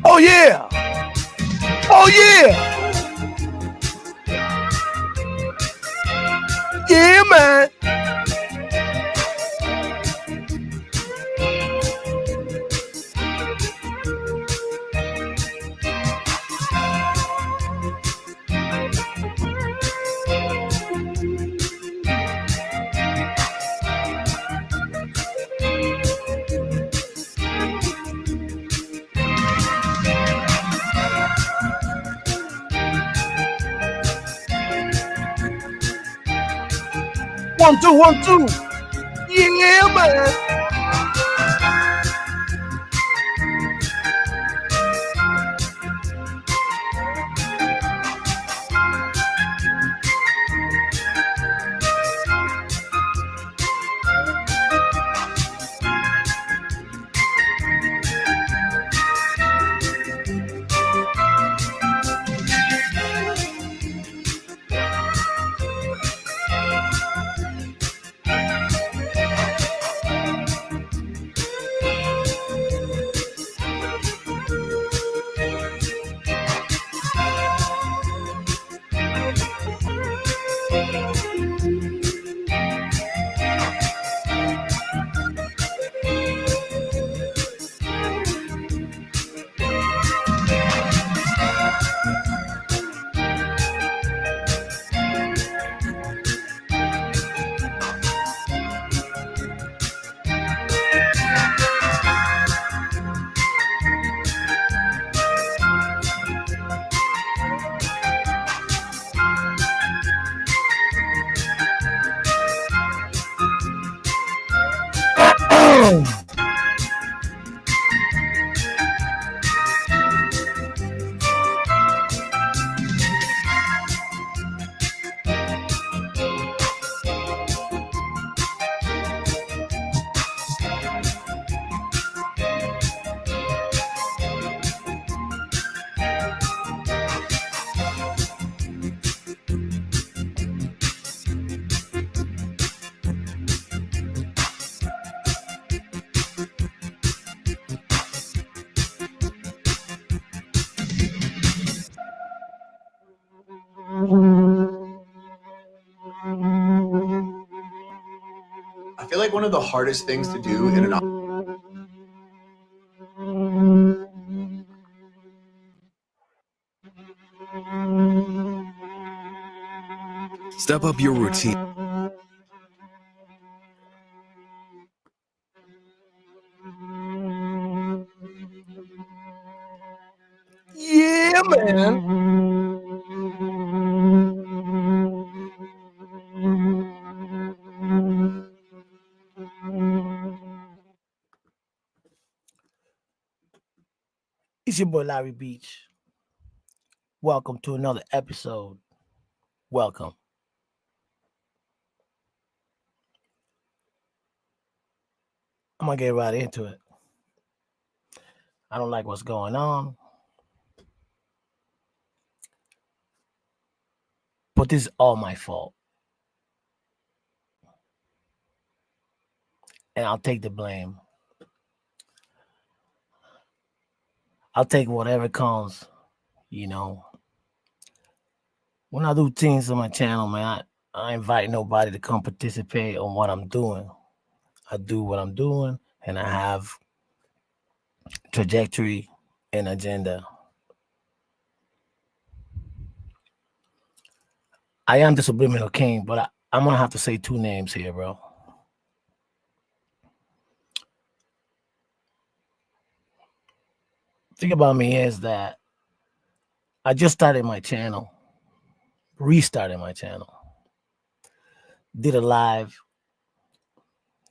Oh yeah! Oh yeah! Yeah, man! One, two, 1, 2. Yeah, man! I feel like one of the hardest things to do in an Step up your routine. Yeah, man! It's your boy Larry Beach. Welcome to another episode. Welcome. I'm gonna get right into it. I don't like what's going on, but this is all my fault. And I'll take the blame. I'll take whatever comes, you know. When I do things on my channel, man, I invite nobody to come participate on what I'm doing. I do what I'm doing, and I have trajectory and agenda. I am the subliminal king, but I'm gonna have to say two names here, bro. Thing about me is that I just started my channel, restarted my channel, did a live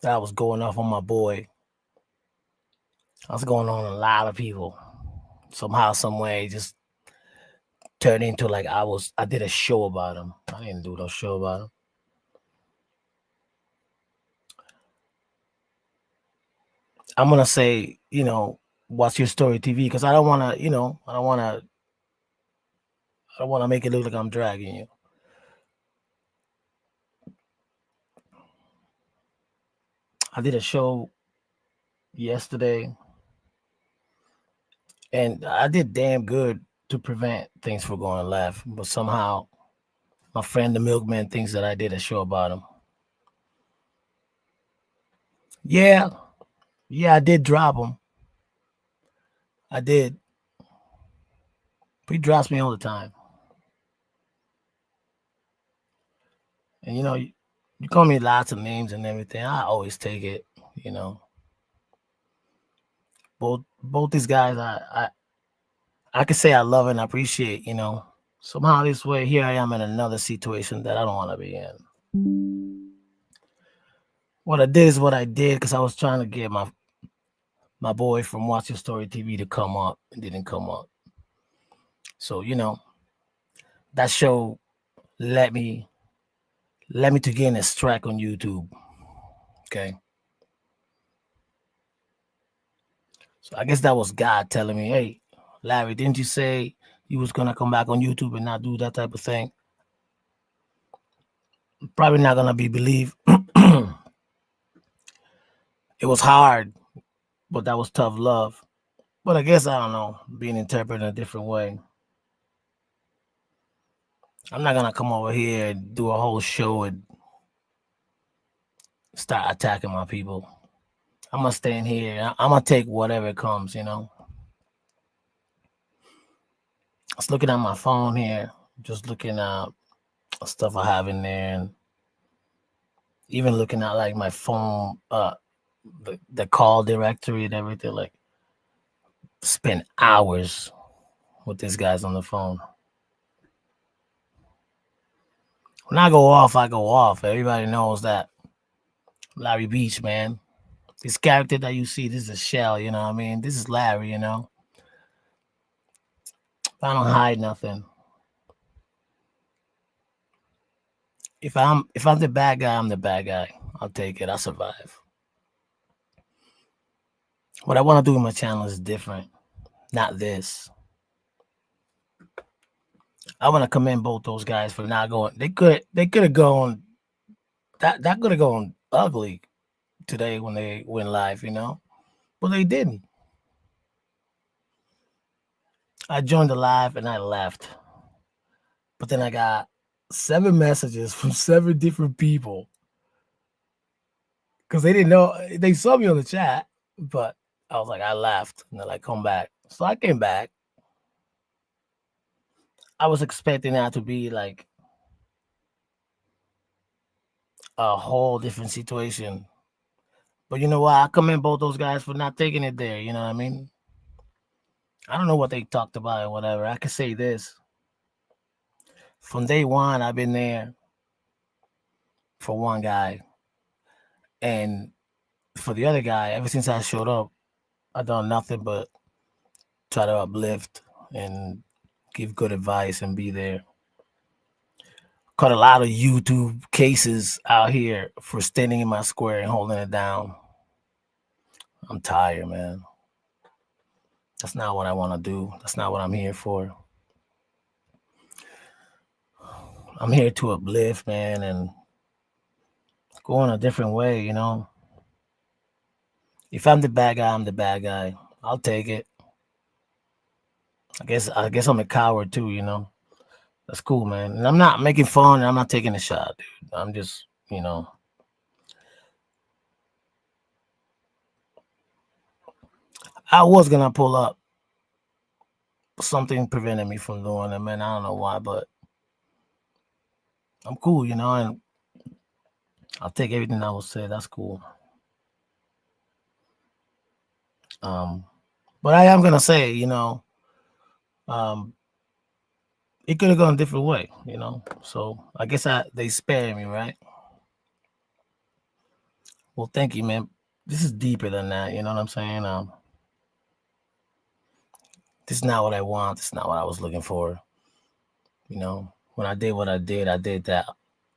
that I was going off on my boy. I was going on a lot of people. Somehow, some way, just turned into like I did a show about him. I didn't do no show about him. I'm gonna say, watch your story TV because I don't wanna, I don't wanna make it look like I'm dragging you. I did a show yesterday and I did damn good to prevent things from going left, but somehow my friend the Milkman thinks that I did a show about him. Yeah, I did drop him. I did. He drops me all the time. And you call me lots of names and everything. I always take it, you know. Both these guys I can say I love and appreciate, Somehow this way here I am in another situation that I don't want to be in. What I did is what I did because I was trying to get my boy from Watching Story TV to come up and didn't come up. So, that show let me to gain a strike on YouTube. Okay. So I guess that was God telling me, hey, Larry, didn't you say you was gonna come back on YouTube and not do that type of thing? Probably not gonna be believed. It was hard, but that was tough love. But I guess I don't know, being interpreted in a different way. I'm not gonna come over here and do a whole show and start attacking my people. I'm gonna stay in here. I'm gonna take whatever comes, I was looking at my phone here, just looking at stuff I have in there, and even looking at like my phone, the call directory and everything. Like, spend hours with these guys on the phone. When I go off, I go off. Everybody knows that. Larry Beach, man. This character that you see, this is a shell, you know what I mean? This is Larry, I don't hide nothing. If I'm the bad guy, I'm the bad guy. I'll take it. I'll survive. What I want to do with my channel is different. Not this. I want to commend both those guys for not going. They could have gone. That could have gone ugly today when they went live, but they didn't. I joined the live and I left, but then I got 7 messages from 7 different people because they didn't know. They saw me on the chat, but I was like, I left, and they're like, come back. So I came back. I was expecting that to be like a whole different situation. But you know what? I commend both those guys for not taking it there. You know what I mean? I don't know what they talked about or whatever. I can say this. From day one, I've been there for one guy. And for the other guy, ever since I showed up, I've done nothing but try to uplift and give good advice and be there. Caught a lot of YouTube cases out here for standing in my square and holding it down. I'm tired, man. That's not what I want to do. That's not what I'm here for. I'm here to uplift, man, and go in a different way, If I'm the bad guy, I'm the bad guy. I'll take it. I guess I'm a coward too, That's cool, man. And I'm not making fun and I'm not taking a shot, dude. I'm just, I was gonna pull up. Something prevented me from doing it, man. I don't know why, but I'm cool, and I'll take everything I will say. That's cool. But I am gonna say, it could have gone a different way, you know. So I guess they spared me, right? Well, thank you, man. This is deeper than that, you know what I'm saying? This is not what I want. This is not what I was looking for. You know, when I did what I did that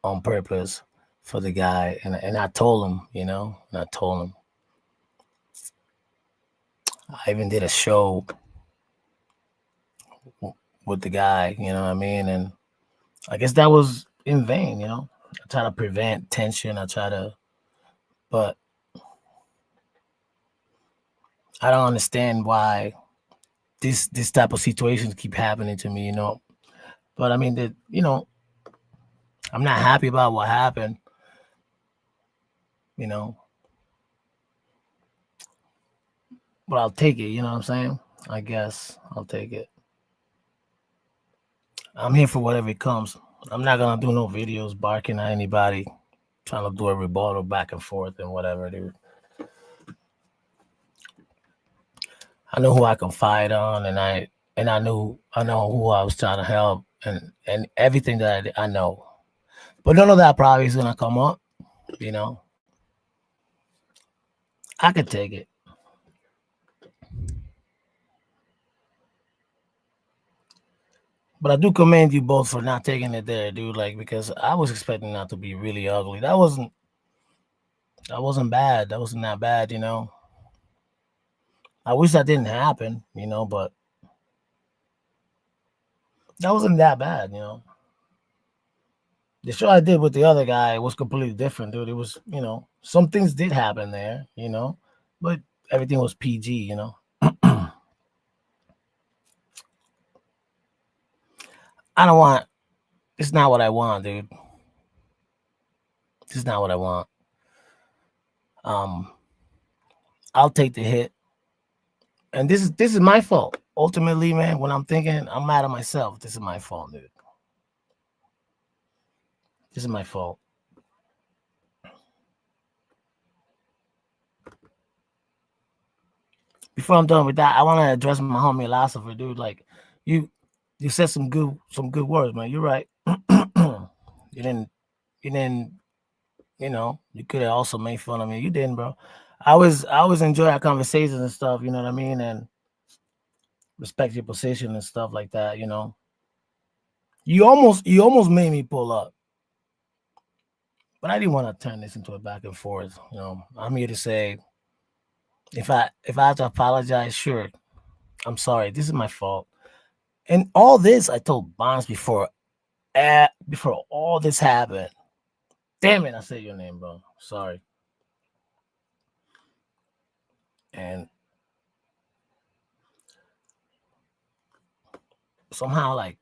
on purpose for the guy, and I told him, you know, and I told him. I even did a show with the guy, you know what I mean? And I guess that was in vain, you know. I try to prevent tension. But I don't understand why this type of situations keep happening to me, you know. But I mean, that you know, I'm not happy about what happened, you know. But I'll take it, you know what I'm saying? I guess I'll take it. I'm here for whatever it comes. I'm not gonna do no videos barking at anybody, trying to do a rebuttal back and forth and whatever, dude. I know who I can fight on, and I know who I was trying to help, and everything that I know. But none of that probably is gonna come up, you know. I could take it. But I do commend you both for not taking it there, dude. Like because I was expecting that to be really ugly. That wasn't bad. That wasn't that bad, you know. I wish that didn't happen, you know, but that wasn't that bad, you know. The show I did with the other guy was completely different, dude. It was, you know, some things did happen there, you know, but everything was PG, you know. I don't want. It's not what I want, dude. This is not what I want. Um, I'll take the hit, and this is my fault. Ultimately, man, when I'm thinking, I'm mad at myself. This is my fault, dude. This is my fault. Before I'm done with that, I want to address my homie philosopher, dude. Like, you, you said some good words, man. You're right. you didn't, you didn't, you know, you could have also made fun of me. You didn't, bro. I always enjoy our conversations and stuff. You know what I mean, and respect your position and stuff like that. You know, you almost made me pull up, but I didn't want to turn this into a back and forth. You know, I'm here to say if I have to apologize, sure, I'm sorry. This is my fault. And all this I told Bonds before all this happened. Damn it, I said your name, bro. Sorry. And somehow like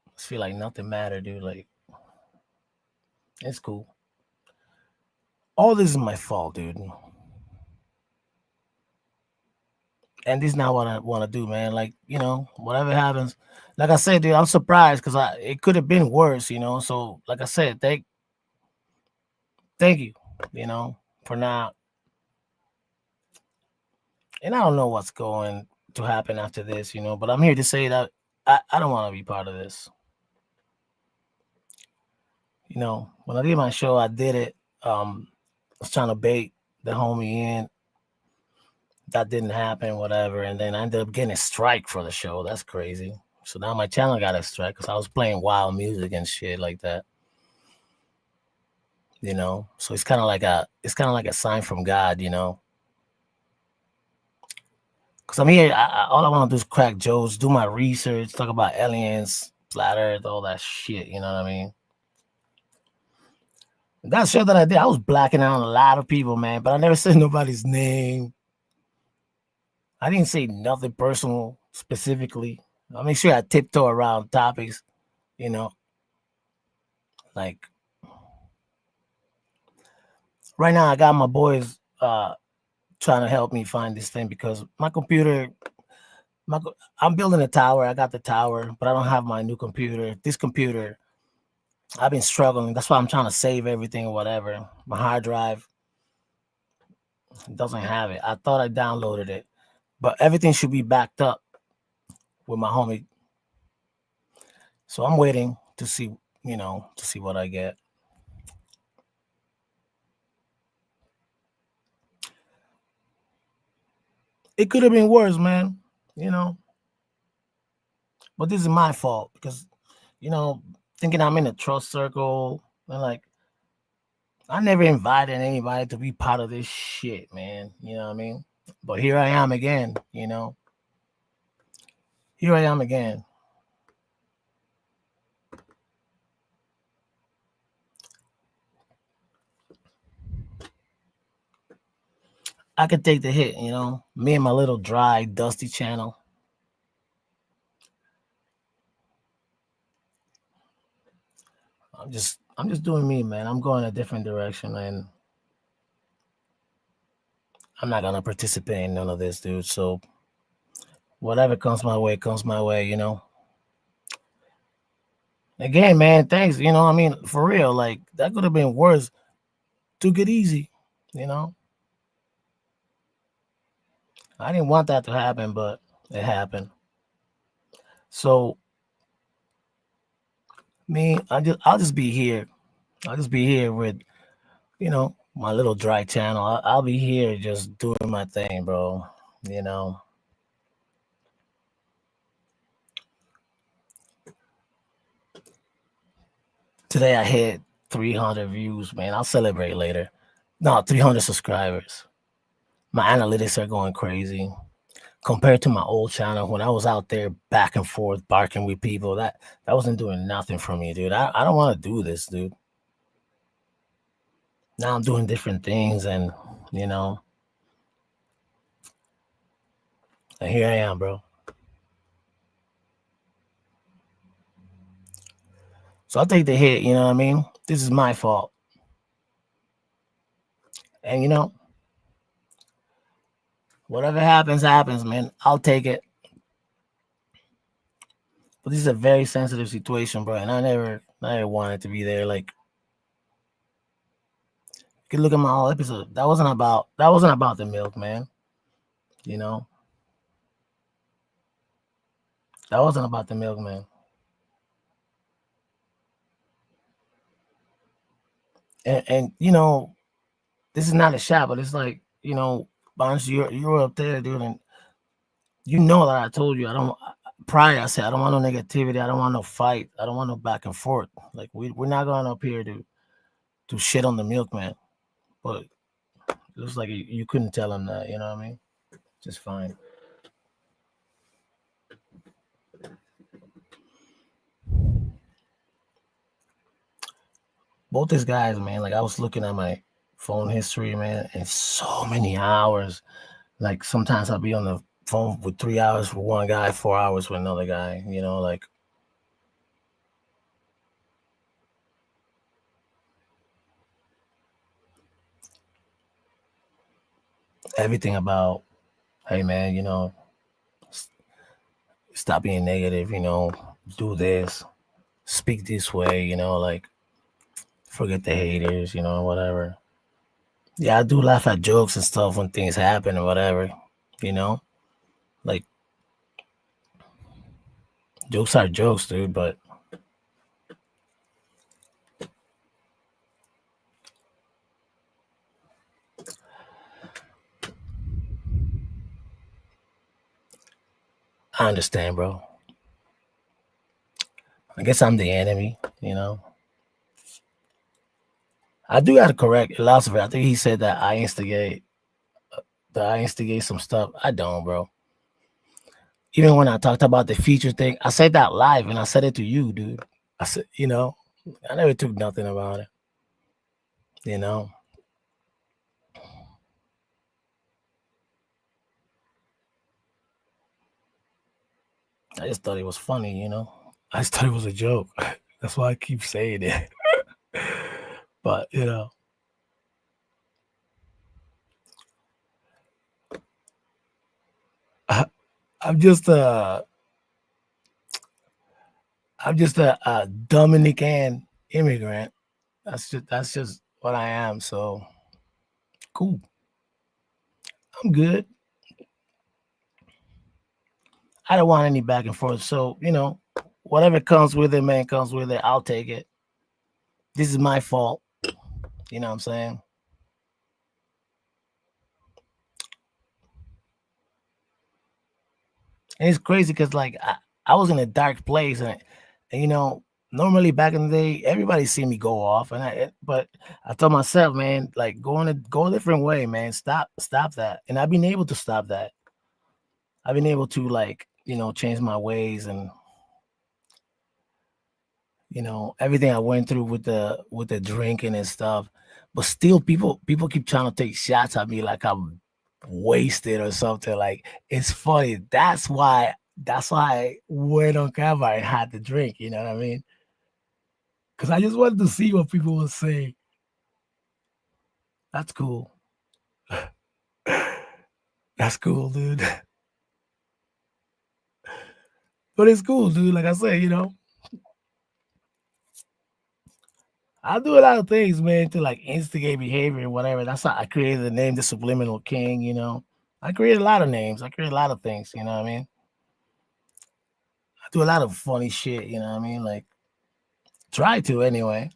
I feel like nothing mattered, dude. Like it's cool. All this is my fault, dude. And this is not what I want to do, man. Like, you know, whatever happens. Like I said, dude, I'm surprised because it could have been worse, you know. So, like I said, thank you, you know, for not. And I don't know what's going to happen after this, you know, but I'm here to say that I don't want to be part of this. You know, when I did my show, I did it. I was trying to bait the homie in. That didn't happen, whatever. And then I ended up getting a strike for the show. That's crazy. So now my channel got a strike because I was playing wild music and shit like that. You know, so it's kind of like a sign from God, you know. Because I'm here, all I want to do is crack jokes, do my research, talk about aliens, flat Earth, all that shit. You know what I mean? That show that I did, I was blacking out a lot of people, man, but I never said nobody's name. I didn't say nothing personal specifically. I make sure I tiptoe around topics, you know, like right now I got my boys trying to help me find this thing because my computer, I'm building a tower. I got the tower, but I don't have my new computer. This computer, I've been struggling. That's why I'm trying to save everything or whatever. My hard drive doesn't have it. I thought I downloaded it, but everything should be backed up with my homie. So I'm waiting to see, to see what I get. It could have been worse, man. You know, but this is my fault because, thinking I'm in a trust circle and like I never invited anybody to be part of this shit, man. You know what I mean? But here I am again, Here I am again. I could take the hit, Me and my little dry, dusty channel. I'm just doing me, man. I'm going a different direction and I'm not gonna participate in none of this, dude. So whatever comes my way. Again, man, thanks. I mean, for real, like that could have been worse. Took it easy, you know. I didn't want that to happen, but it happened. So me, I'll just be here. I'll just be here with, my little dry channel. I'll be here just doing my thing, bro. You know. Today I hit 300 views, man. I'll celebrate later. No, 300 subscribers. My analytics are going crazy compared to my old channel when I was out there back and forth barking with people. That wasn't doing nothing for me, dude. I don't want to do this, dude. Now I'm doing different things, and you know, and here I am, bro. So I'll take the hit. You know what I mean? This is my fault, and whatever happens, happens, man. I'll take it. But this is a very sensitive situation, bro, and I never wanted to be there. Like, you can look at my whole episode. That wasn't about the Milkman. You know, that wasn't about the Milkman. And this is not a shot, but it's like, Bonds, you're up there, dude, and you know that I told you I don't. Prior, I said I don't want no negativity. I don't want no fight. I don't want no back and forth. Like we're not going up here to shit on the Milkman. But it looks like you couldn't tell him that. You know what I mean? Just fine. Both these guys, man. Like I was looking at my phone history, man, and so many hours. Like sometimes I'll be on the phone with 3 hours for one guy, 4 hours with another guy. Like everything about, hey man, stop being negative, do this, speak this way, like forget the haters, whatever. Yeah, I do laugh at jokes and stuff when things happen or whatever, you know, like jokes are jokes, dude, but I understand, bro. I guess I'm the enemy. I do got to correct philosopher. I think he said that I instigate some stuff. I don't, bro. Even when I talked about the feature thing, I said that live and I said it to you, dude. I said, I never took nothing about it. You know, I just thought it was funny. I just thought it was a joke. That's why I keep saying it. But I, I'm just a Dominican immigrant. That's just what I am. So cool. I'm good. I don't want any back and forth. So whatever comes with it, man, comes with it. I'll take it. This is my fault. You know what I'm saying? And it's crazy because like I was in a dark place, and normally back in the day, everybody see me go off, but I told myself, man, like go a different way, man. Stop that. And I've been able to stop that. I've been able to like change my ways, and everything I went through with the drinking and stuff. But still, people keep trying to take shots at me like I'm wasted or something. Like it's funny. That's why I went on camera and had to drink. You know what I mean? Because I just wanted to see what people would say. That's cool. That's cool, dude. But it's cool, dude. Like I said, I do a lot of things, man, to like instigate behavior and whatever. That's how I created the name, the Subliminal King. I created a lot of names. I create a lot of things. You know what I mean? I do a lot of funny shit. You know what I mean? Like try to anyway.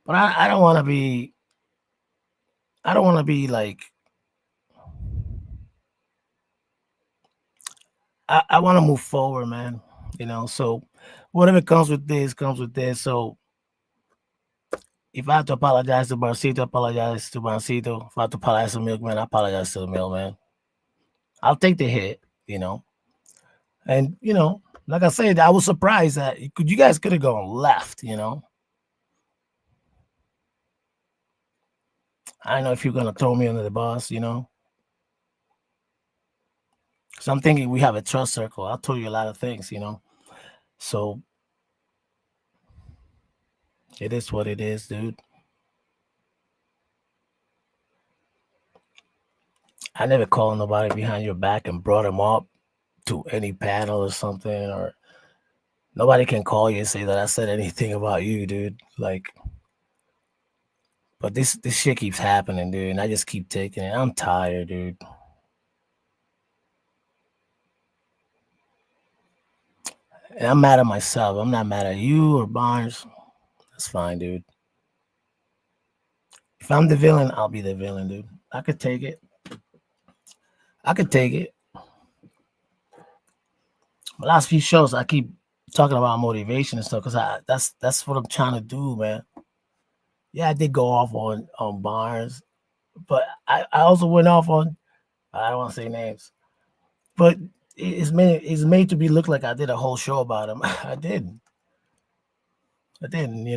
But I don't want to be. I don't want to be like. I want to move forward, man. So whatever comes with this comes with this. So if I have to apologize to Barcito, apologize to Barcito. If I have to apologize to Milkman, I apologize to the Milkman. I'll take the hit. And like I said, I was surprised that you guys could have gone left. I don't know if you're gonna throw me under the bus. So I'm thinking we have a trust circle. I'll tell you a lot of things. So it is what it is, dude. I never called nobody behind your back and brought them up to any panel or something, or nobody can call you and say that I said anything about you, dude. Like, but this shit keeps happening, dude, and I just keep taking it. I'm tired, dude. And I'm mad at myself. I'm not mad at you or Barnes. That's fine, dude. If I'm the villain, I'll be the villain, dude. I could take it. I could take it. The last few shows, I keep talking about motivation and stuff because that's what I'm trying to do, man. Yeah, I did go off on Barnes, but I also went off on, I don't want to say names, but it's made to be look like I did a whole show about him. I didn't. I didn't.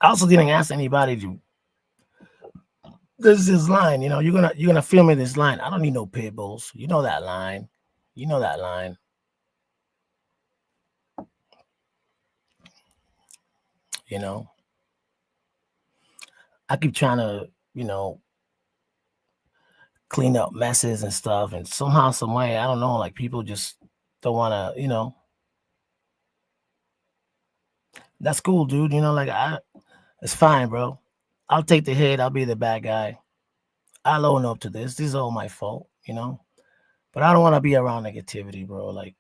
I also didn't ask anybody to. There's this line, you're gonna film me this line. I don't need no pit bulls. You know that line. You know that line. You know. I keep trying to, clean up messes and stuff, and somehow, some way, I don't know, like people just don't want to. That's cool, dude. It's fine, bro. I'll take the hit. I'll be the bad guy. I'll own up to this. This is all my fault. But I don't want to be around negativity, bro. Like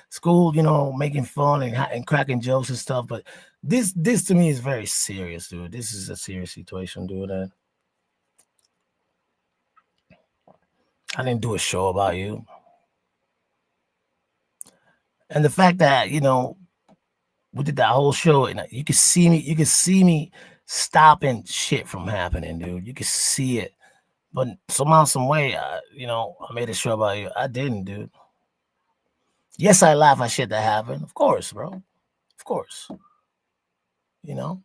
school, making fun and cracking jokes and stuff. But this to me is very serious, dude. This is a serious situation, dude. And I didn't do a show about you. And the fact that, we did that whole show and you could see me stopping shit from happening, dude. You could see it. But somehow, some way, I made a show about you. I didn't, dude. Yes, I laugh at shit that happened. Of course, bro. Of course. You know.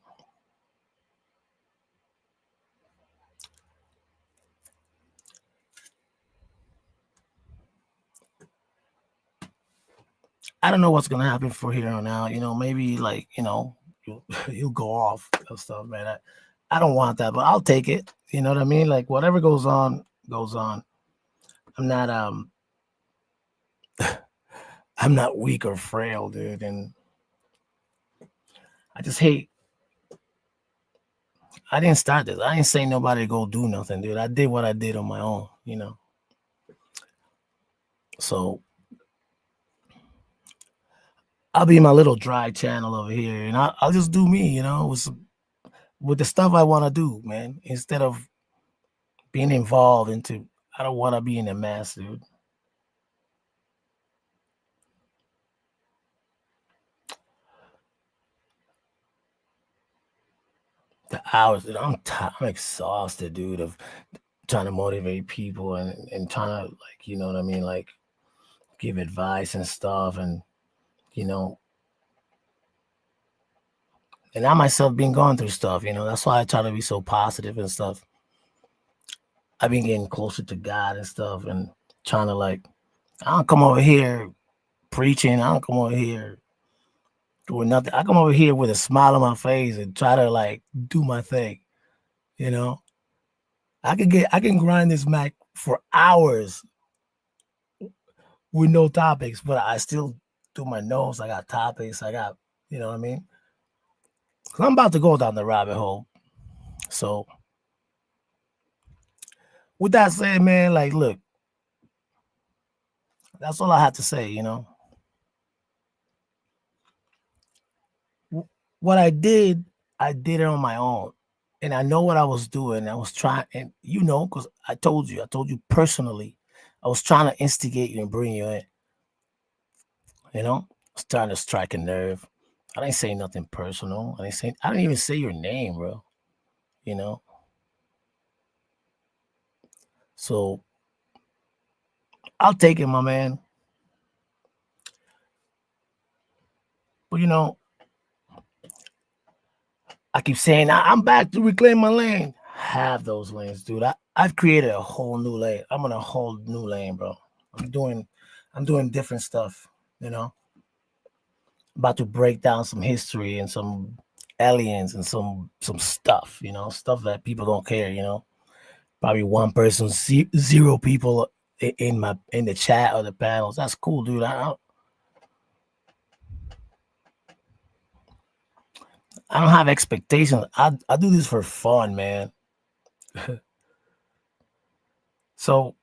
I don't know what's gonna happen for here on out. Maybe like, you'll go off and stuff, man. I don't want that, but I'll take it. You know what I mean? Like whatever goes on, goes on. I'm not I'm not weak or frail, dude, and I just hate. I didn't start this. I didn't say nobody to go do nothing, dude. I did what I did on my own. So I'll be in my little dry channel over here, and I'll just do me, with the stuff I want to do, man. Instead of being involved into, I don't want to be in a mess, dude. The hours, dude, I'm exhausted, dude, of trying to motivate people and trying to, like, you know what I mean, like, give advice and stuff, and you know, and I myself been going through stuff, that's why I try to be so positive and stuff. I've been getting closer to God and stuff, and trying to, like, I don't come over here preaching. I don't come over here doing nothing. I come over here with a smile on my face and try to, like, do my thing. You know, I can grind this Mac for hours with no topics, but I still do my notes. I got topics. I got, you know what I mean? 'Cause I'm about to go down the rabbit hole. So with that said, man, like, look, that's all I have to say. What I did it on my own, and I know what I was doing. I was trying, and because I told you personally, I was trying to instigate you and bring you in. I was trying to strike a nerve. I didn't say nothing personal. I didn't even say your name, bro. You know, so I'll take it, my man. But I keep saying I'm back to reclaim my lane. Have those lanes, dude. I've created a whole new lane. I'm in a whole new lane, bro. I'm doing different stuff, you know. About to break down some history and some aliens and some stuff, stuff that people don't care. Probably one person, zero people in the chat or the panels. That's cool, dude. I don't have expectations. I do this for fun, man. So,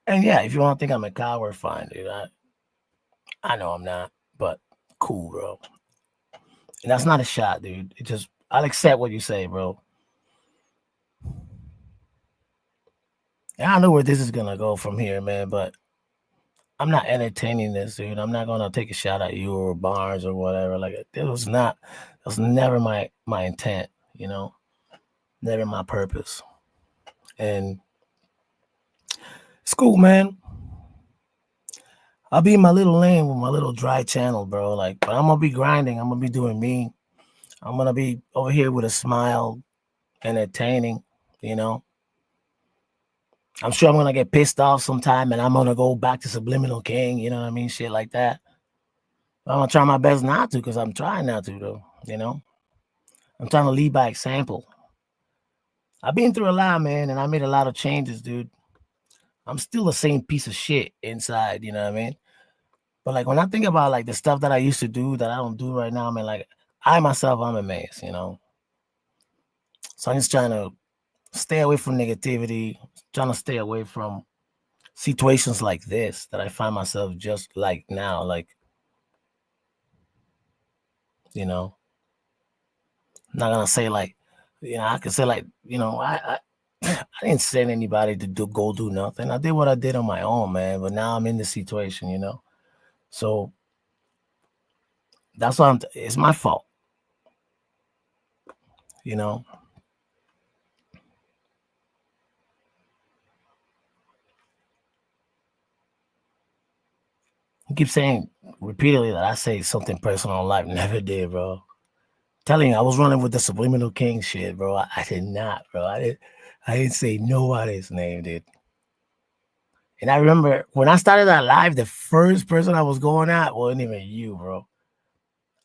and yeah, if you want to think I'm a coward, fine, dude. I know I'm not, but cool, bro. And that's not a shot, dude. I'll accept what you say, bro. And I know where this is gonna go from here, man, but I'm not entertaining this, dude. I'm not gonna take a shot at you or Barnes or whatever. Like, that was never my intent, never my purpose. And it's cool, man. I'll be in my little lane with my little dry channel, bro. Like, but I'm gonna be grinding. I'm gonna be doing me. I'm gonna be over here with a smile, entertaining, you know. I'm sure I'm gonna get pissed off sometime and I'm gonna go back to Subliminal King, you know what I mean? Shit like that. I'm gonna try my best not to, because I'm trying not to, though. I'm trying to lead by example. I've been through a lot, man, and I made a lot of changes, dude. I'm still the same piece of shit inside, you know what I mean? But like, when I think about, like, the stuff that I used to do that I don't do right now, man, like, I myself, I'm amazed. So I'm just trying to stay away from negativity, trying to stay away from situations like this that I find myself just like now, like, I'm not gonna say, like, I could say, like, I didn't send anybody to go do nothing. I did what I did on my own, man. But now I'm in this situation. So that's why it's my fault. You know, you keep saying repeatedly that I say something personal in life. Never did, bro. Telling you, I was running with the Subliminal King shit, bro. I did not, bro. I didn't say nobody's name, dude. And I remember when I started that live, the first person I was going at wasn't even you, bro.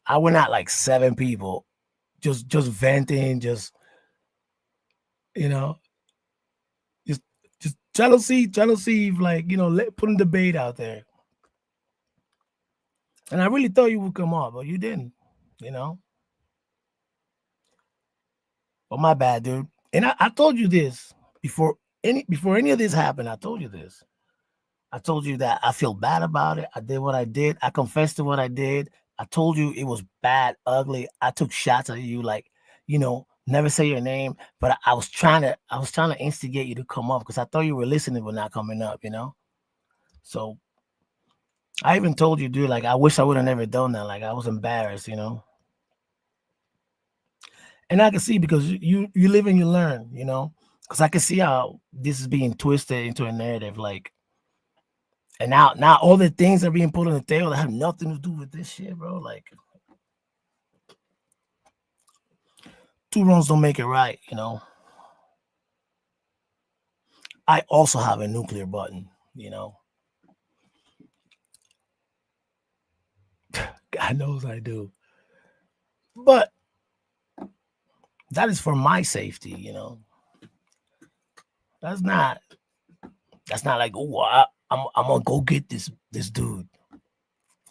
I went at like 7 people, just venting, you know, just just trying to see if, like, putting debate out there. And I really thought you would come on, but you didn't, you know. But my bad, dude. And I told you this before any of this happened, I told you this. I told you that I feel bad about it. I did what I did. I confessed to what I did. I told you it was bad, ugly. I took shots at you, like, never say your name. But I was trying to instigate you to come up because I thought you were listening but not coming up. So I even told you, dude, like I wish I would have never done that. Like I was embarrassed. And I can see because you live and you learn. Because I can see how this is being twisted into a narrative, like. And now all the things are being put on the table that have nothing to do with this shit, bro. Like two wrongs don't make it right. I also have a nuclear button. God knows I do. But that is for my safety. That's not like, oh, I'm gonna go get this dude.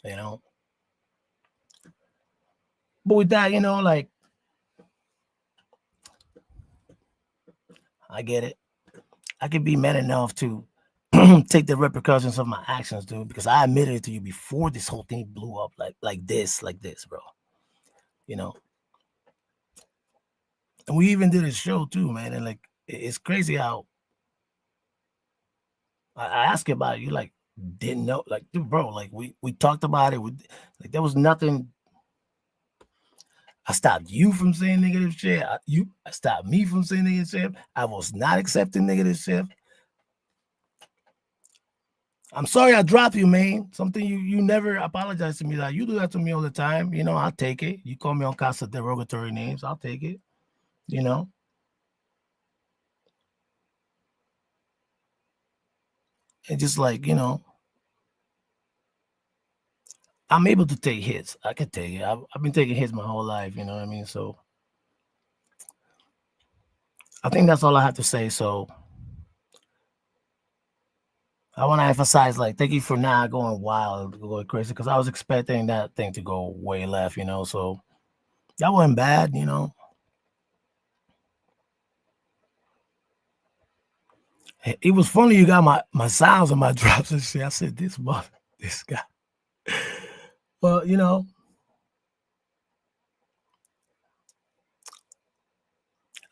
But with that, like I get it. I can be man enough to take the repercussions of my actions, dude, because I admitted it to you before this whole thing blew up like this, bro. You know, and we even did a show too, man. And like, it's crazy how I asked you about it. You like didn't know, like, dude, bro. Like we talked about it. Like there was nothing. I stopped you from saying negative shit. I stopped me from saying negative shit. I was not accepting negative shit. I'm sorry I dropped you, man. Something you never apologize to me. Like you do that to me all the time. I'll take it. You call me on cast of derogatory names. I'll take it. You know. And just like, I'm able to take hits. I can take it. I've been taking hits my whole life, you know what I mean? So I think that's all I have to say. So I want to emphasize, like, thank you for not going wild, going crazy, because I was expecting that thing to go way left. So that wasn't bad. It was funny you got my sounds and my drops and shit. I said, this guy. Well,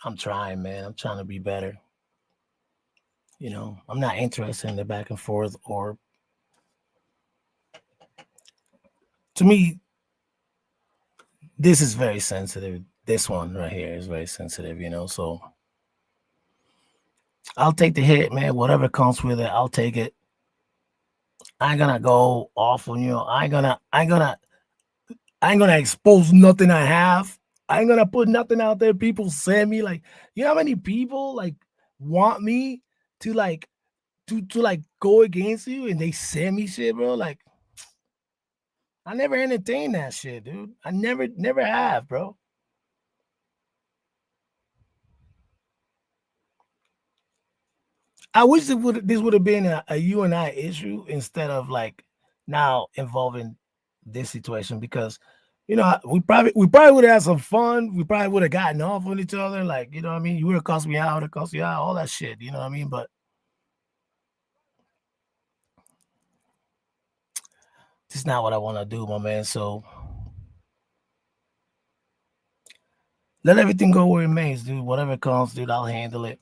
I'm trying, man. I'm trying to be better. I'm not interested in the back and forth, or to me, this is very sensitive. This one right here is very sensitive. So I'll take the hit, man. Whatever comes with it, I'll take it. I ain't gonna go off on you. I ain't gonna expose nothing I have. I ain't gonna put nothing out there. People send me, like, how many people like want me to like to like go against you, and they send me shit, bro. Like I never entertain that shit, dude. I never have, bro. I wish this would have been a you and I issue instead of like now involving this situation, because we probably would have had some fun. We probably would have gotten off on each other, like, what I mean. You would have cussed me out, I would have cussed you out, all that shit. You know what I mean? But this is not what I want to do, my man. So let everything go where it may, dude. Whatever comes, dude, I'll handle it.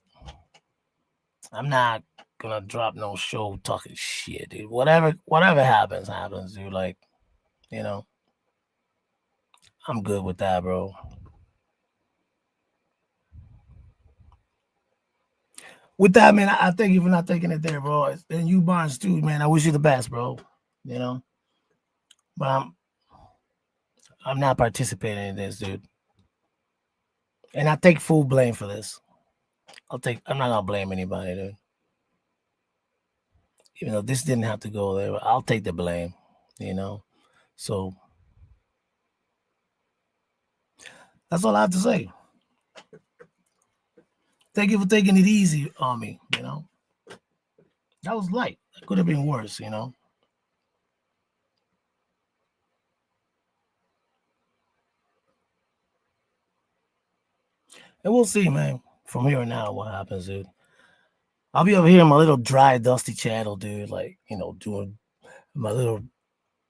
I'm not gonna drop no show talking shit, dude. Whatever happens, dude. Like, you know, I'm good with that, bro. With that, man, I thank you for not taking it there, bro. And you, Barnes, too, man. I wish you the best, bro. You know, but I'm not participating in this, dude. And I take full blame for this. I'm not gonna blame anybody, dude. Even though this didn't have to go there, but I'll take the blame. You know, so that's all I have to say. Thank you for taking it easy on me. That was light. It could have been worse. And we'll see, man, from here on out what happens, dude. I'll be over here in my little dry, dusty channel, dude. Like, doing my little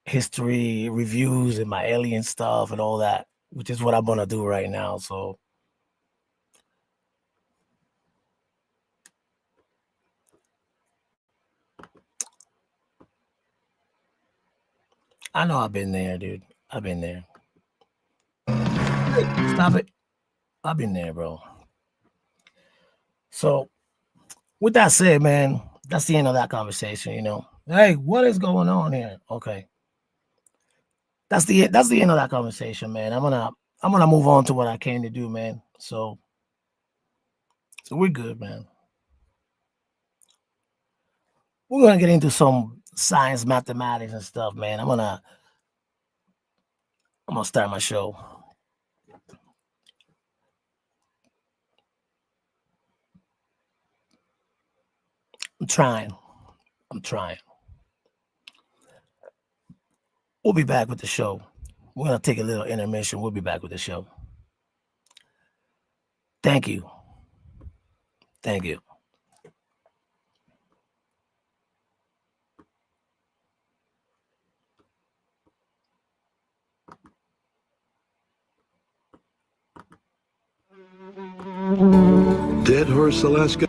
history reviews and my alien stuff and all that, which is what I'm gonna do right now. So I know I've been there, dude. I've been there. Stop it. I've been there, bro. So with that said, man, that's the end of that conversation. Hey, what is going on here? Okay. That's the end of that conversation, man. I'm gonna move on to what I came to do, man. So we're good, man. We're gonna get into some science, mathematics, and stuff, man. I'm gonna start my show. I'm trying. We'll be back with the show. We're gonna take a little intermission. We'll be back with the show. Thank you. Dead Horse, Alaska.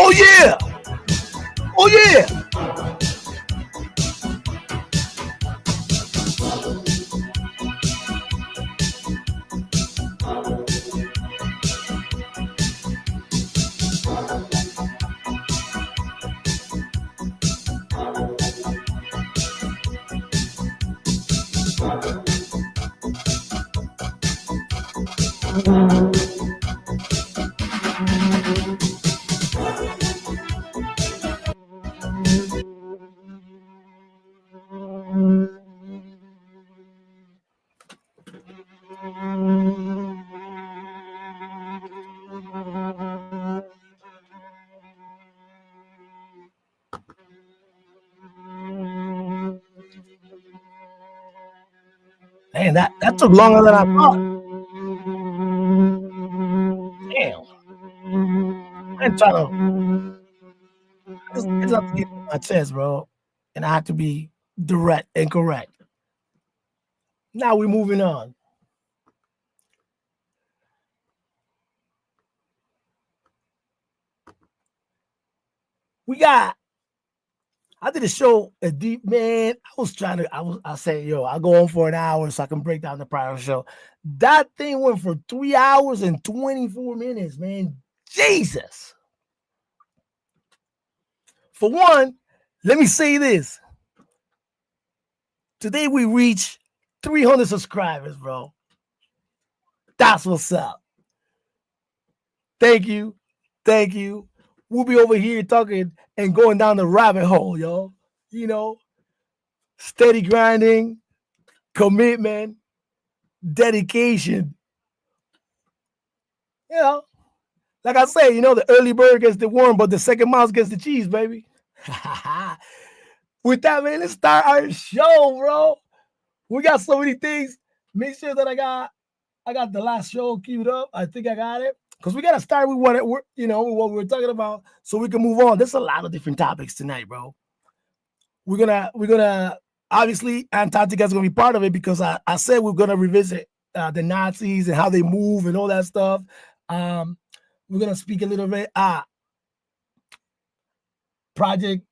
Oh yeah. Oh yeah. Man, that took longer than I thought. Damn. I'm trying to. I just have to get it off my chest, bro. And I have to be direct and correct. Now we're moving on. We got. I did a show a deep man. I said, yo, I'll go on for an hour so I can break down the prior show. That thing went for 3 hours and 24 minutes, man. Jesus. For one, let me say this. Today we reached 300 subscribers, bro. That's what's up. Thank you. Thank you. We'll be over here talking and going down the rabbit hole, yo. You know, steady grinding, commitment, dedication. You know, like I say, you know, the early bird gets the worm, but the second mouse gets the cheese, baby. With that, man, let's start our show, bro. We got so many things. Make sure that I got the last show queued up. I think I got it. Because we gotta start with what we're talking about so we can move on. There's a lot of different topics tonight, bro. We're gonna obviously Antarctica is gonna be part of it because I said we're gonna revisit the Nazis and how they move and all that stuff. We're gonna speak a little bit Project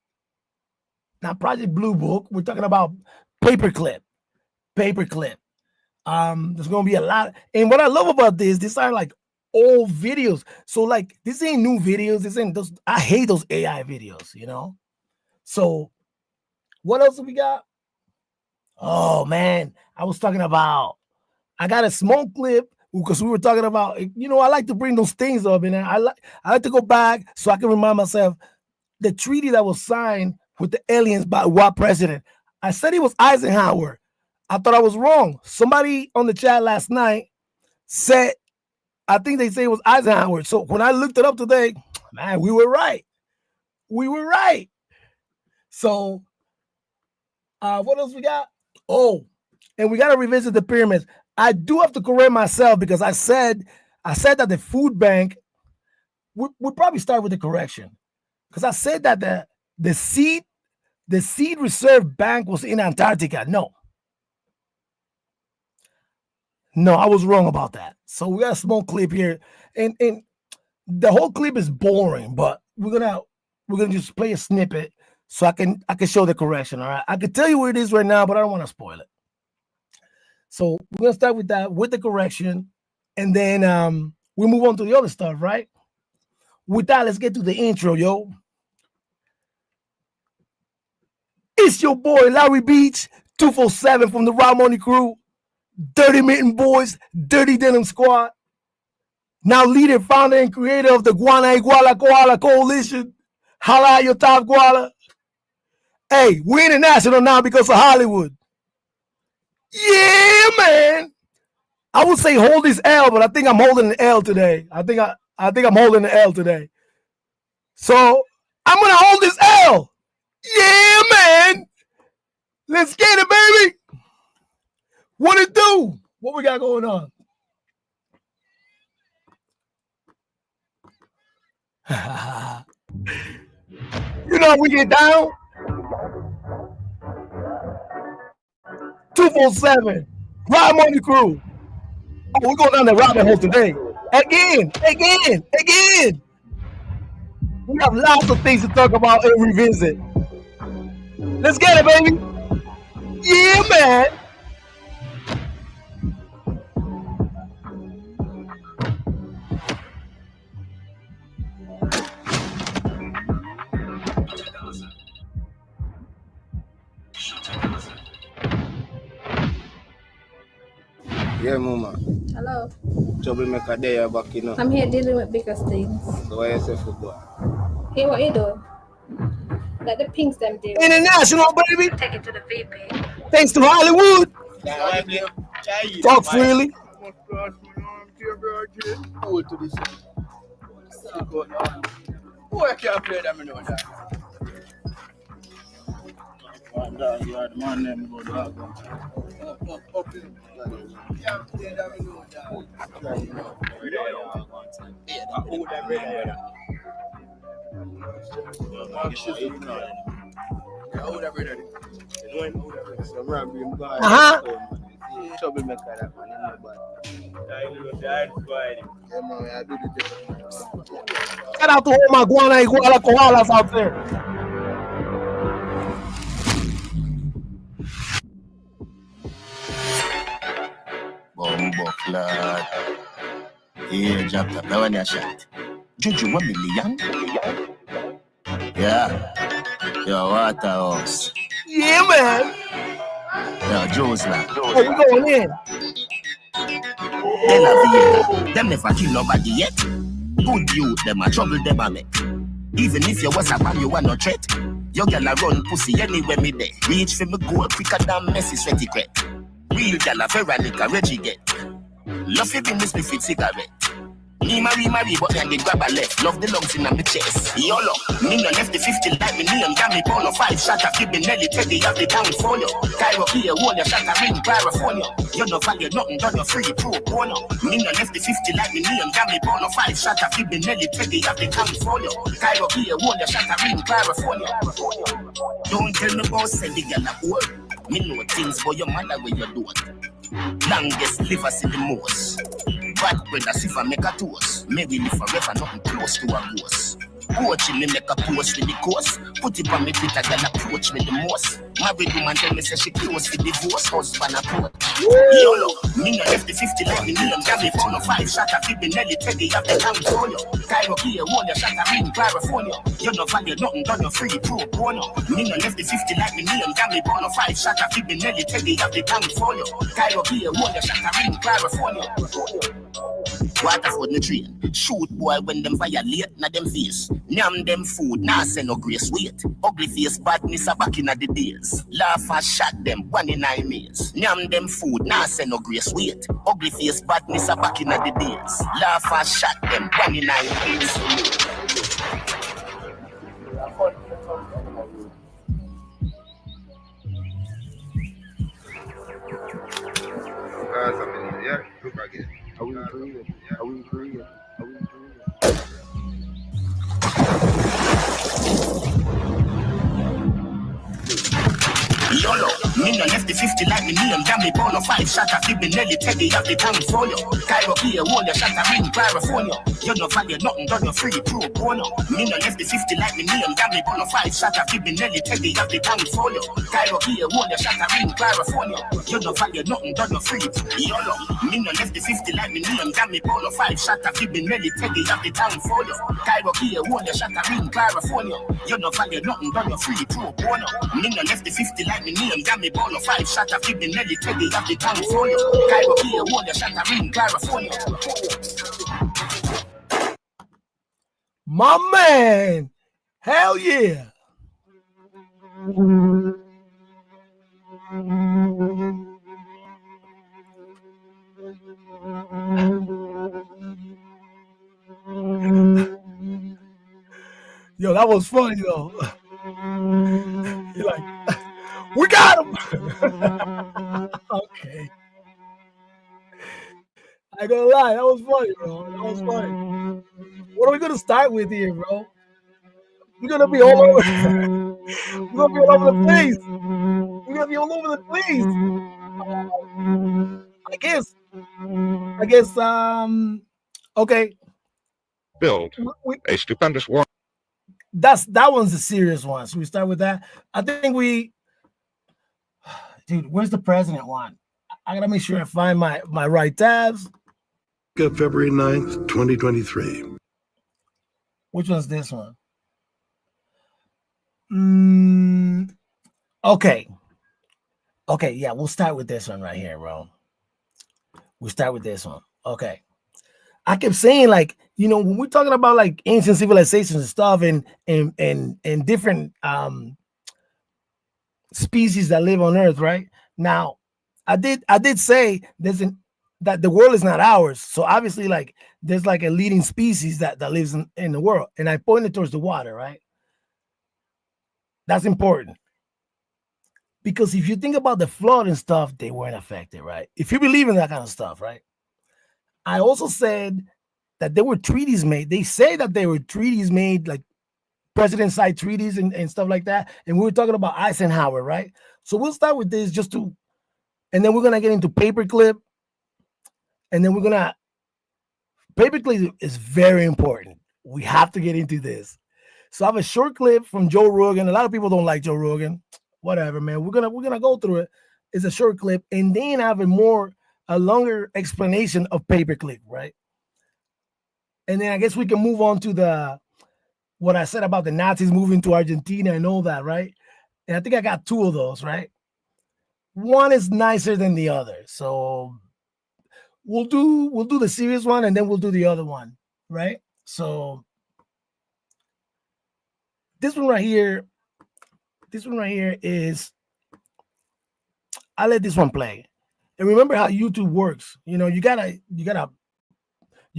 Blue Book. We're talking about paperclip. There's gonna be a lot, and what I love about these are like old videos. So like this ain't new videos. This ain't those. I hate those AI videos, you know. So what else have we got? Oh man, I was talking about. I got a small clip because we were talking about. You know, I like to bring those things up, and I like to go back so I can remind myself the treaty that was signed with the aliens by what president. I said it was Eisenhower. I thought I was wrong. Somebody on the chat last night said, I think they say it was Eisenhower. So when I looked it up today, man, we were right. So what else we got? Oh, and we got to revisit the pyramids. I do have to correct myself because I said that the food bank, we'll probably start with the correction. Because I said that the seed reserve bank was in Antarctica. No, I was wrong about that. So we got a small clip here, and the whole clip is boring, but we're gonna just play a snippet so I can show the correction. All right, I can tell you where it is right now, but I don't want to spoil it. So we're gonna start with that, with the correction, and then we move on to the other stuff, right? With that, let's get to the intro, yo. It's your boy Larry Beach, 247 from the Raw Money Crew. Dirty Mitten Boys, Dirty Denim Squad. Now leader, founder, and creator of the Guana Iguala Koala Coalition. Holla at your top Guala. Hey, we're international now because of Hollywood. Yeah, man. I would say hold this L, but I think I'm holding an L today. I think I'm holding an L today. So I'm gonna hold this L. Yeah, man. Let's get it, baby. What it do? What we got going on? You know we get down. 247. Ride Money Crew. Oh, we're going down the rabbit hole today. Again. We have lots of things to talk about and revisit. Let's get it, baby. Yeah, man. Yeah, Mama. Hello. Troublemaker there back, you know. I'm here dealing with bigger things. So why you say football? Hey, what you do? Let the pinks them deal. International, baby. Take it to the VP. Thanks to Hollywood. Talk freely. Boy, I can't play them, you know that. You are the man, them go dog. Up in can't play them, you know that. Yeah, who them ready? Who them ready? Some rambling guy. Troublemaker that man, yeah, man, I do the job. Shout out to all my guana iguala koalas out there. Bombo clad. Yeah, Jack, that one a shot. Juju 1 million. Yeah. Yo, Waterhouse. Yeah, man. Yo, Josla. Oh, we going in. They love you. Them never kill nobody yet. Good youth, them a trouble, them a make. Even if you was a man, you are no threat. You gonna run pussy anywhere me there. Reach for me goal quicker than Messi sweaty crate. Real gala Veronica Reggie get. Love you business me fit cigarette. Me marry, but then they grab a left. Love the lungs in my chest. YOLO, me no left the 50 like me and damn me ball 5 shot of keep me Nelly Teddy have the downfall. Cairo here, wall your shot of ring, California. You no value nothing, done your free pro bono. Me no left the 50 like me and damn me ball 5 shot of keep me Nelly Teddy have the downfall. Cairo here, wall your shot of ring, California. Don't tell me about sending a old. Me know things for your mother when you do it. Longest liver see the most. Bad brother if I make a toast. Maybe live forever, nothing close to a ghost. Watching me make a post with the course. Put it on me Twitter, girl approach me the most. Married woman tell me say she close for divorce. Husband approach. YOLO, me no left the 50 like me and damn me phone 5 shot of keep me Nelly Teddy have the California. Cairo here, wall your shot of ring, California. You no value nothing, done your free pro bono. Me no left the 50 like me and damn me phone 5 shot of keep me Nelly Teddy have the California. Cairo here, wall your shot of ring, California. Waterford the train. Shoot boy when them violate na them face. Nyam them food, nah say no grace wait. Ugly face badness a back in the days. Laugh and shot them 1 in 9 years. Nyam them food, nah say no grace wait. Ugly face badness a back in the days. Laugh and shot them 1 in 9 years. Yeah, look again. Are we free? Are we free? Are we free? YOLO, me no left the 50 like me and damn me ball 5 shot of keep me Nelly Teddy have the California. Cairo here, wall your shot of ring, California. You no value nothing, done your free pro bono. Me no left the 50 like me and damn me ball 5 shot of keep me Nelly Teddy have the California. Cairo here, wall your shot of ring, California. You no value nothing, done your free. YOLO, me no left the 50 like me and damn me ball 5 shot of keep me Nelly Teddy have the California. Cairo here, wall your shot of ring, California. You no value nothing, done your free pro bono. Me no left the 50 like me and damn me ball 5 shot of keep me Nelly Teddy have the California. Cairo here, wall your shot of ring, California. My man. Hell yeah. Yo, that was funny though. You're like, we got him. Okay. I ain't gonna lie, that was funny, bro. That was funny. What are we gonna start with here, bro? We're gonna be all over. We're gonna be all over the place. We're gonna be all over the place. I guess. Okay. Build a stupendous war. that one's the serious one. So we start with that. I think dude, where's the president one? I gotta make sure I find my right tabs. February 9th, 2023. Which one's this one? Okay. Okay, yeah, we'll start with this one right here, bro. We'll start with this one. Okay. I kept saying, like, when we're talking about like ancient civilizations and stuff and different species that live on Earth, right? Now, I did say that the world is not ours. So obviously, like, there's like a leading species that lives in the world. And I pointed towards the water, right? That's important. Because if you think about the flood and stuff, they weren't affected, right? If you believe in that kind of stuff, right? I also said that there were treaties made. They say that there were treaties made, like president side treaties and stuff like that. And we were talking about Eisenhower, right? So we'll start with this and then we're going to get into paperclip. And then paperclip is very important. We have to get into this. So I have a short clip from Joe Rogan. A lot of people don't like Joe Rogan. Whatever, man. We're gonna go through it. It's a short clip, and then I have a longer explanation of paperclip, right? And then I guess we can move on to what I said about the Nazis moving to Argentina and all that, right? And I think I got two of those, right? One is nicer than the other, so we'll do the serious one, and then we'll do the other one, right? So this one right here is, I let this one play. And remember how YouTube works. You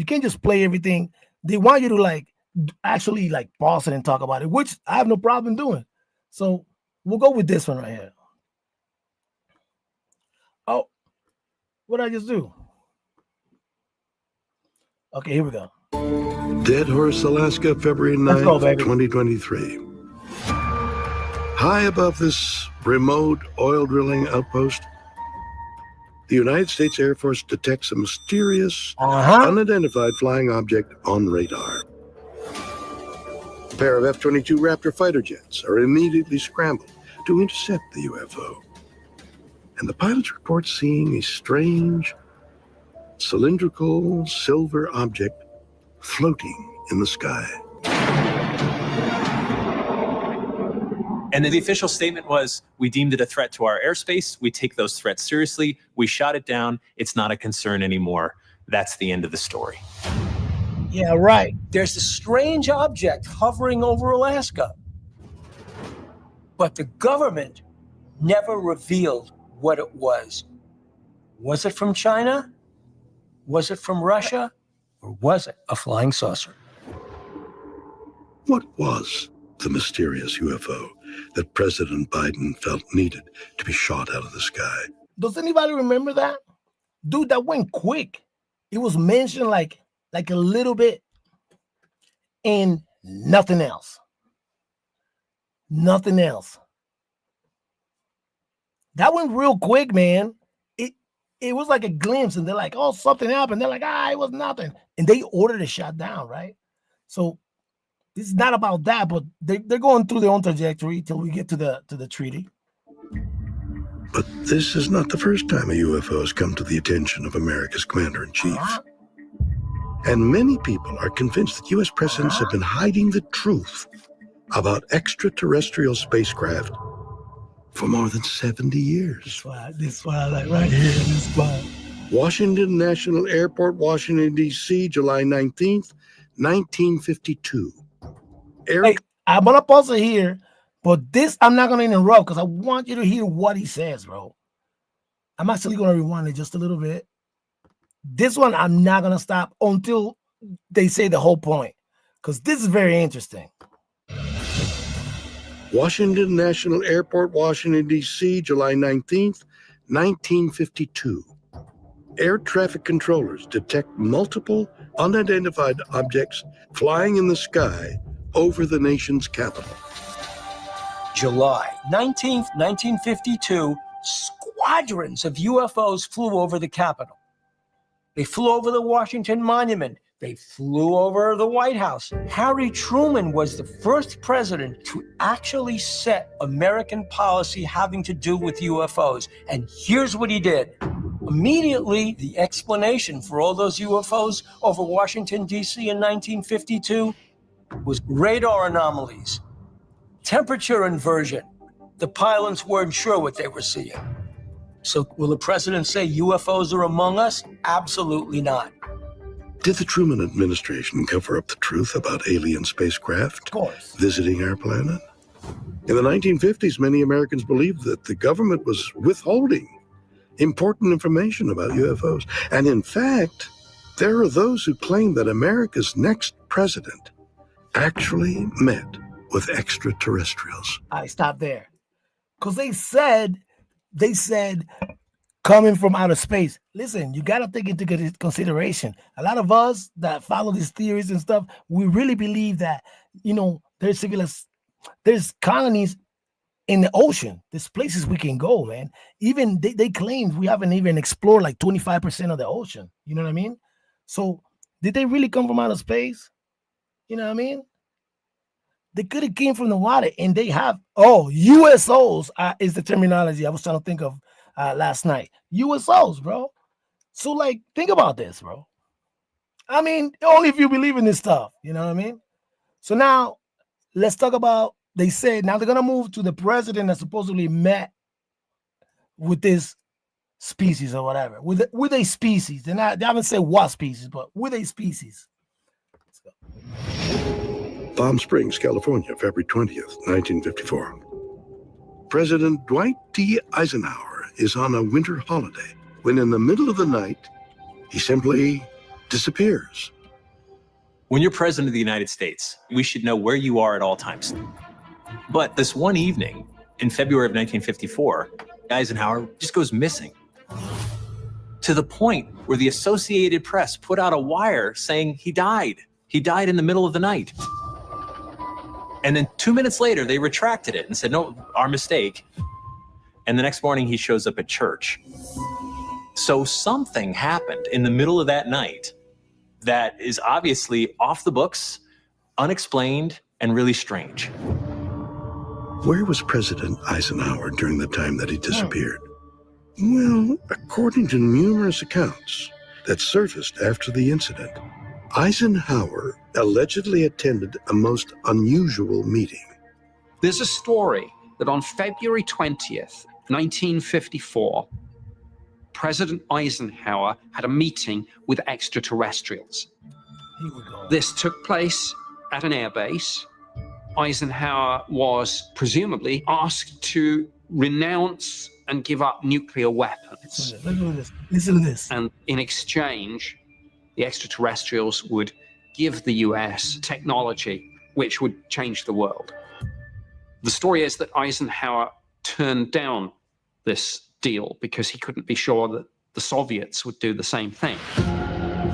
can't just play everything. They want you to like actually like pause it and talk about it, which I have no problem doing. So we'll go with this one right here. Oh, what did I just do? Okay, here we go. Dead Horse, Alaska, February 9th, 2023. High above this remote oil drilling outpost, the United States Air Force detects a mysterious, unidentified flying object on radar. A pair of F-22 Raptor fighter jets are immediately scrambled to intercept the UFO. And the pilots report seeing a strange, cylindrical silver object floating in the sky. And then the official statement was, we deemed it a threat to our airspace. We take those threats seriously. We shot it down. It's not a concern anymore. That's the end of the story. Yeah, right. There's a strange object hovering over Alaska. But the government never revealed what it was. Was it from China? Was it from Russia? Or was it a flying saucer? What was the mysterious UFO that President Biden felt needed to be shot out of the sky? Does anybody remember that? Dude, that went quick. It was mentioned like a little bit and nothing else. Nothing else. That went real quick, man. It was like a glimpse, and they're like, oh, something happened. They're like, it was nothing. And they ordered it shut down, right? So this is not about that, but they're going through their own trajectory till we get to the treaty. But this is not the first time a UFO has come to the attention of America's commander-in-chief. And many people are convinced that U.S. presidents have been hiding the truth about extraterrestrial spacecraft for more than 70 years. This why I like right here, this spot. Washington National Airport, Washington, D.C., July 19th, 1952. Hey, I'm going to pause it here, but this I'm not going to interrupt because I want you to hear what he says, bro. I'm actually going to rewind it just a little bit. This one, I'm not going to stop until they say the whole point because this is very interesting. Washington National Airport, Washington, D.C., July 19th, 1952. Air traffic controllers detect multiple unidentified objects flying in the sky over the nation's capital. July 19th, 1952, squadrons of UFOs flew over the Capitol. They flew over the Washington Monument. They flew over the White House. Harry Truman was the first president to actually set American policy having to do with UFOs. And here's what he did. Immediately, the explanation for all those UFOs over Washington, D.C. in 1952 was radar anomalies, temperature inversion. The pilots weren't sure what they were seeing. So will the president say UFOs are among us? Absolutely not. Did the Truman administration cover up the truth about alien spacecraft visiting our planet? In the 1950s, many Americans believed that the government was withholding important information about UFOs. And in fact, there are those who claim that America's next president actually met with extraterrestrials. I stopped there. Because they said coming from outer space. Listen, you got to take into consideration. A lot of us that follow these theories and stuff, we really believe that, there's colonies in the ocean. There's places we can go, man. Even they claim we haven't even explored like 25% of the ocean. You know what I mean? So did they really come from outer space? You know what I mean? They could have came from the water, and they have, USOs is the terminology I was trying to think of last night. USOs, bro. So, like, think about this, bro. I mean, only if you believe in this stuff, you know what I mean? So now, let's talk about, they said, now they're going to move to the president that supposedly met with this species or whatever, with a species. They haven't said what species, but with a species. Let's go. Palm Springs, California, February 20th, 1954. President Dwight D. Eisenhower is on a winter holiday when in the middle of the night, he simply disappears. When you're president of the United States, we should know where you are at all times. But this one evening in February of 1954, Eisenhower just goes missing. To the point where the Associated Press put out a wire saying he died. He died in the middle of the night. And then 2 minutes later, they retracted it and said, no, our mistake. And the next morning, he shows up at church. So something happened in the middle of that night that is obviously off the books, unexplained, and really strange. Where was President Eisenhower during the time that he disappeared? Well, according to numerous accounts that surfaced after the incident, Eisenhower allegedly attended a most unusual meeting. There's a story that on February 20th, 1954, President Eisenhower had a meeting with extraterrestrials. This took place at an airbase. Eisenhower was presumably asked to renounce and give up nuclear weapons. Listen to this. And in exchange, the extraterrestrials would give the US technology which would change the world. The story is that Eisenhower turned down this deal because he couldn't be sure that the Soviets would do the same thing.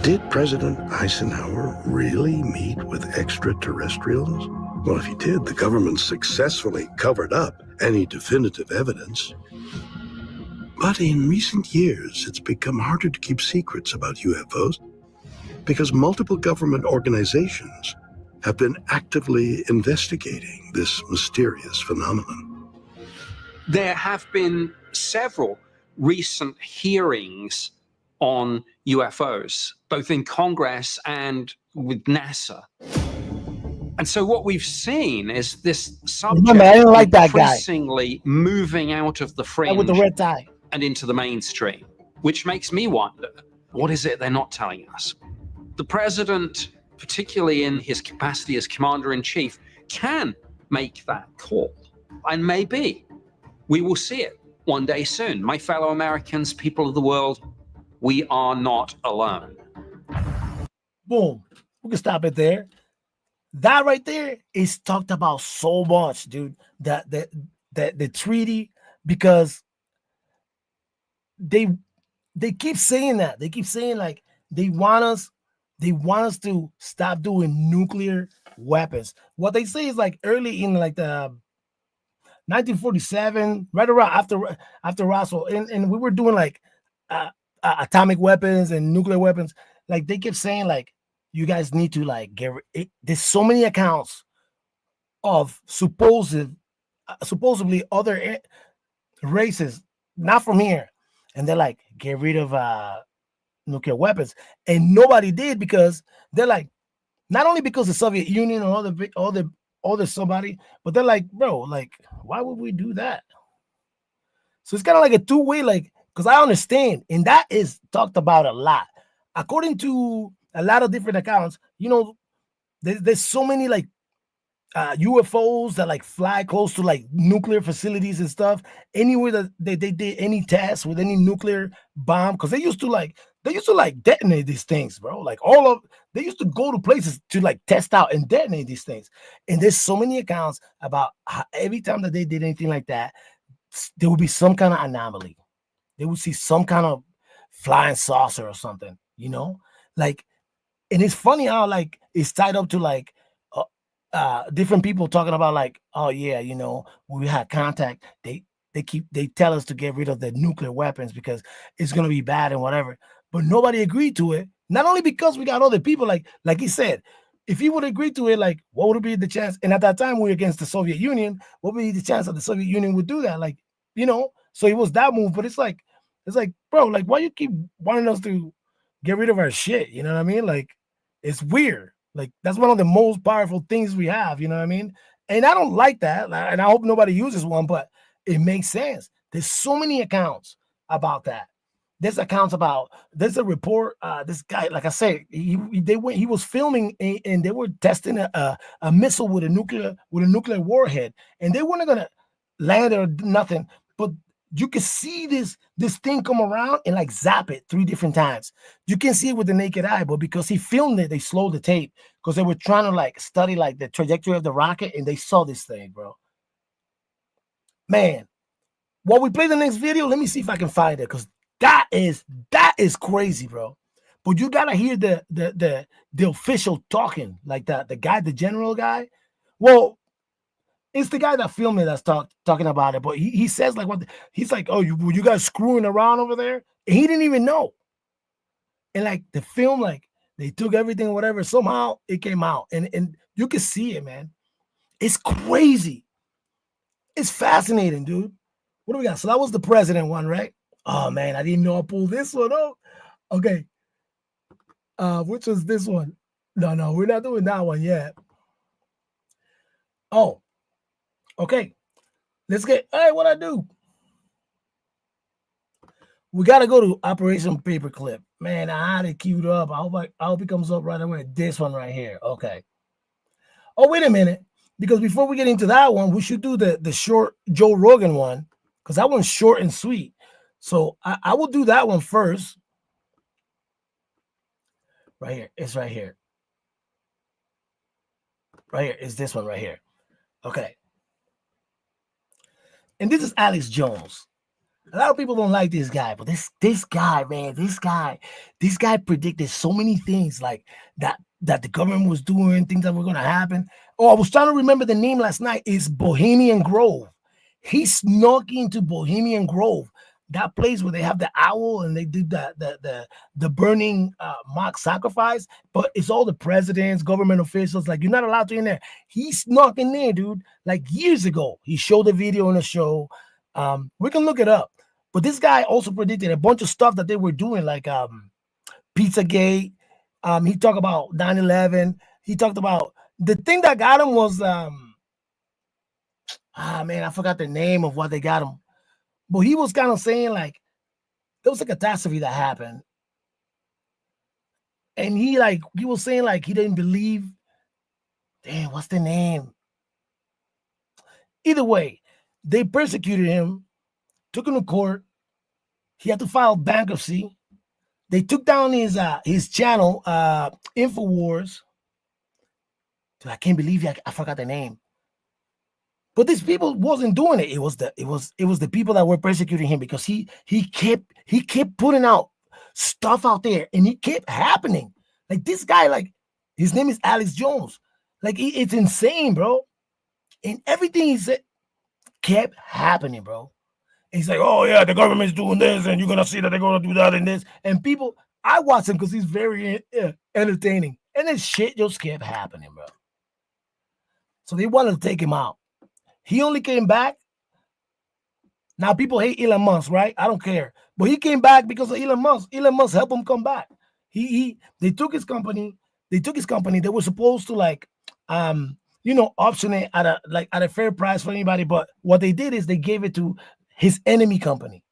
Did President Eisenhower really meet with extraterrestrials? Well, if he did, the government successfully covered up any definitive evidence. But in recent years, it's become harder to keep secrets about UFOs because multiple government organizations have been actively investigating this mysterious phenomenon. There have been several recent hearings on UFOs, both in Congress and with NASA. And so what we've seen is this subject increasingly moving out of the fringe with the red tie and into the mainstream, which makes me wonder, what is it they're not telling us? The president, particularly in his capacity as commander-in-chief, can make that call. And maybe we will see it one day soon. My fellow Americans, people of the world, we are not alone. Boom. We can stop it there. That right there is talked about so much, dude. That the treaty, because they keep saying that. They keep saying like they want us to stop doing nuclear weapons. What they say is like early in like the 1947, right around after Roswell, and we were doing like atomic weapons and nuclear weapons. Like they kept saying like, you guys need to like there's so many accounts of supposedly other races, not from here, and they're like, get rid of nuclear weapons, and nobody did because they're like, not only because the Soviet Union or all the somebody, but they're like, bro, like, why would we do that? So it's kind of like a two-way, like, because I understand, and that is talked about a lot. According to a lot of different accounts, you know, there's so many like UFOs that like fly close to like nuclear facilities and stuff. Anywhere that they did any tests with any nuclear bomb, because they used to like detonate these things, bro. Like they used to go to places to like test out and detonate these things. And there's so many accounts about how every time that they did anything like that, there would be some kind of anomaly. They would see some kind of flying saucer or something, you know, like. And it's funny how like it's tied up to like different people talking about like, oh yeah, you know, when we had contact, they tell us to get rid of the nuclear weapons because it's gonna be bad and whatever. But nobody agreed to it. Not only because we got other people, like he said, if he would agree to it, like what would be the chance? And at that time we were against the Soviet Union. What would be the chance that the Soviet Union would do that? Like, you know, so it was that move. But it's like, bro, like why you keep wanting us to get rid of our shit? You know what I mean? Like, it's weird. Like, that's one of the most powerful things we have, you know what I mean? And I don't like that, and I hope nobody uses one, but it makes sense. There's so many accounts about that. There's a report, this guy, like I said, he was filming and they were testing a missile with a nuclear warhead, and they weren't gonna land or nothing, but you can see this thing come around and like zap it 3 different times. You can see it with the naked eye, but because he filmed it, they slowed the tape because they were trying to like study like the trajectory of the rocket, and they saw this thing, bro. Man, while we play the next video, let me see if I can find it, because that is crazy, bro. But you gotta hear the official talking, like that, the guy, the general guy. Well, it's the guy that filmed it that's talking about it, but he says like he's like, oh, you guys screwing around over there? And he didn't even know. And like the film, like they took everything, whatever. Somehow it came out, and you can see it, man. It's crazy. It's fascinating, dude. What do we got? So that was the president one, right? Oh man, I didn't know I pulled this one up. Okay. Which was this one? No, we're not doing that one yet. Oh. Okay, let's get. Hey, what I do? We gotta go to Operation Paperclip. Man, I had it queued up. I hope it comes up right away. This one right here. Okay. Oh, wait a minute, because before we get into that one, we should do the short Joe Rogan one, because that one's short and sweet. So I will do that one first. Right here. It's right here. Right here is this one right here. Okay. And this is Alex Jones. A lot of people don't like this guy, but this guy, man, this guy predicted so many things like that the government was doing, things that were going to happen. Oh, I was trying to remember the name last night. It's Bohemian Grove. He snuck into Bohemian Grove, that place where they have the owl and they did the burning mock sacrifice, but it's all the presidents, government officials. Like, you're not allowed to in there. He snuck in there, dude, like years ago. He showed the video on the show. We can look it up. But this guy also predicted a bunch of stuff that they were doing, like Pizzagate. He talked about 9/11. He talked about the thing that got him was man, I forgot the name of what they got him. But he was kind of saying like there was a catastrophe that happened. And he was saying like he didn't believe. Damn, what's the name? Either way, they persecuted him, took him to court. He had to file bankruptcy. They took down his channel, InfoWars. Dude, I can't believe I forgot the name. But these people wasn't doing it. It was the people that were persecuting him, because he kept putting out stuff out there, and it kept happening. Like this guy, like his name is Alex Jones. Like it's insane, bro. And everything he said kept happening, bro. And he's like, oh yeah, the government's doing this, and you're gonna see that they're gonna do that and this. And people, I watch him because he's very entertaining. And then shit just kept happening, bro. So they wanted to take him out. He only came back. Now people hate Elon Musk, right? I don't care. But he came back because of Elon Musk. Elon Musk helped him come back. They took his company. They were supposed to option it at a fair price for anybody. But what they did is they gave it to his enemy company.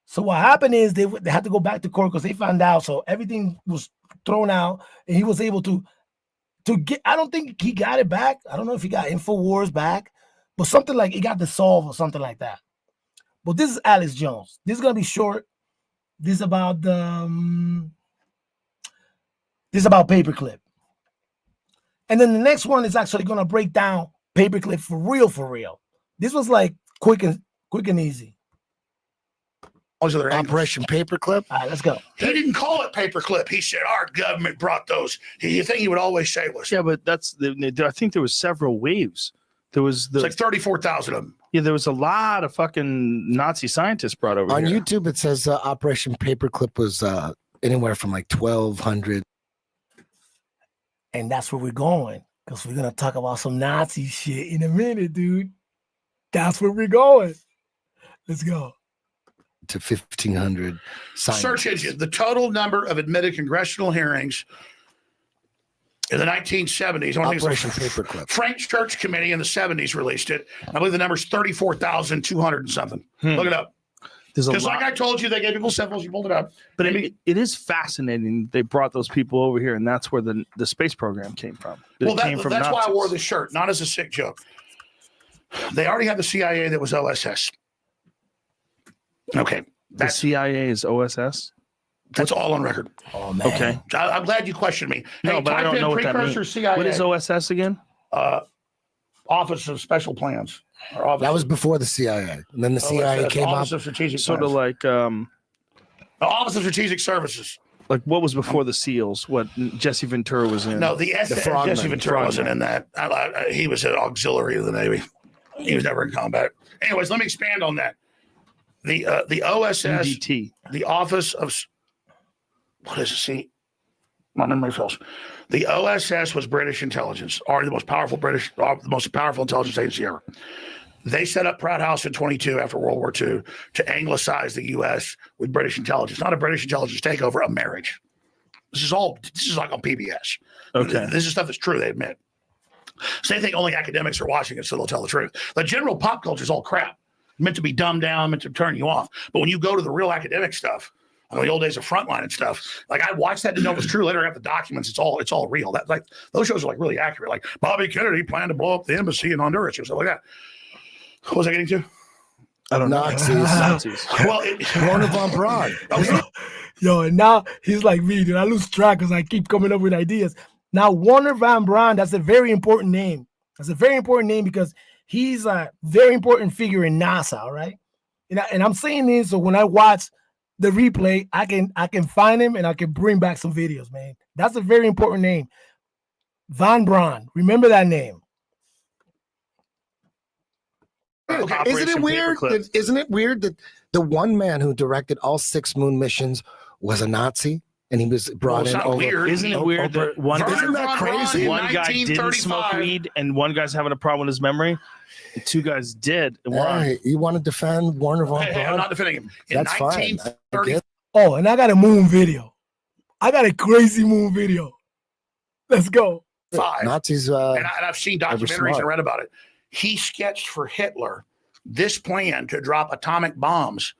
So what happened is they had to go back to court because they found out. So everything was thrown out, and he was able to get. I don't think he got it back. I don't know if he got InfoWars back, but something like it got dissolved or something like that. But this is Alex Jones. This is gonna be short. This is about Paperclip, and then the next one is actually gonna break down Paperclip for real. This was like quick and easy. Operation Paperclip. All right, let's go. He didn't call it Paperclip. He said our government brought those. The thing he would always say was, yeah, but I think there was several waves. It's like 34,000 of them. Yeah, there was a lot of fucking Nazi scientists brought over on here. YouTube. It says Operation Paperclip was anywhere from like 1,200. And that's where we're going, because we're gonna talk about some Nazi shit in a minute, dude. That's where we're going. Let's go. To 1,500 scientists. Search engine. The total number of admitted congressional hearings in the 1970s. Operation Paperclip. Frank Church Committee in the 70s released it. I believe the number's 34,200 and something. Look it up. Just like I told you, they gave people symbols. You pulled it up. But it is fascinating. They brought those people over here, and that's where the space program came from. Well, that's why I wore this shirt, not as a sick joke. They already had the CIA that was OSS. Okay. The CIA is OSS? That's all on record. Oh, man. Okay. I'm glad you questioned me. No, but I don't know what that means. CIA. What is OSS again? Office of Special Plans. That was before the CIA. And then the CIA came Office up. of Strategic Sort Plans. of like... The Office of Strategic Services. Like what was before the SEALs? What Jesse Ventura was in? No, Jesse Ventura wasn't in that. He was an auxiliary of the Navy. He was never in combat. Anyways, let me expand on that. The OSS, UDT. The Office of, what is it? See, my memory fails. The OSS was British intelligence, or the most powerful intelligence agency ever. They set up Pratt House in 22 after World War II to anglicize the U.S. with British intelligence, not a British intelligence takeover, a marriage. This is like on PBS. Okay. This is stuff that's true, they admit. Same thing, only academics are watching it, so they'll tell the truth. The general pop culture is all crap. Meant to be dumbed down, meant to turn you off. But when you go to the real academic stuff, the old days of Frontline and stuff, like I watched that, didn't know it was true. Later I got the documents. It's all real. That like those shows are like really accurate. Like Bobby Kennedy planned to blow up the embassy in Honduras or something like that. What was I getting to? I don't know. Nazis. Well, Warner von Braun. Yo, and now he's like me, dude. I lose track because I keep coming up with ideas. Now, Warner von Braun, that's a very important name. That's a very important name because he's a very important figure in NASA, all right? And I'm saying this so when I watch the replay, I can find him and I can bring back some videos, man. That's a very important name. Von Braun. Remember that name. Isn't it weird that the one man who directed all 6 moon missions was a Nazi? And he was brought in over. Weird. Isn't it weird that isn't that crazy? One guy didn't smoke weed and one guy's having a problem with his memory? The 2 guys did. Hey, you want to defend Warner von Braun? I'm not defending him. That's fine. Oh, and I got a moon video. I got a crazy moon video. Let's go. Nazis. And I've seen documentaries and read about it. He sketched for Hitler this plan to drop atomic bombs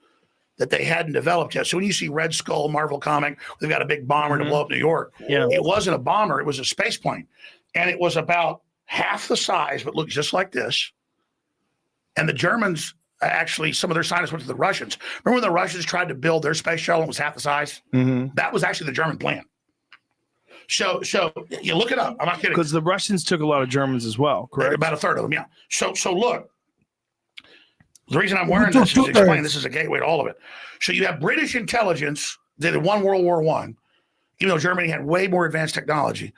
that they hadn't developed yet. So when you see Red Skull, Marvel comic, they've got a big bomber to blow up New York. Yeah. It wasn't a bomber, it was a space plane. And it was about half the size, but looked just like this. And the Germans, actually, some of their scientists went to the Russians. Remember when the Russians tried to build their space shuttle and it was half the size? Mm-hmm. That was actually the German plan. So you look it up. I'm not kidding. Because the Russians took a lot of Germans as well, correct? About a third of them, yeah. So look. The reason I'm wearing this is to explain this is a gateway to all of it. So you have British intelligence that had won World War I, even though Germany had way more advanced technology.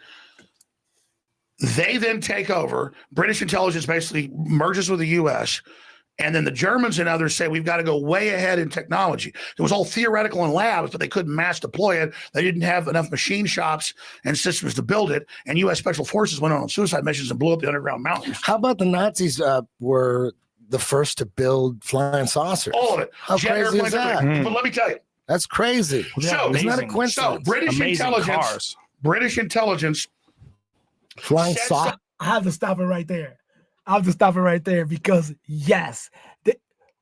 They then take over. British intelligence basically merges with the U.S., And then the Germans and others say we've got to go way ahead in technology. It was all theoretical in labs, but they couldn't mass deploy it. They didn't have enough machine shops and systems to build it. And U.S. Special Forces went on suicide missions and blew up the underground mountains. How about the Nazis were the first to build flying saucers? All of it. How crazy is that? But let me tell you. That's crazy. So, isn't that a coincidence? So British intelligence. Flying saucer. I have to stop it right there. Because yes,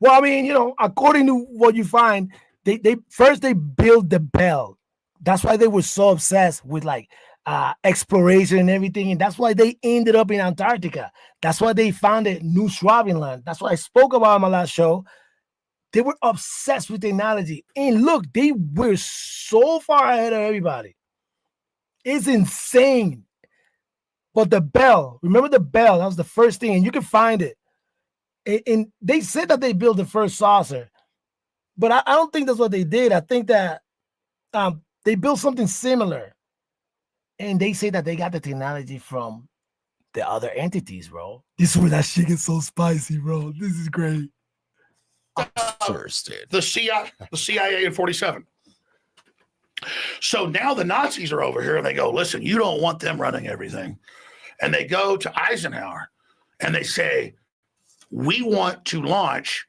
well, I mean, according to what you find, they first built the bell. That's why they were so obsessed with like exploration and everything, and that's why they ended up in Antarctica. That's why they founded New Schwabenland. That's what I spoke about in my last show. They were obsessed with technology, and look, they were so far ahead of everybody. It's insane. But the bell, remember the bell? That was the first thing, and you can find it. And they said that they built the first saucer, but I don't think that's what they did. I think that they built something similar, and they say that they got the technology from the other entities, bro. This is where that shit gets so spicy, bro. This is great. The CIA in 47. So now the Nazis are over here, and they go, listen, you don't want them running everything. And they go to Eisenhower, and they say, we want to launch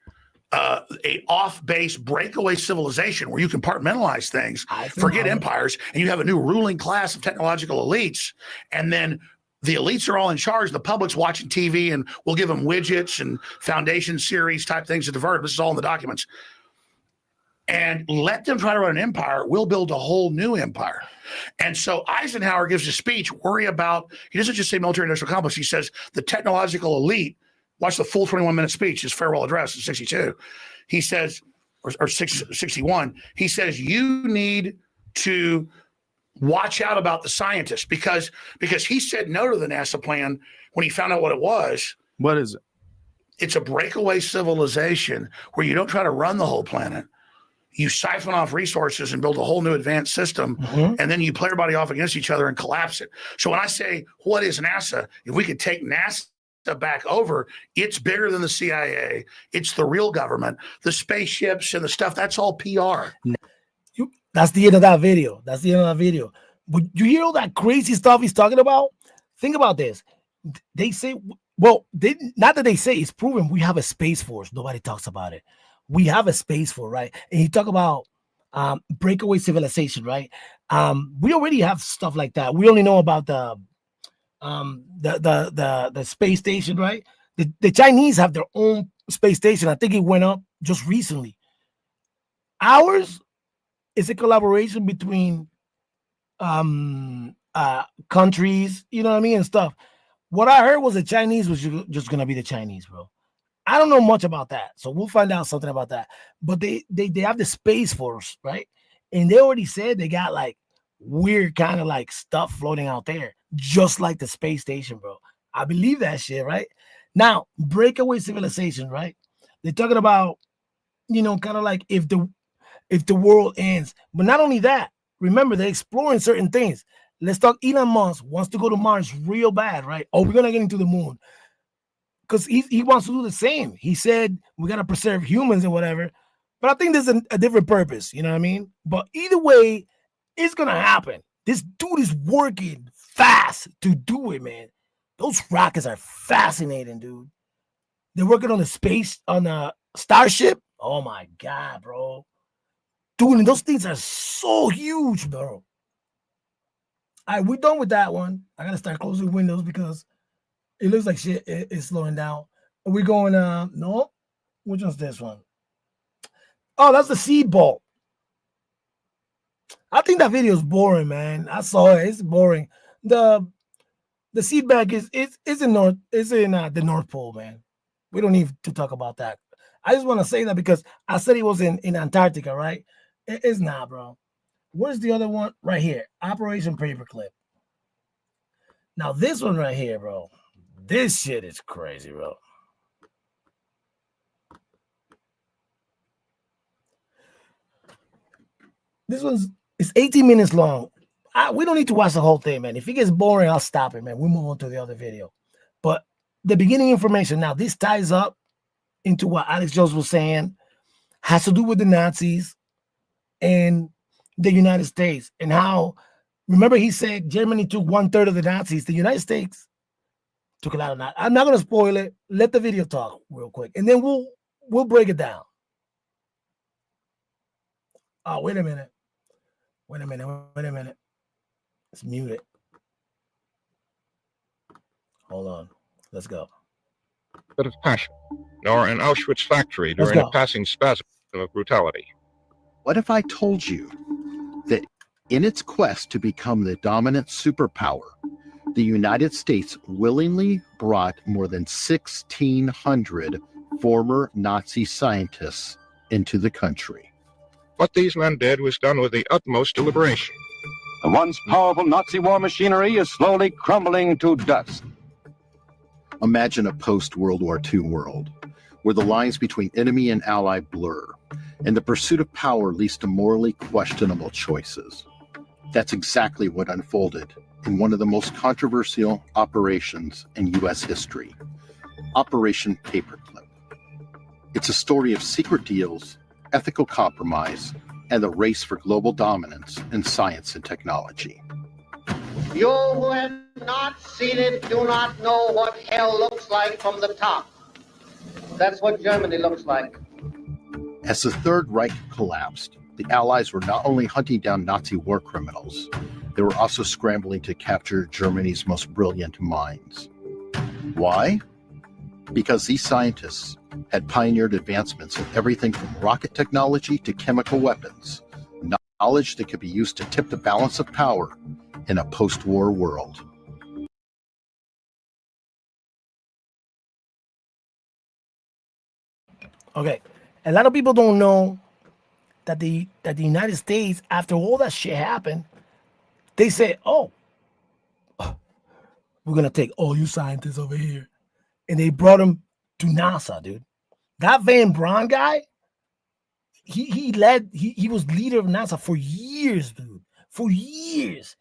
a off-base breakaway civilization where you compartmentalize things, forget empires, and you have a new ruling class of technological elites. And then the elites are all in charge. The public's watching TV, and we'll give them widgets and foundation series type things to divert. This is all in the documents. And let them try to run an empire. We'll build a whole new empire. And so Eisenhower gives a speech, he doesn't just say military industrial complex. He says the technological elite, watch the full 21-minute speech, his farewell address in 62. He says, or 61, he says, you need to watch out about the scientists because he said no to the NASA plan when he found out what it was. What is it? It's a breakaway civilization where you don't try to run the whole planet. You siphon off resources and build a whole new advanced system, and then you play everybody off against each other and collapse it. So when I say, what is NASA? If we could take NASA back over, it's bigger than the CIA. It's the real government. The spaceships and the stuff, that's all PR. That's the end of that video. But you hear all that crazy stuff he's talking about? Think about this. They say, not that they say, it's proven we have a space force. Nobody talks about it. We have a space force, right? And you talk about breakaway civilization, right? We already have stuff like that. We only know about the space station, right? The Chinese have their own space station. I think it went up just recently. Ours is a collaboration between countries, you know what I mean, and stuff. What I heard was the Chinese was just gonna be the Chinese, bro. I don't know much about that, so we'll find out something about that. But they have the Space Force, right? And they already said they got like weird kind of like stuff floating out there, just like the space station, bro. I believe that shit, right? Now, breakaway civilization, right? They're talking about, kind of like if the world ends. But not only that, remember they're exploring certain things. Let's talk. Elon Musk wants to go to Mars real bad, right? Oh, we're gonna get into the moon. Because he wants to do the same. He said we got to preserve humans and whatever. But I think there's a different purpose. You know what I mean? But either way, it's going to happen. This dude is working fast to do it, man. Those rockets are fascinating, dude. They're working on the Starship. Oh, my God, bro. Dude, and those things are so huge, bro. All right, we're done with that one. I got to start closing windows because it looks like shit is slowing down. Are we going, no? Which one's this one? Oh, that's the seed ball. I think that video is boring, man. I saw it. It's boring. The seed bag is in the North Pole, man. We don't need to talk about that. I just want to say that because I said it was in Antarctica, right? It's not, bro. Where's the other one? Right here. Operation Paperclip. Now, this one right here, bro. This shit is crazy, bro. This one's 18 minutes long. We don't need to watch the whole thing, man. If it gets boring, I'll stop it, man. We'll move on to the other video. But the beginning information, now this ties up into what Alex Jones was saying has to do with the Nazis and the United States, and how, remember he said Germany took 1/3 of the Nazis. The United States took a lot of Nazis. I'm not going to spoil it. Let the video talk real quick, and then we'll break it down. Oh, wait a minute. Let's mute it. Hold on. Let's go. Bit of passion, nor an Auschwitz factory during a passing spasm of brutality. What if I told you that in its quest to become the dominant superpower, the United States willingly brought more than 1,600 former Nazi scientists into the country? What these men did was done with the utmost deliberation. The once powerful Nazi war machinery is slowly crumbling to dust. Imagine a post-World War II world where the lines between enemy and ally blur, and the pursuit of power leads to morally questionable choices. That's exactly what unfolded in one of the most controversial operations in U.S. history, Operation Paperclip. It's a story of secret deals, ethical compromise, and the race for global dominance in science and technology. You who have not seen it do not know what hell looks like from the top. That's what Germany looks like. As the Third Reich collapsed, the Allies were not only hunting down Nazi war criminals, they were also scrambling to capture Germany's most brilliant minds. Why? Because these scientists had pioneered advancements in everything from rocket technology to chemical weapons, knowledge that could be used to tip the balance of power in a post-war world. Okay, a lot of people don't know that the United States, after all that shit happened, they said, "Oh, we're gonna take all you scientists over here," and they brought them to NASA, dude. That Van Braun guy, he was leader of NASA for years, dude, for years.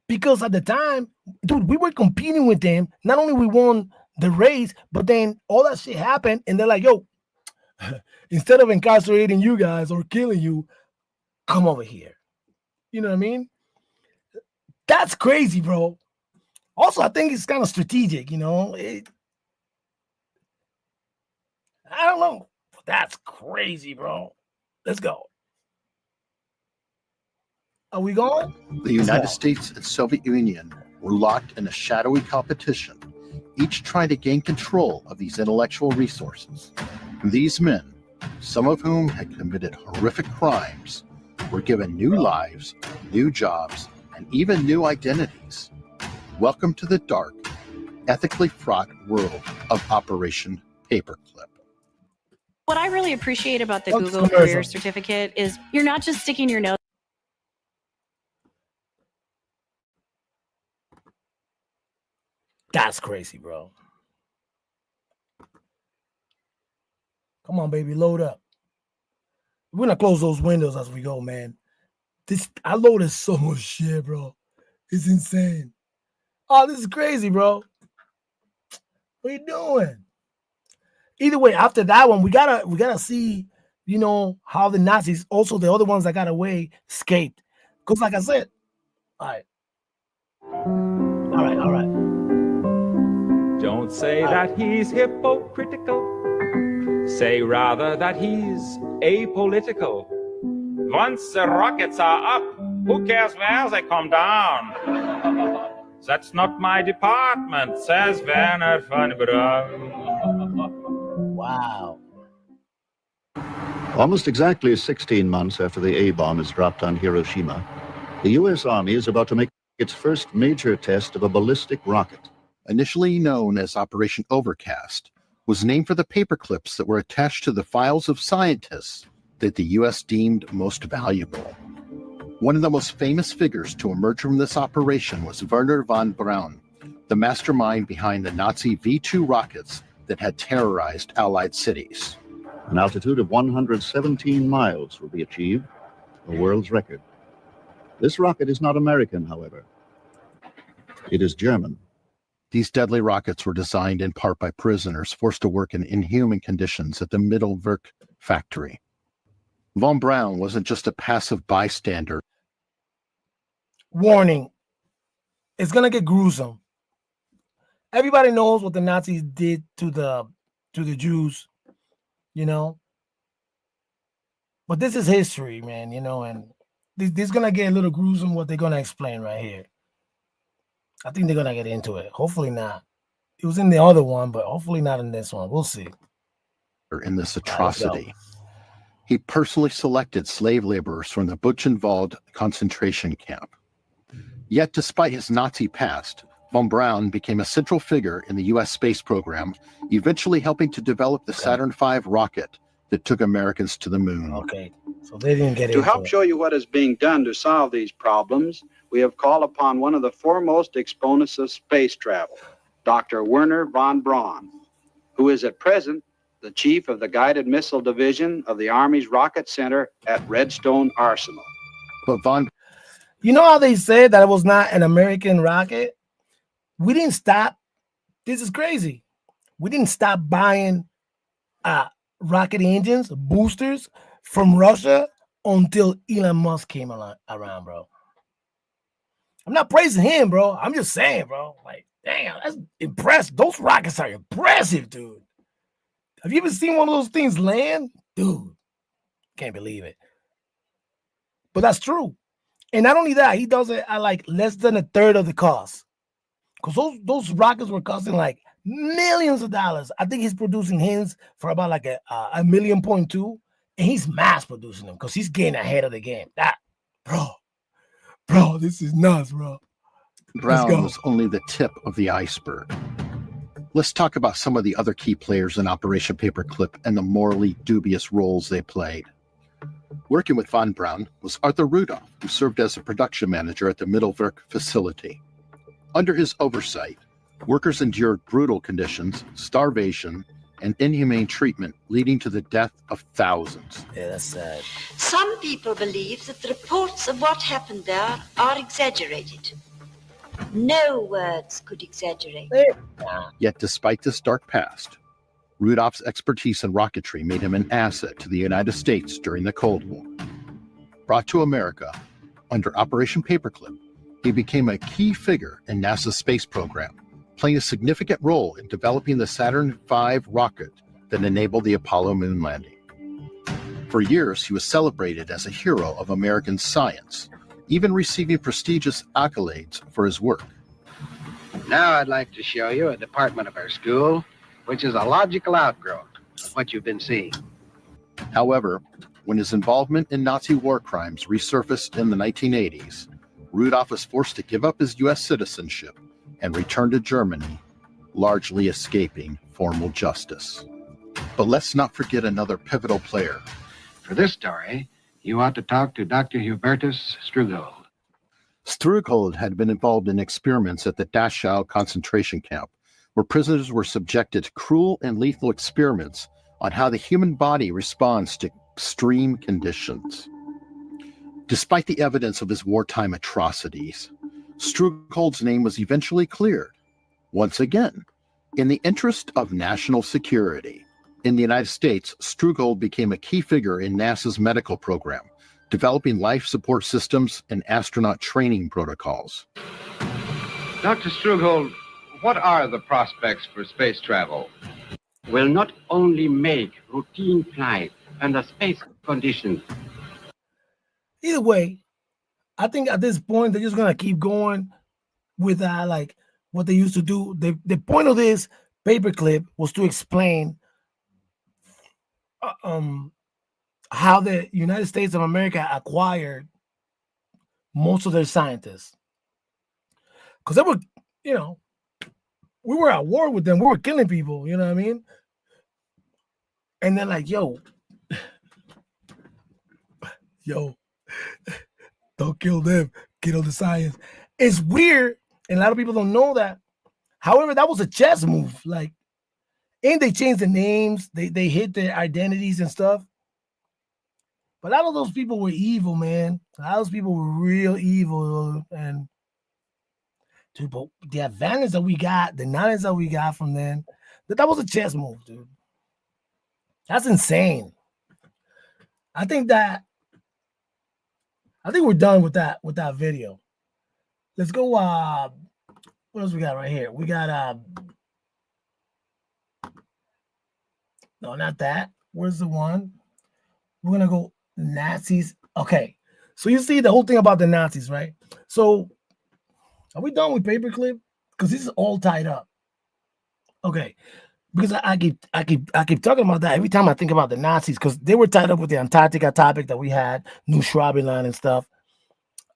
Because at the time, dude, we were competing with them. Not only we won the race, but then all that shit happened, and they're like, "Yo, instead of incarcerating you guys or killing you, come over here." You know what I mean? That's crazy, bro. Also, I think it's kind of strategic, you know. I don't know. That's crazy, bro. Let's go. Are we going? The United States and Soviet Union were locked in a shadowy competition, each trying to gain control of these intellectual resources. These men, some of whom had committed horrific crimes, were given new lives, new jobs, and even new identities. Welcome to the dark, ethically fraught world of Operation Paperclip. What I really appreciate about the Google Career Certificate is you're not just sticking your nose. That's crazy, bro. Come on, baby, load up. We're gonna close those windows as we go, man. I loaded so much shit, bro. It's insane. Oh, this is crazy, bro. What are you doing? Either way, after that one, we gotta see, you know, how the Nazis, also the other ones that got away, escaped. Because like I said, all right. Don't say that he's hypocritical. Say rather that he's apolitical. Once the rockets are up, who cares where they come down? That's not my department, says Werner von Braun. Wow. Almost exactly 16 months after the A-bomb is dropped on Hiroshima, the U.S. Army is about to make its first major test of a ballistic rocket. Initially known as Operation Overcast, was named for the paperclips that were attached to the files of scientists that the U.S. deemed most valuable. One of the most famous figures to emerge from this operation was Werner von Braun, the mastermind behind the Nazi V-2 rockets that had terrorized Allied cities. An altitude of 117 miles will be achieved, a world's record. This rocket is not American, however. It is German. These deadly rockets were designed in part by prisoners forced to work in inhuman conditions at the Mittelwerk factory. Von Braun wasn't just a passive bystander. Warning, it's going to get gruesome. Everybody knows what the Nazis did to the Jews, you know. But this is history, man, you know, and this is going to get a little gruesome what they're going to explain right here. I think they're going to get into it. Hopefully not. It was in the other one, but hopefully not in this one. We'll see. In this atrocity, he personally selected slave laborers from the Buchenwald concentration camp. Yet, despite his Nazi past, von Braun became a central figure in the U.S. space program, eventually helping to develop the Saturn V rocket that took Americans to the moon. Okay, so they didn't get to help show you what is being done to solve these problems, we have called upon one of the foremost exponents of space travel, Dr. Werner von Braun, who is at present the chief of the Guided Missile Division of the Army's Rocket Center at Redstone Arsenal. But von... You know how they said that it was not an American rocket? We didn't stop. This is crazy. We didn't stop buying rocket engines, boosters from Russia until Elon Musk came around, bro. I'm not praising him, bro. I'm just saying, bro. Like, damn, that's impressive. Those rockets are impressive, dude. Have you ever seen one of those things land? Dude, can't believe it. But that's true. And not only that, he does it at like less than a third of the cost. Because those rockets were costing like millions of dollars. I think he's producing his for about like a 1.2 million, and he's mass producing them because he's getting ahead of the game. That, bro, this is nuts, bro. Braun was only the tip of the iceberg. Let's talk about some of the other key players in Operation Paperclip and the morally dubious roles they played. Working with von Braun was Arthur Rudolph, who served as a production manager at the Mittelwerk facility. Under his oversight, workers endured brutal conditions, starvation, and inhumane treatment, leading to the death of thousands. Yeah, that's sad. Some people believe that the reports of what happened there are exaggerated. No words could exaggerate. Yet despite this dark past, Rudolph's expertise in rocketry made him an asset to the United States during the Cold War. Brought to America under Operation Paperclip, he became a key figure in NASA's space program, playing a significant role in developing the Saturn V rocket that enabled the Apollo moon landing. For years, he was celebrated as a hero of American science, even receiving prestigious accolades for his work. Now I'd like to show you a department of our school, which is a logical outgrowth of what you've been seeing. However, when his involvement in Nazi war crimes resurfaced in the 1980s, Rudolph was forced to give up his U.S. citizenship and return to Germany, largely escaping formal justice. But let's not forget another pivotal player. For this story, you ought to talk to Dr. Hubertus Strughold. Strughold had been involved in experiments at the Dachau concentration camp, where prisoners were subjected to cruel and lethal experiments on how the human body responds to extreme conditions. Despite the evidence of his wartime atrocities, Strughold's name was eventually cleared. Once again, in the interest of national security. In the United States, Strughold became a key figure in NASA's medical program, developing life support systems and astronaut training protocols. Dr. Strughold, what are the prospects for space travel? Will not only make routine flight under space conditions. Either way, I think at this point they're just gonna keep going with like what they used to do. The point of this paperclip was to explain how the United States of America acquired most of their scientists, because they were, you know, we were at war with them. We were killing people. You know what I mean? And then like, yo, don't kill them, kill the science. It's weird, and a lot of people don't know that. However, that was a chess move. Like, and they changed the names, they hid their identities and stuff. But a lot of those people were evil, man. A lot of those people were real evil, and Dude, but the advantage that we got, the knowledge that we got from them, that was a chess move, dude. That's insane. I think we're done with that video. Let's go. What else we got right here? We got no, not that. Where's the one? We're gonna go Nazis. Okay, so you see the whole thing about the Nazis, right? So are we done with paperclip? Because this is all tied up. Okay, because I keep talking about that every time I think about the Nazis, because they were tied up with the Antarctica topic that we had, New Schwabenland and stuff.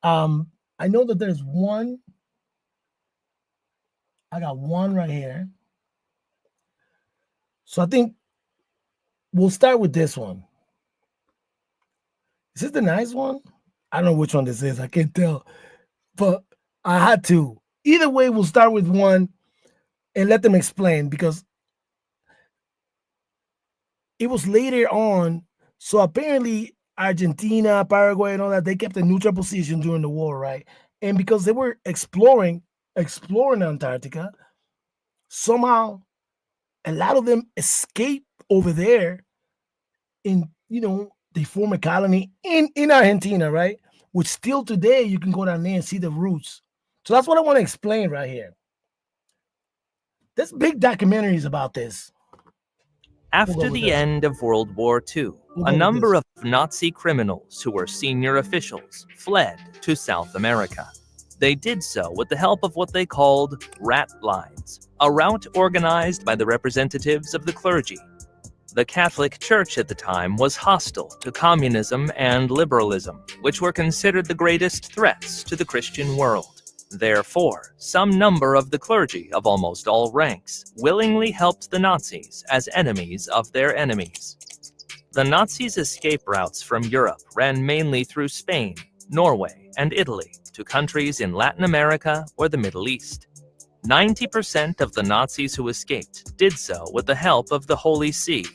I know that there's one. I got one right here. So I think we'll start with this one. Is this the nice one? I don't know which one this is. I can't tell. But I had to. Either way, we'll start with one and let them explain, because it was later on. So apparently Argentina, Paraguay, and all that, they kept a neutral position during the war, right? And because they were exploring Antarctica, somehow a lot of them escaped over there in, they form a colony in Argentina, right? Which still today you can go down there and see the roots. So that's what I want to explain right here. There's big documentaries about this. After the end of World War II, a number of Nazi criminals who were senior officials fled to South America. They did so with the help of what they called rat lines, a route organized by the representatives of the clergy. The Catholic Church at the time was hostile to communism and liberalism, which were considered the greatest threats to the Christian world. Therefore, some number of the clergy of almost all ranks willingly helped the Nazis as enemies of their enemies. The Nazis' escape routes from Europe ran mainly through Spain, Norway, and Italy to countries in Latin America or the Middle East. 90% of the Nazis who escaped did so with the help of the Holy See.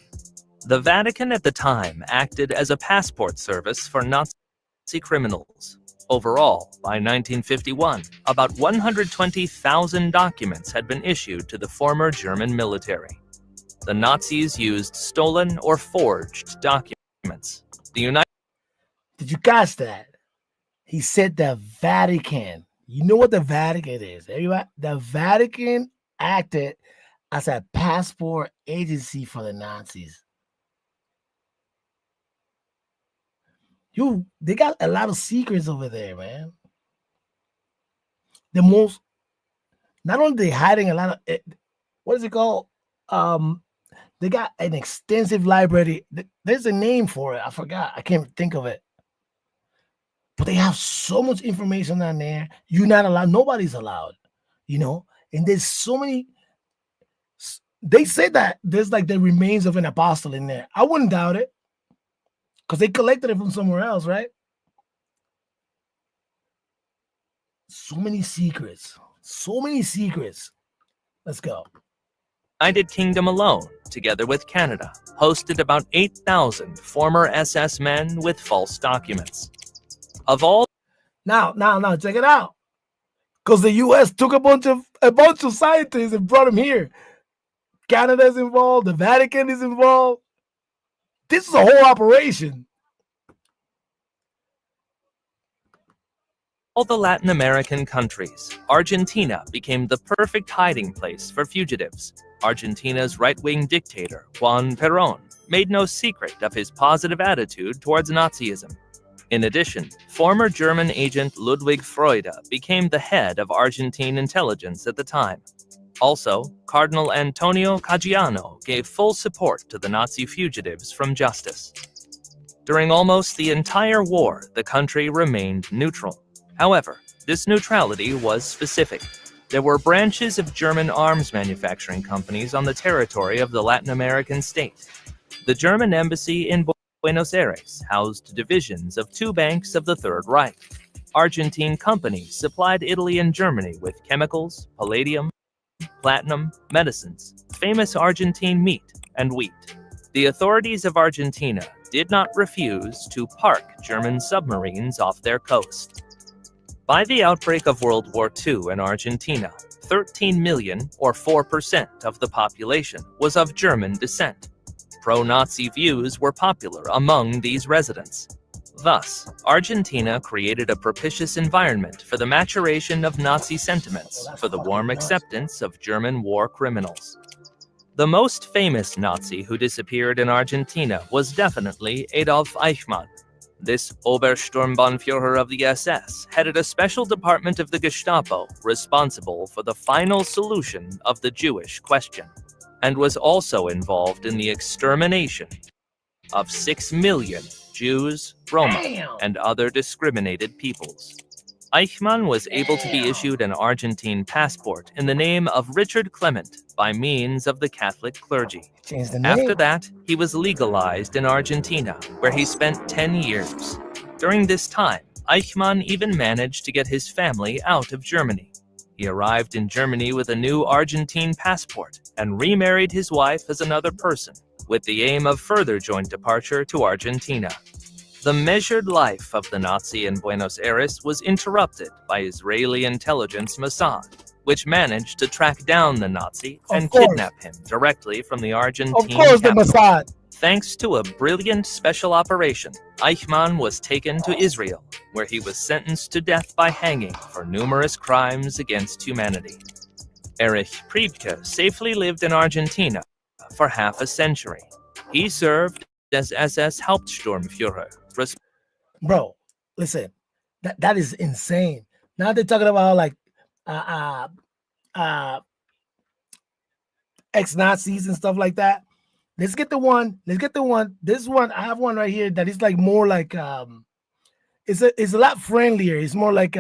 The Vatican at the time acted as a passport service for Nazi criminals. Overall, by 1951, about 120,000 documents had been issued to the former German military. The Nazis used stolen or forged documents. Did you catch that? He said the Vatican. You know what the Vatican is, everybody? The Vatican acted as a passport agency for the Nazis. They got a lot of secrets over there, man. Not only they hiding a lot of, what is it called? They got an extensive library. There's a name for it. I forgot. I can't think of it. But they have so much information down there. You're not allowed. Nobody's allowed, And there's so many. They say that there's like the remains of an apostle in there. I wouldn't doubt it, because they collected it from somewhere else, right? So many secrets. So many secrets. Let's go. United Kingdom alone, together with Canada, hosted about 8,000 former SS men with false documents. Of all now, check it out. Because the U.S. took a bunch of scientists and brought them here. Canada's involved. The Vatican is involved. This is a whole operation. All the Latin American countries, Argentina became the perfect hiding place for fugitives. Argentina's right-wing dictator, Juan Perón, made no secret of his positive attitude towards Nazism. In addition, former German agent Ludwig Freude became the head of Argentine intelligence at the time. Also, Cardinal Antonio Caggiano gave full support to the Nazi fugitives from justice. During almost the entire war, the country remained neutral. However, this neutrality was specific. There were branches of German arms manufacturing companies on the territory of the Latin American state. The German embassy in Buenos Aires housed divisions of two banks of the Third Reich. Argentine companies supplied Italy and Germany with chemicals, palladium, platinum, medicines, famous Argentine meat, and wheat. The authorities of Argentina did not refuse to park German submarines off their coast. By the outbreak of World War II in Argentina, 13 million, or 4% of the population, was of German descent. Pro-Nazi views were popular among these residents. Thus, Argentina created a propitious environment for the maturation of Nazi sentiments for the warm acceptance of German war criminals. The most famous Nazi who disappeared in Argentina was definitely Adolf Eichmann. This Obersturmbannführer of the SS headed a special department of the Gestapo responsible for the final solution of the Jewish question, and was also involved in the extermination of 6 million Jews, Roma, and other discriminated peoples. Eichmann was able to be issued an Argentine passport in the name of Richard Clement by means of the Catholic clergy. After that, he was legalized in Argentina, where he spent 10 years. During this time, Eichmann even managed to get his family out of Germany. He arrived in Germany with a new Argentine passport and remarried his wife as another person, with the aim of further joint departure to Argentina. The measured life of the Nazi in Buenos Aires was interrupted by Israeli intelligence Mossad, which managed to track down the Nazi and kidnap him directly from the Argentine capital. Mossad. Thanks to a brilliant special operation, Eichmann was taken to Israel, where he was sentenced to death by hanging for numerous crimes against humanity. Erich Priebke safely lived in Argentina for half a century. He served as SS Hauptsturmführer. Bro, listen, that is insane. Now they're talking about like ex-Nazis and stuff like that. Let's get the one. This one, I have one right here that is like more like it's a lot friendlier. It's more like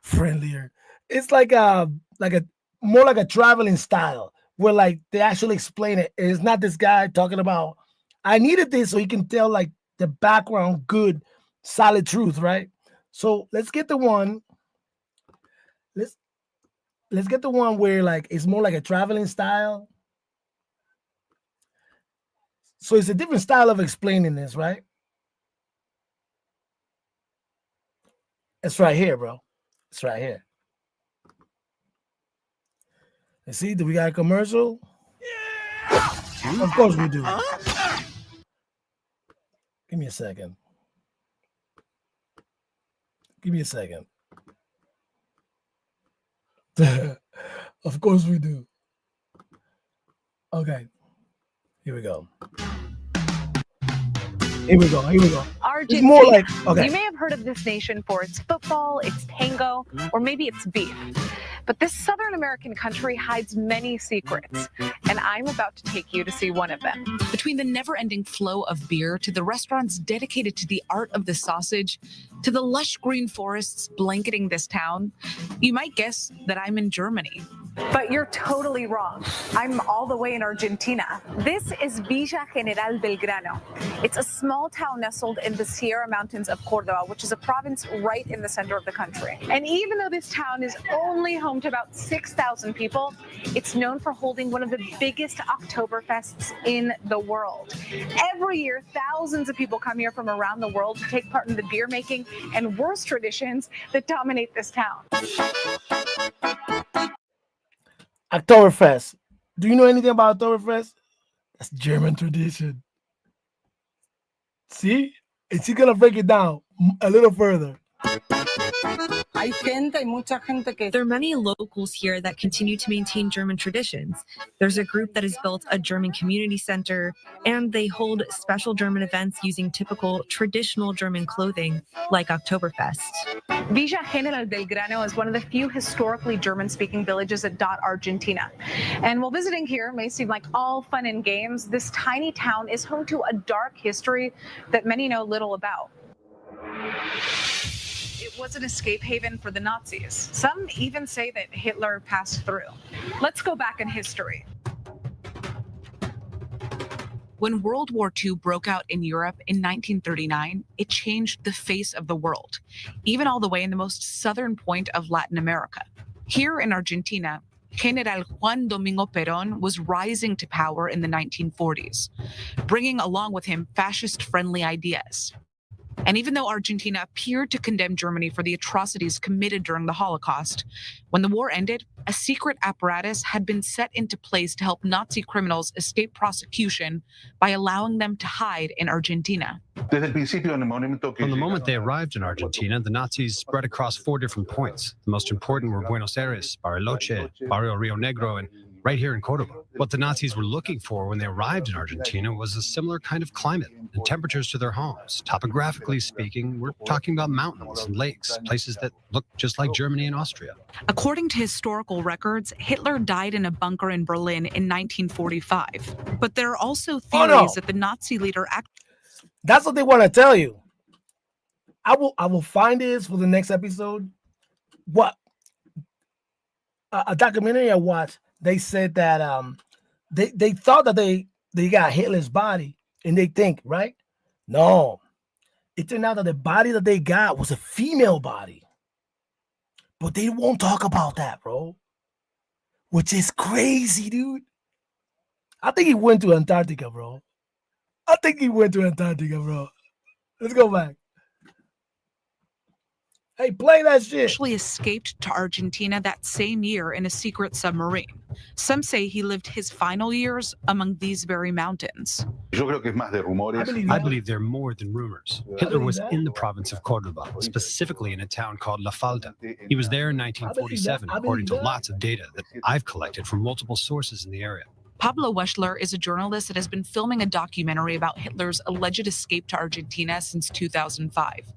friendlier. It's like a more like a traveling style where like they actually explain it. It's not this guy talking about I needed this so he can tell like the background, good, solid truth, right? So let's get the one. Let's get the one where like it's more like a traveling style. So it's a different style of explaining this, right? It's right here, bro. It's right here. And see, do we got a commercial? Yeah. Of course we do. Give me a second. Of course we do. Okay. Here we go. Argentina. It's more like, okay. You may have heard of this nation for its football, its tango, or maybe its beef. But this Southern American country hides many secrets, and I'm about to take you to see one of them. Between the never-ending flow of beer to the restaurants dedicated to the art of the sausage, to the lush green forests blanketing this town, you might guess that I'm in Germany. But you're totally wrong. I'm all the way in Argentina. This is Villa General Belgrano. It's a small town nestled in the Sierra Mountains of Córdoba, which is a province right in the center of the country. And even though this town is only home to about 6,000 people, it's known for holding one of the biggest Oktoberfests in the world. Every year, thousands of people come here from around the world to take part in the beer making and worst traditions that dominate this town. Oktoberfest. Do you know anything about Oktoberfest? That's German tradition. See? Is he gonna break it down a little further? There are many locals here that continue to maintain German traditions. There's a group that has built a German community center, and they hold special German events using typical traditional German clothing, like Oktoberfest. Villa General Belgrano is one of the few historically German-speaking villages that dot Argentina. And while visiting here may seem like all fun and games, this tiny town is home to a dark history that many know little about. It was an escape haven for the Nazis. Some even say that Hitler passed through. Let's go back in history. When World War II broke out in Europe in 1939, it changed the face of the world, even all the way in the most southern point of Latin America. Here in Argentina, General Juan Domingo Perón was rising to power in the 1940s, bringing along with him fascist-friendly ideas. And even though Argentina appeared to condemn Germany for the atrocities committed during the Holocaust, when the war ended, a secret apparatus had been set into place to help Nazi criminals escape prosecution by allowing them to hide in Argentina. From the moment they arrived in Argentina, the Nazis spread across 4 different points. The most important were Buenos Aires, Bariloche, Barrio Rio Negro, and right here in Cordoba. What the Nazis were looking for when they arrived in Argentina was a similar kind of climate and temperatures to their homes. Topographically speaking, we're talking about mountains and lakes, places that look just like Germany and Austria. According to historical records, Hitler died in a bunker in Berlin in 1945. But there are also theories that the Nazi leader That's what they want to tell you. I will find this for the next episode. What a documentary I watched, they said that they thought that they got Hitler's body, and they think, right? No. It turned out that the body that they got was a female body. But they won't talk about that, bro. Which is crazy, dude. I think he went to Antarctica, bro. Let's go back. Hey, play that shit. Actually escaped to Argentina that same year in a secret submarine. Some say he lived his final years among these very mountains. I believe they're more than rumors. Hitler was in the province of Cordoba, specifically in a town called La Falda. He was there in 1947, according to lots of data that I've collected from multiple sources in the area. Pablo Weschler is a journalist that has been filming a documentary about Hitler's alleged escape to Argentina since 2005.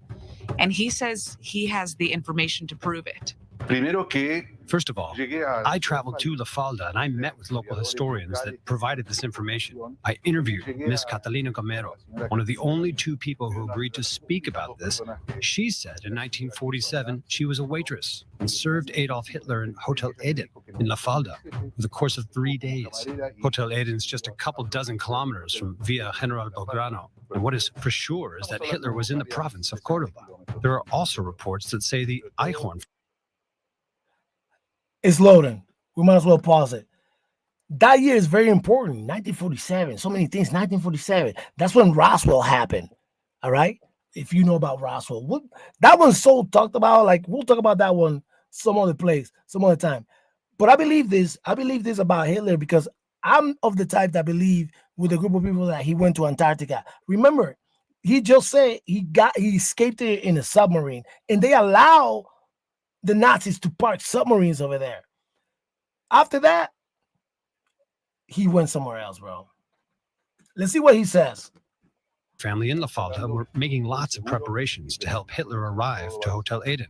And he says he has the information to prove it. First of all, I traveled to La Falda and I met with local historians that provided this information. I interviewed Miss Catalina Gomero, one of the only 2 people who agreed to speak about this. She said in 1947 she was a waitress and served Adolf Hitler in Hotel Eden in La Falda over the course of 3 days. Hotel Eden is just a couple dozen kilometers from Villa General Belgrano. And what is for sure is that Hitler was in the province of Cordoba. There are also reports that say the Eichhorn. It's loading. We might as well pause it. That year is very important. 1947. So many things. 1947. That's when Roswell happened. All right. If you know about Roswell, that one's so talked about. Like, we'll talk about that one some other place, some other time. But I believe this. I believe this about Hitler because I'm of the type that believe with a group of people that he went to Antarctica. Remember, he just said he escaped it in a submarine, and they allow the Nazis to park submarines over there. After that, he went somewhere else, bro. Let's see what he says. Family in La Falda were making lots of preparations to help Hitler arrive to Hotel Eden.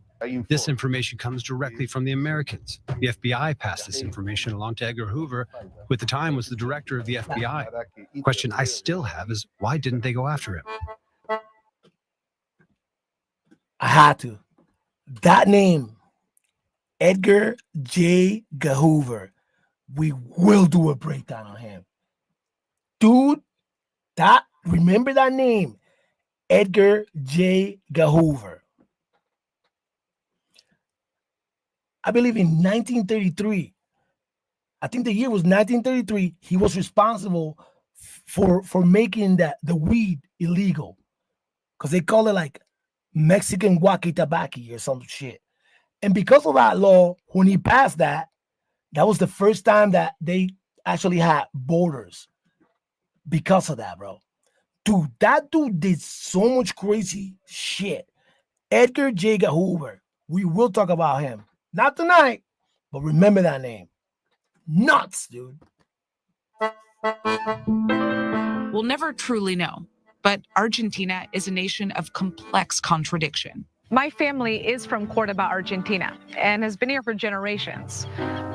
This information comes directly from the Americans. The FBI passed this information along to Edgar Hoover, who at the time was the director of the FBI. The question I still have is, why didn't they go after him? I had to. That name, Edgar J. Hoover. We will do a breakdown on him. Dude, remember that name, Edgar J. Hoover. I believe in 1933, I think the year was 1933, he was responsible for making the weed illegal. Because they call it like Mexican walkie tobacco or some shit. And because of that law, when he passed that was the first time that they actually had borders because of that, bro. Dude, that dude did so much crazy shit. Edgar J. Hoover. We will talk about him. Not tonight, but remember that name. Nuts, dude. We'll never truly know, but Argentina is a nation of complex contradiction. My family is from Cordoba, Argentina, and has been here for generations.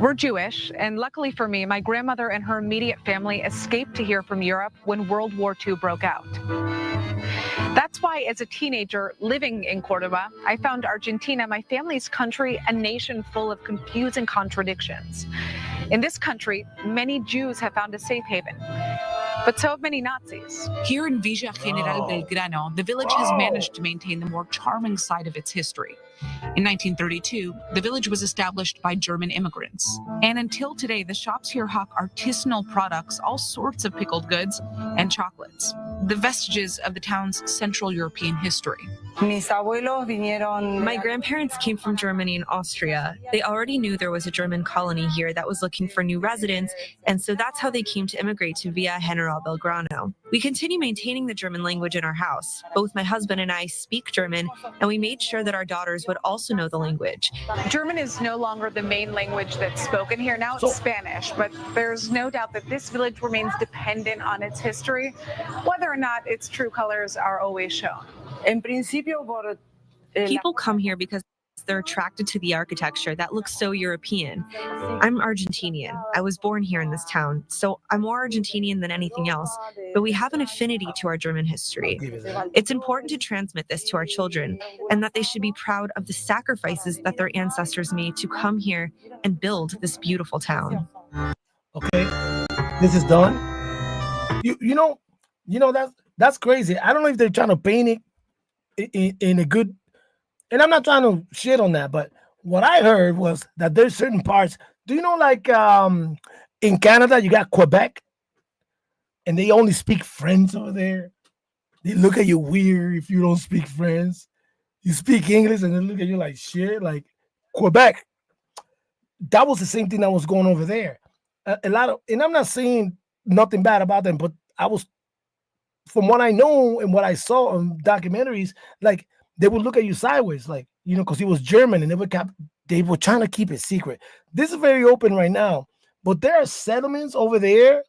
We're Jewish, and luckily for me, my grandmother and her immediate family escaped to here from Europe when World War II broke out. That's why, as a teenager living in Cordoba, I found Argentina, my family's country, a nation full of confusing contradictions. In this country, many Jews have found a safe haven. But so have many Nazis. Here in Villa General Belgrano, the village has managed to maintain the more charming side of its history. In 1932, the village was established by German immigrants. And until today, the shops here hawk artisanal products, all sorts of pickled goods, and chocolates, the vestiges of the town's Central European history. My grandparents came from Germany and Austria. They already knew there was a German colony here that was looking for new residents, and so that's how they came to immigrate to Villa General Belgrano. We continue maintaining the German language in our house. Both my husband and I speak German, and we made sure that our daughters would also know the language. German is no longer the main language that's spoken here. Now it's Spanish, but there's no doubt that this village remains dependent on its history, whether or not its true colors are always shown. People come here because they're attracted to the architecture that looks so European. I'm Argentinian. I was born here in this town, so I'm more Argentinian than anything else, but we have an affinity to our German history. It's important to transmit this to our children, and that they should be proud of the sacrifices that their ancestors made to come here and build this beautiful town. Okay, this is done. You know that's crazy. I don't know if they're trying to paint it in a good. And I'm not trying to shit on that, but what I heard was that there's certain parts. Do you know, like in Canada, you got Quebec, and they only speak French over there. They look at you weird if you don't speak French. You speak English, and they look at you like shit. Like Quebec, that was the same thing that was going over there. A lot of, and I'm not saying nothing bad about them, but I was, from what I know and what I saw on documentaries, like, they would look at you sideways, like, because he was German, and they were trying to keep it secret. This is very open right now, but there are settlements over there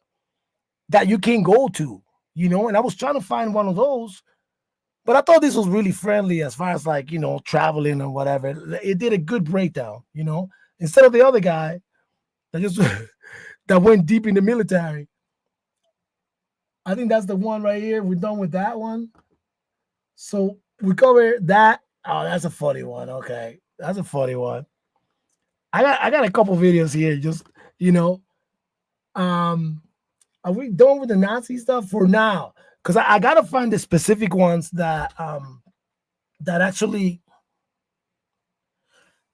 that you can go to, and I was trying to find one of those, but I thought this was really friendly as far as, like, traveling or whatever. It did a good breakdown, instead of the other guy that just that went deep in the military. I think that's the one right here. We're done with that one. So we cover that. Oh, that's a funny one. Okay, that's a funny one. I got a couple videos here. Just are we done with the Nazi stuff for now? Because I gotta find the specific ones that actually.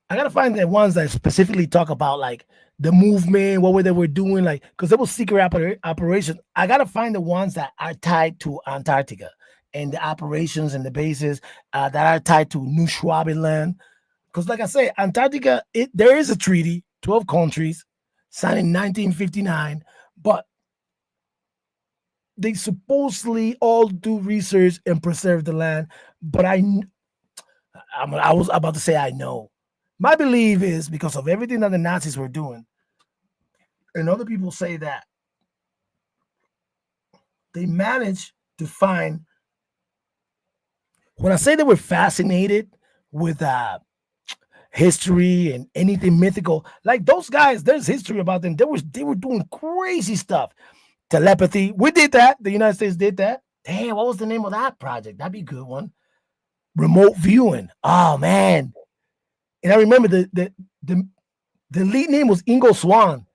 I gotta find the ones that specifically talk about, like, the movement, what they were doing, like, because there was secret operations. I gotta find the ones that are tied to Antarctica and the operations and the bases that are tied to New Schwabenland. Because, like I say, Antarctica, there is a treaty, 12 countries, signed in 1959, but they supposedly all do research and preserve the land. But I was about to say I know. My belief is because of everything that the Nazis were doing, and other people say that they managed to find. When I say they were fascinated with history and anything mythical, like those guys, there's history about them. They were doing crazy stuff. Telepathy, we did that. The United States did that. Damn, what was the name of that project? That'd be a good one. Remote viewing. Oh man. And I remember the lead name was Ingo Swann.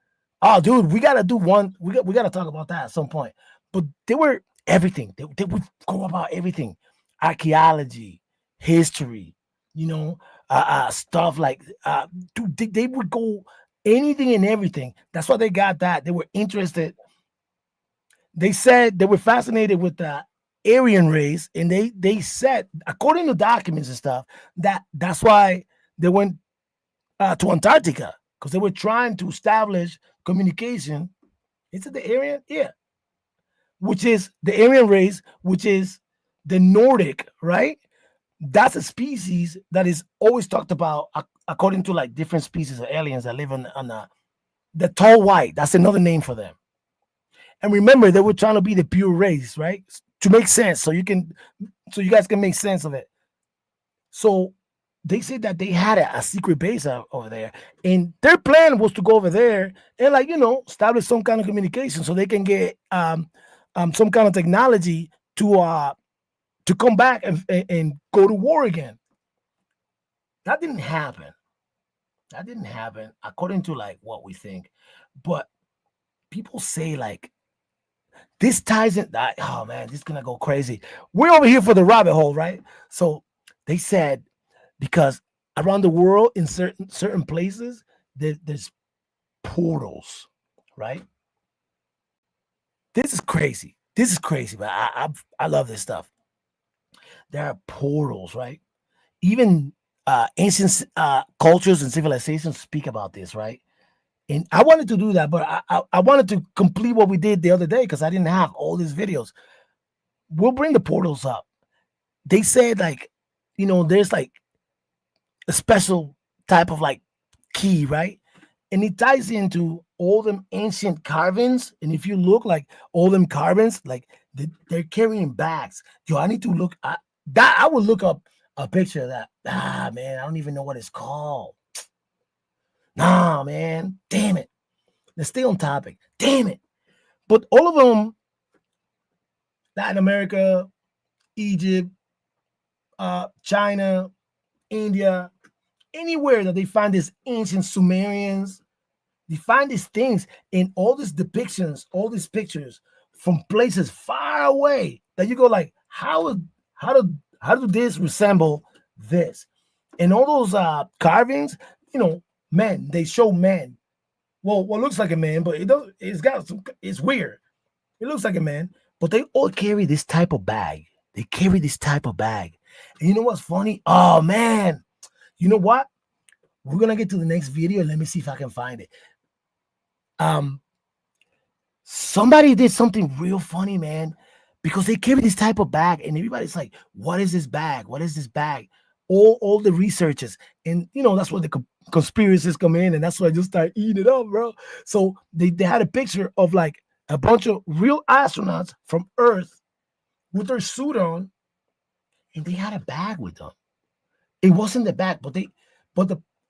Oh, dude, we gotta do one. We gotta talk about that at some point. But they were everything. They would go about everything. Archaeology, history, stuff like dude, they would go anything and everything. That's why they got that. They were interested. They said they were fascinated with the Aryan race, and they said, according to documents and stuff, that's why they went to Antarctica, because they were trying to establish communication. Is it the Aryan? Yeah. Which is the Aryan race, which is the Nordic, right? That's a species that is always talked about according to, like, different species of aliens that live on the tall white. That's another name for them. And remember, they were trying to be the pure race, right? To make sense, so you guys can make sense of it. So they said that they had a secret base over there, and their plan was to go over there and, like, establish some kind of communication so they can get some kind of technology to come back and go to war again. That didn't happen. According to, like, what we think. But people say, like, This ties in. Oh man, this is gonna go crazy. We're over here for the rabbit hole, right? So they said because around the world in certain places there's portals, right? This is crazy. This is crazy, but I love this stuff. There are portals, right? Even ancient cultures and civilizations speak about this, right? And I wanted to do that, but I wanted to complete what we did the other day because I didn't have all these videos. We'll bring the portals up. They said like, there's like a special type of like key, right? And it ties into all them ancient carvings. And if you look like all them carvings, like they're carrying bags. Yo, I need to look at that. I would look up a picture of that. Man, I don't even know what it's called. Nah, man. Damn it. Let's stay on topic. Damn it. But all of them, Latin America, Egypt, China, India, anywhere that they find these ancient Sumerians, they find these things in all these depictions, all these pictures from places far away that you go like, how do this resemble this? And all those carvings, men, they show men. Well, what looks like a man, but it's weird. It looks like a man, but they all carry this type of bag. They carry this type of bag. And you know what's funny? Oh man, you know what? We're gonna get to the next video. Let me see if I can find it. Somebody did something real funny, man, because they carry this type of bag, and everybody's like, "What is this bag? What is this bag?" All the researchers, and that's where the conspiracies come in, and that's why I just start eating it up, bro. So they had a picture of like a bunch of real astronauts from Earth with their suit on, and they had a bag with them. It wasn't the bag,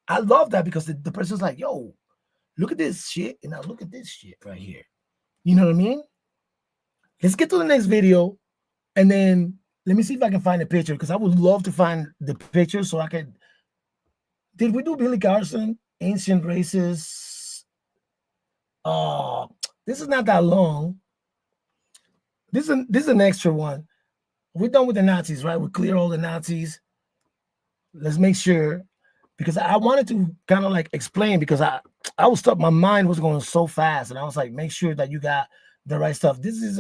I love that because the person's like, "Yo, look at this shit, and now look at this shit right here." You know what I mean? Let's get to the next video, and then let me see if I can find a picture because I would love to find the picture so I could. Did we do Billy Carson? Ancient races. This is not that long. This is an extra one. We're done with the Nazis, right? We clear all the Nazis. Let's make sure, because I wanted to kind of like explain because I was stuck. My mind was going so fast, and I was like, make sure that you got the right stuff. This is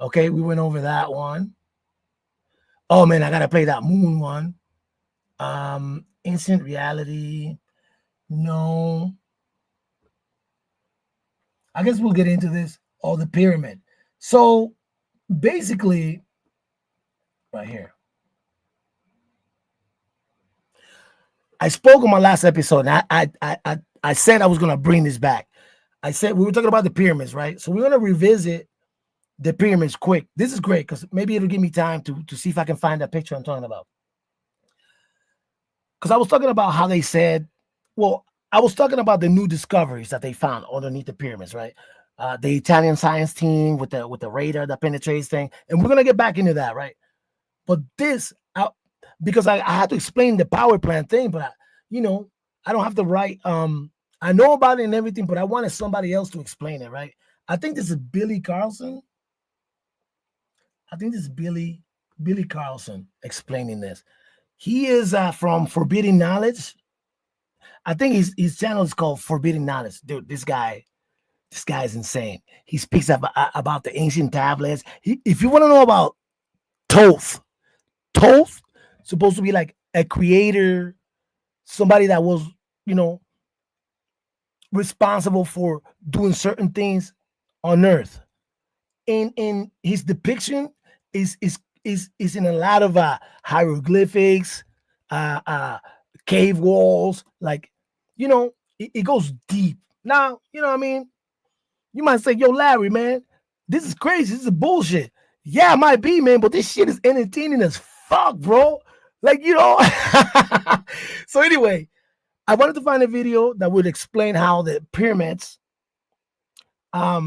okay. We went over that one. Oh man, I gotta play that moon one. Instant reality. No. I guess we'll get into this. Oh, the pyramid. So basically, right here. I spoke on my last episode, and I said I was gonna bring this back. I said we were talking about the pyramids, right? So we're gonna revisit the pyramids quick. This is great because maybe it'll give me time to see if I can find that picture I'm talking about. Because I was talking about how they said, well, I was talking about the new discoveries that they found underneath the pyramids, right? The Italian science team with the radar that penetrates thing, and we're gonna get back into that, right? But this, because I had to explain the power plant thing, but I don't have to write. I know about it and everything, but I wanted somebody else to explain it, right? I think this is Billy Carlson. I think this is Billy Carlson explaining this. He is from Forbidden Knowledge. I think his channel is called Forbidden Knowledge. Dude, this guy is insane. He speaks about the ancient tablets. If you want to know about Thoth supposed to be like a creator, somebody that was, responsible for doing certain things on Earth. And his depiction is in a lot of hieroglyphics, cave walls, like, it goes deep. Now, you know what I mean? You might say, yo, Larry, man, this is crazy. This is bullshit. Yeah, it might be, man, but this shit is entertaining as fuck, bro. Like, So anyway, I wanted to find a video that would explain how the pyramids are,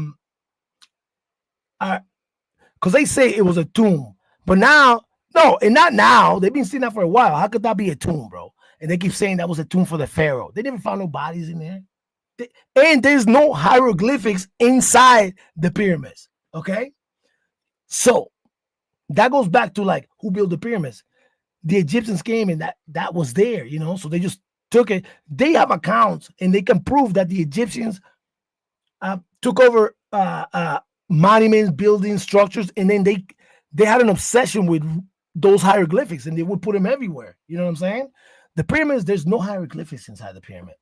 because they say it was a tomb, but now, no, and not now. They've been seeing that for a while. How could that be a tomb, bro? And they keep saying that was a tomb for the pharaoh. They never found no bodies in there. And there's no hieroglyphics inside the pyramids. Okay, so that goes back to like who built the pyramids. The Egyptians came and that was there, you know. So they just took it. They have accounts and they can prove that the Egyptians took over monuments, buildings, structures, and then they had an obsession with those hieroglyphics and they would put them everywhere. You know what I'm saying? The pyramids, there's no hieroglyphics inside the pyramid.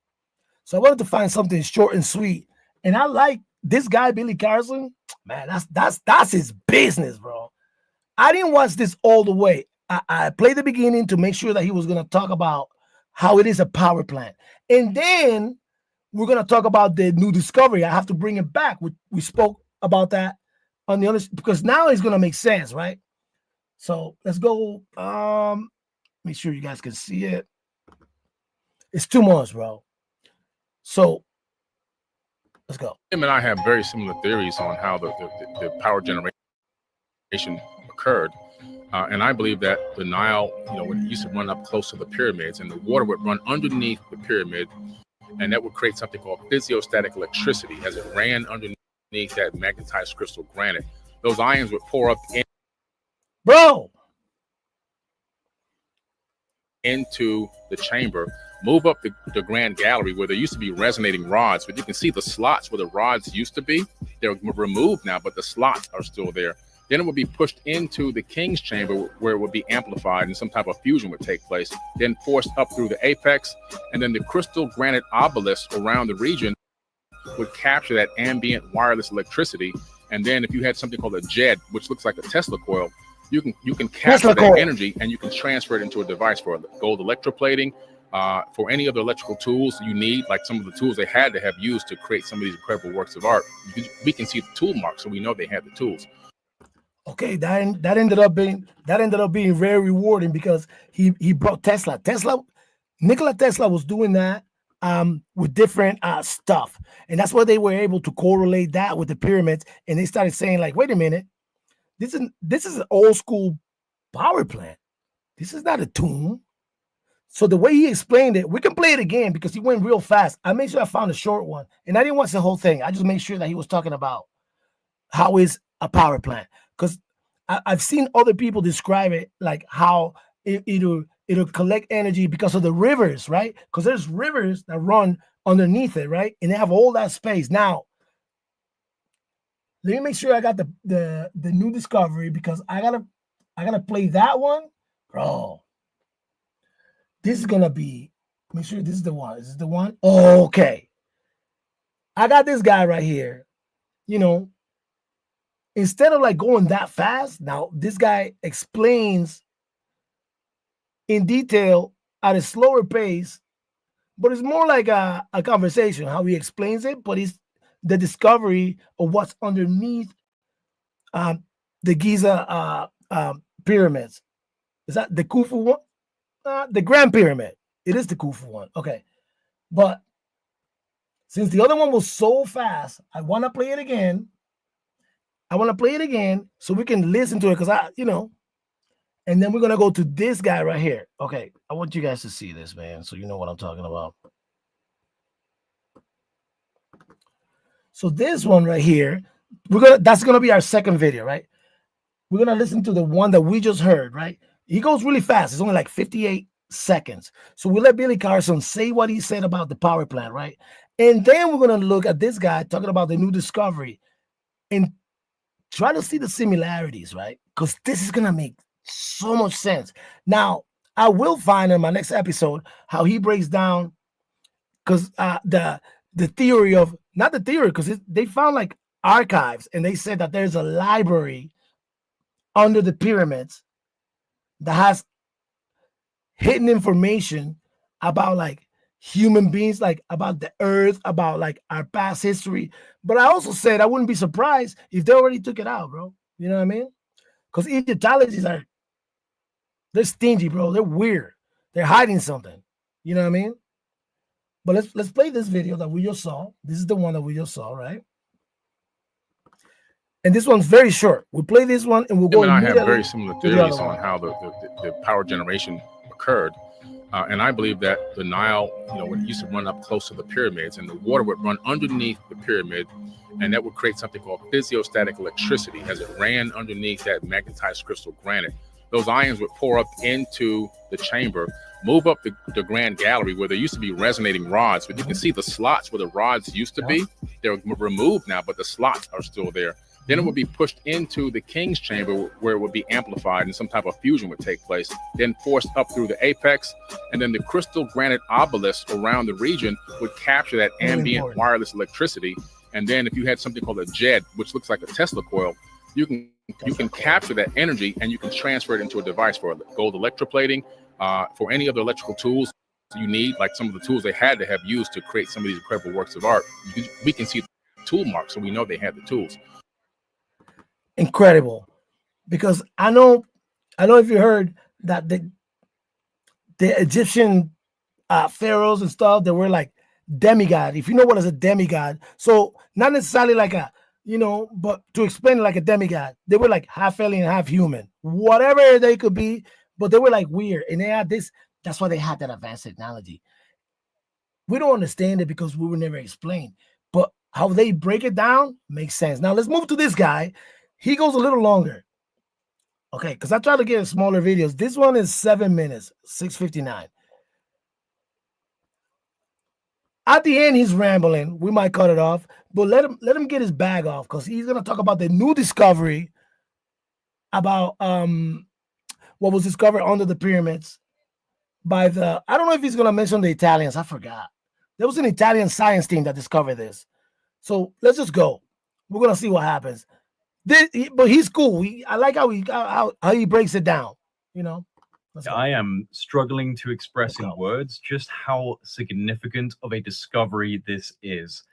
So I wanted to find something short and sweet. And I like this guy, Billy Carson. Man, that's his business, bro. I didn't watch this all the way. I played the beginning to make sure that he was going to talk about how it is a power plant. And then we're going to talk about the new discovery. I have to bring it back. We spoke about that on the other, because now it's going to make sense, right? So let's go. Make sure you guys can see it. It's 2 months, bro. So let's go. Him and I have very similar theories on how the power generation occurred. And I believe that the Nile, when it used to run up close to the pyramids and the water would run underneath the pyramid, and that would create something called physiostatic electricity as it ran underneath that magnetized crystal granite. Those ions would pour up into the chamber, move up the grand gallery where there used to be resonating rods, but you can see the slots where the rods used to be. They're removed now, but the slots are still there. Then it would be pushed into the king's chamber where it would be amplified and some type of fusion would take place, then forced up through the apex. And then the crystal granite obelisks around the region would capture that ambient wireless electricity. And then if you had something called a JED, which looks like a Tesla coil, you can capture that energy and you can transfer it into a device for gold electroplating, for any other electrical tools you need, like some of the tools they had to have used to create some of these incredible works of art. We can see the tool marks, so we know they had the tools. Okay, that ended up being very rewarding because he brought Tesla. Nikola Tesla was doing that with different stuff, and that's why they were able to correlate that with the pyramids. And they started saying, like, wait a minute, this is an old school power plant. This is not a tomb. So the way he explained it, we can play it again because he went real fast. I made sure I found a short one, and I didn't watch the whole thing. I just made sure that he was talking about how is a power plant. Because I've seen other people describe it like how it'll collect energy because of the rivers, right? Because there's rivers that run underneath it, right? And they have all that space. Now, let me make sure I got the new discovery because I gotta play that one, bro. This is gonna be. Make sure this is the one. Is this the one? Oh, okay. I got this guy right here. Instead of like going that fast, now this guy explains in detail at a slower pace, but it's more like a conversation, how he explains it, but it's the discovery of what's underneath the Giza pyramids. Is that the Khufu one? The Grand Pyramid. It is the Khufu one. Okay. But since the other one was so fast, I want to play it again. So we can listen to it because and then we're going to go to this guy right here. Okay. I want you guys to see this, man, so you know what I'm talking about. So this one right here, that's going to be our second video, right? We're going to listen to the one that we just heard, right? He goes really fast. It's only like 58 seconds. So we let Billy Carson say what he said about the power plant, right? And then we're going to look at this guy talking about the new discovery and try to see the similarities, right? Because this is going to make so much sense. Now, I will find in my next episode how he breaks down, because the theory of, not the theory, because they found like archives, and they said that there's a library under the pyramids that has hidden information about like human beings, like about the earth, about like our past history. But I also said I wouldn't be surprised if they already took it out, bro. You know what I mean? Because Egyptologists they're stingy, bro. They're weird. They're hiding something. You know what I mean? But let's play this video that we just saw. This is the one that we just saw, right? And this one's very short. We'll play this one and we'll go. I have very similar theories on how the power generation occurred. And I believe that the Nile, when it used to run up close to the pyramids, and the water would run underneath the pyramid, and that would create something called physiostatic electricity. As it ran underneath that magnetized crystal granite, those ions would pour up into the chamber, move up the grand gallery where there used to be resonating rods, but you can see the slots where the rods used to be. They're removed now, but the slots are still there. Then it would be pushed into the king's chamber where it would be amplified and some type of fusion would take place, then forced up through the apex. And then the crystal granite obelisks around the region would capture that ambient wireless electricity. And then if you had something called a JED, which looks like a Tesla coil, you can capture that energy and you can transfer it into a device for gold electroplating, for any other electrical tools you need, like some of the tools they had to have used to create some of these incredible works of art. We can see the tool marks, so we know they had the tools. Incredible, because I know if you heard that the Egyptian pharaohs and stuff, they were like demigod. If you know what is a demigod, so not necessarily like a but to explain it like a demigod, they were like half alien, half human, whatever they could be, but they were like weird, and they had this. That's why they had that advanced technology. We don't understand it because we were never explained, but how they break it down makes sense. Now let's move to this guy. He goes a little longer. Okay, because I try to get smaller videos. This one is 7 minutes, 6:59. At the end, he's rambling. We might cut it off, but let him get his bag off, because he's gonna talk about the new discovery about what was discovered under the pyramids by the. I don't know if he's gonna mention the Italians. I forgot. There was an Italian science team that discovered this. So let's just go. We're gonna see what happens. But he's cool. I like how he breaks it down. I am struggling to express in words just how significant of a discovery this is.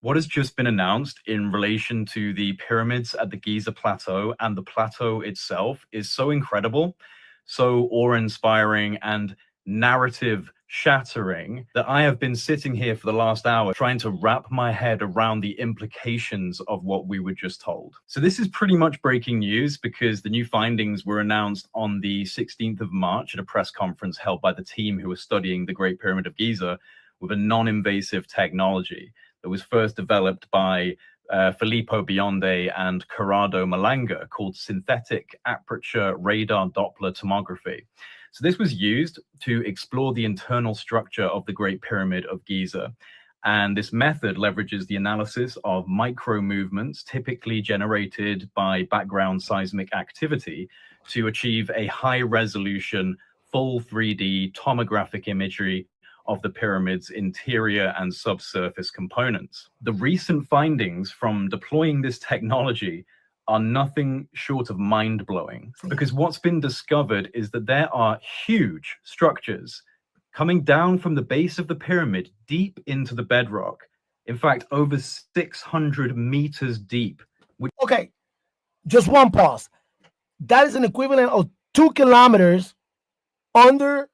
What has just been announced in relation to the pyramids at the Giza Plateau and the plateau itself is so incredible, so awe-inspiring and narrative-shattering that I have been sitting here for the last hour trying to wrap my head around the implications of what we were just told. So this is pretty much breaking news because the new findings were announced on the 16th of March at a press conference held by the team who were studying the Great Pyramid of Giza with a non-invasive technology that was first developed by Filippo Bionde and Corrado Malanga, called synthetic aperture radar Doppler tomography. So this was used to explore the internal structure of the Great Pyramid of Giza. And this method leverages the analysis of micro movements typically generated by background seismic activity to achieve a high resolution, full 3D tomographic imagery of the pyramid's interior and subsurface components. The recent findings from deploying this technology are nothing short of mind-blowing, because what's been discovered is that there are huge structures coming down from the base of the pyramid deep into the bedrock. In fact, over 600 meters deep. Okay, just one pause. That is an equivalent of 2 kilometers under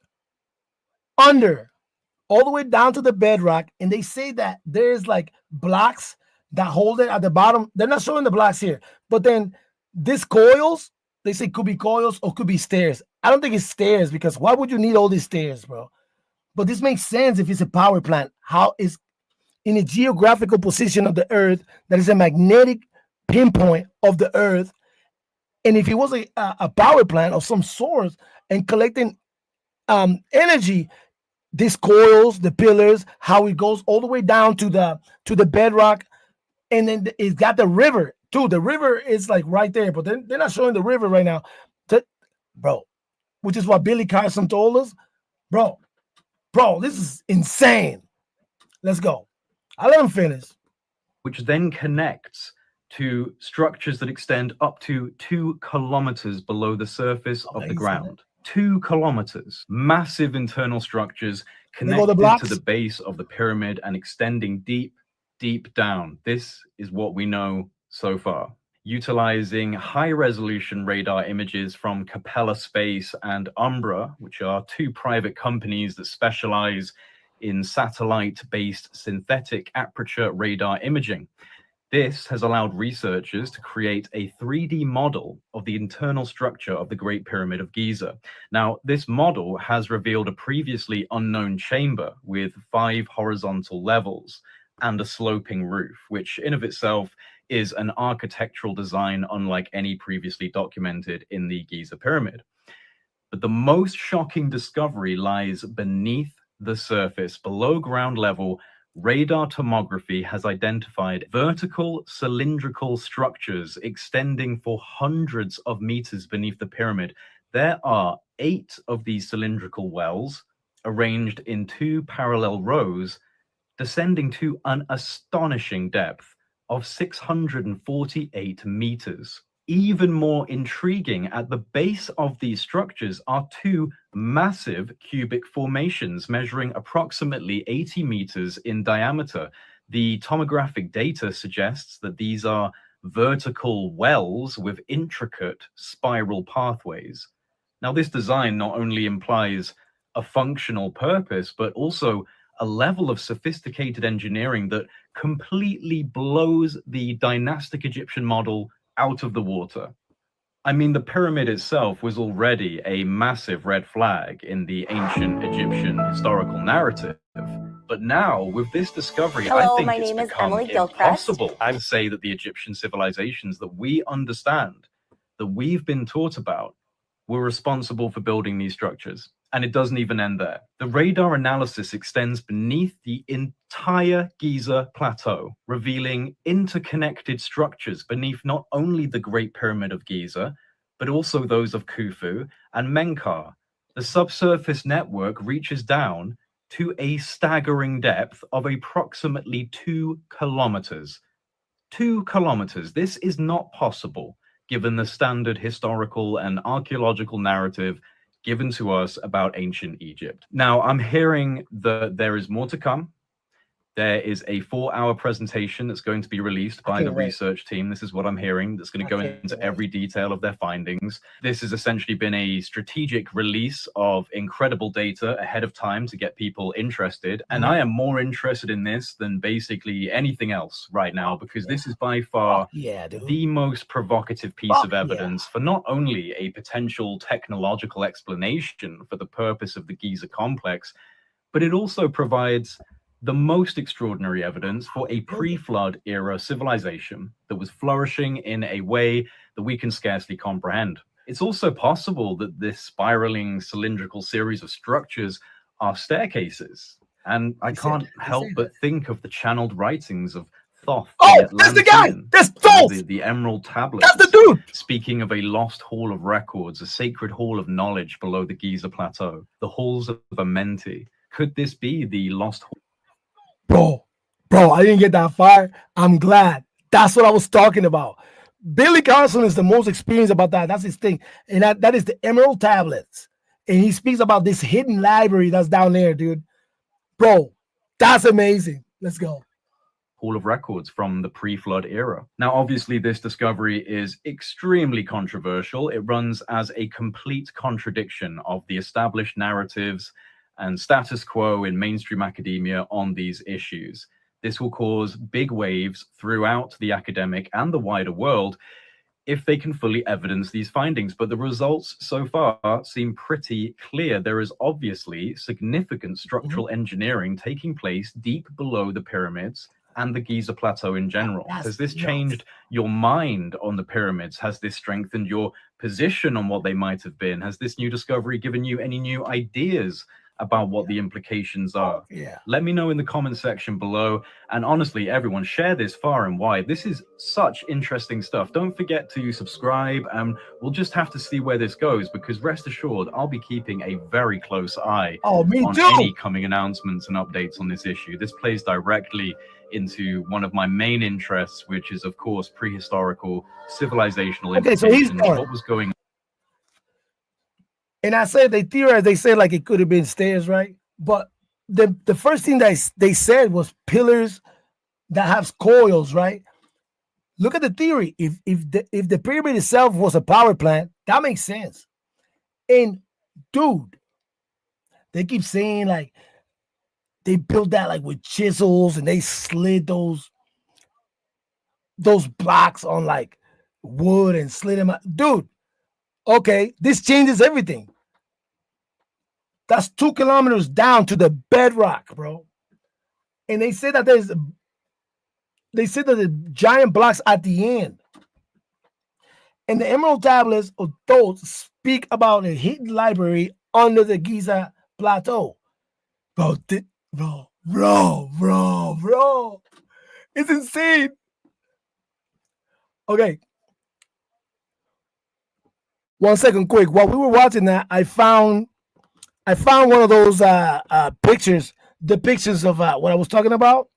all the way down to the bedrock, and they say that there's like blocks that hold it at the bottom. They're not showing the blocks here, but then these coils, they say could be coils or could be stairs. I don't think it's stairs, because why would you need all these stairs, bro? But this makes sense if it's a power plant. How is in a geographical position of the earth that is a magnetic pinpoint of the earth, and if it was a power plant of some sort and collecting energy, these coils, the pillars, how it goes all the way down to the bedrock, and then it's got the river too. The river is like right there, but they're not showing the river right now, bro. Which is what Billy Carson told us, bro. This is insane. Let's go. I'll let him finish. Which then connects to structures that extend up to 2 kilometers below the surface of the ground. 2 kilometers, massive internal structures connected to the base of the pyramid and extending deep, deep down. This is what we know so far. Utilizing high-resolution radar images from Capella Space and Umbra, which are 2 private companies that specialize in satellite-based synthetic aperture radar imaging. This has allowed researchers to create a 3D model of the internal structure of the Great Pyramid of Giza. Now, this model has revealed a previously unknown chamber with 5 horizontal levels and a sloping roof, which in of itself is an architectural design unlike any previously documented in the Giza Pyramid. But the most shocking discovery lies beneath the surface. Below ground level, radar tomography has identified vertical cylindrical structures extending for hundreds of meters beneath the pyramid. There are 8 of these cylindrical wells arranged in 2 parallel rows, descending to an astonishing depth of 648 meters. Even more intriguing, at the base of these structures are 2 massive cubic formations measuring approximately 80 meters in diameter. The tomographic data suggests that these are vertical wells with intricate spiral pathways. Now, this design not only implies a functional purpose, but also a level of sophisticated engineering that completely blows the dynastic Egyptian model out of the water. I mean, the pyramid itself was already a massive red flag in the ancient Egyptian historical narrative. But now, with this discovery, I think it's become impossible to say that the Egyptian civilizations that we understand, that we've been taught about, were responsible for building these structures. And it doesn't even end there. The radar analysis extends beneath the entire Giza plateau, revealing interconnected structures beneath not only the Great Pyramid of Giza, but also those of Khufu and Menkaure. The subsurface network reaches down to a staggering depth of approximately 2 kilometers. 2 kilometers. This is not possible, given the standard historical and archaeological narrative given to us about ancient Egypt. Now, I'm hearing that there is more to come. There is a 4-hour presentation that's going to be released by the research team. This is what I'm hearing. That's going to go into every detail of their findings. This has essentially been a strategic release of incredible data ahead of time to get people interested. And I am more interested in this than basically anything else right now, because this is by far the most provocative piece of evidence for not only a potential technological explanation for the purpose of the Giza complex, but it also provides the most extraordinary evidence for a pre-flood era civilization that was flourishing in a way that we can scarcely comprehend. It's also possible that this spiraling cylindrical series of structures are staircases. And I can't help but think of the channeled writings of Thoth. Oh, that's the guy! That's Thoth! The Emerald Tablets. That's the dude! Speaking of a lost hall of records, a sacred hall of knowledge below the Giza Plateau, the halls of Amenti. Could this be the lost hall? Bro, I didn't get that far. I'm glad. That's what I was talking about. Billy Carson is the most experienced about that. That's his thing. And that is the Emerald Tablets. And he speaks about this hidden library that's down there, dude. Bro, that's amazing. Let's go. Hall of records from the pre-flood era. Now, obviously, this discovery is extremely controversial. It runs as a complete contradiction of the established narratives and status quo in mainstream academia on these issues. This will cause big waves throughout the academic and the wider world if they can fully evidence these findings. But the results so far seem pretty clear. There is obviously significant structural engineering taking place deep below the pyramids and the Giza Plateau in general. Has this changed your mind on the pyramids? Has this strengthened your position on what they might have been? Has this new discovery given you any new ideas about what the implications are? Let me know in the comment section below. And honestly, everyone, share this far and wide. This is such interesting stuff. Don't forget to subscribe, and we'll just have to see where this goes, because rest assured, I'll be keeping a very close eye on any coming announcements and updates on this issue. This plays directly into one of my main interests, which is, of course, prehistorical civilizational implications. What was going on? And I said they theorized, they said like it could have been stairs, right? But the first thing that they said was pillars that have coils, right? Look at the theory. If the pyramid itself was a power plant, that makes sense. And dude, they keep saying like They built that like with chisels, and they slid those blocks on like wood and slid them out. Dude, okay, this changes everything. That's 2 kilometers down to the bedrock, bro. And they say that the giant blocks at the end. And the emerald tablets of those speak about a hidden library under the Giza plateau. Bro, bro. It's insane. Okay. 1 second, quick. While we were watching that, I found one of those pictures, depictions of what I was talking about.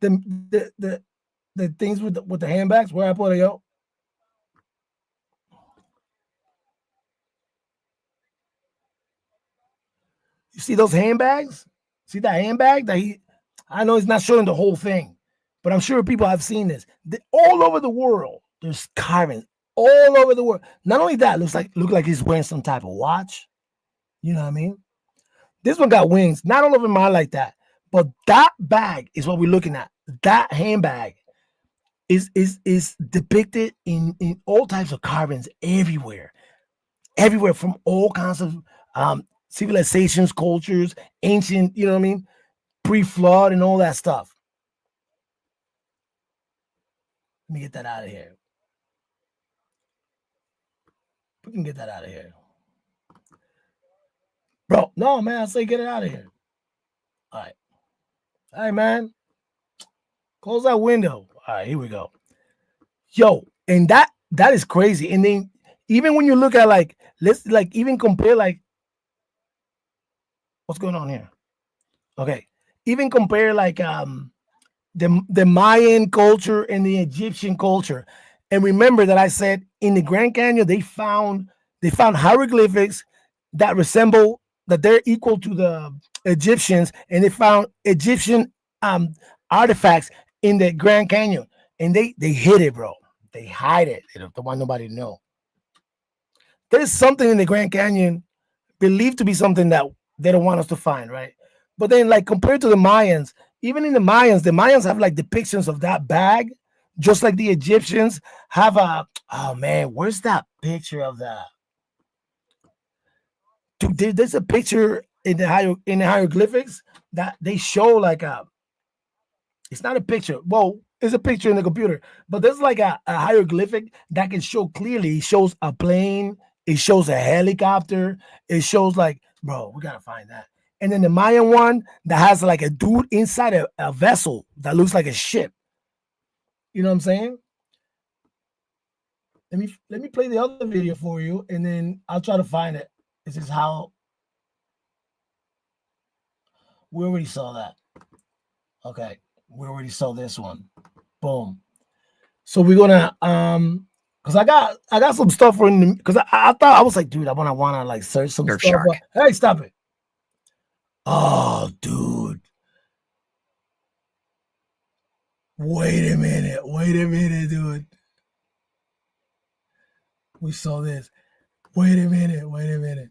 The things with the handbags. Where I put it, yo. You see those handbags? See that handbag that I know it's not showing the whole thing, but I'm sure people have seen this. All over the world, there's carvings all over the world. Not only that, look like he's wearing some type of watch. You know what I mean? This one got wings. Not all of them are like that, but that bag is what we're looking at. That handbag is depicted in all types of carvings everywhere from all kinds of civilizations, cultures, ancient, you know what I mean, pre-flood and all that stuff. Let me get that out of here. We can get that out of here. Bro, no, man, I say get it out of here. All right. All right, man. Close that window. All right, here we go. Yo, and that is crazy. And then even when you look at let's even compare what's going on here? Okay. Even compare the Mayan culture and the Egyptian culture. And remember that I said in the Grand Canyon they found hieroglyphics that resemble, that they're equal to the Egyptians, and they found Egyptian artifacts in the Grand Canyon, and they hid it, bro. They hide it. They don't want nobody to know. There's something in the Grand Canyon believed to be something that they don't want us to find, right? But then, compared to the Mayans, even in the Mayans have depictions of that bag, just like the Egyptians have oh man, where's that picture of that? Dude, there's a picture in the hieroglyphics that they show it's not a picture. Well, it's a picture in the computer, but there's a hieroglyphic that can show clearly. It shows a plane. It shows a helicopter. It shows bro, we gotta find that. And then the Mayan one that has a dude inside a vessel that looks like a ship. You know what I'm saying? Let me play the other video for you, and then I'll try to find it. This is how we already saw that. Okay, we already saw this one. Boom. So we're gonna because I got some stuff for him, because I thought, I was like, dude, I wanna search some stuff. Shark. Hey, stop it. Oh, dude. Wait a minute, dude. We saw this. Wait a minute.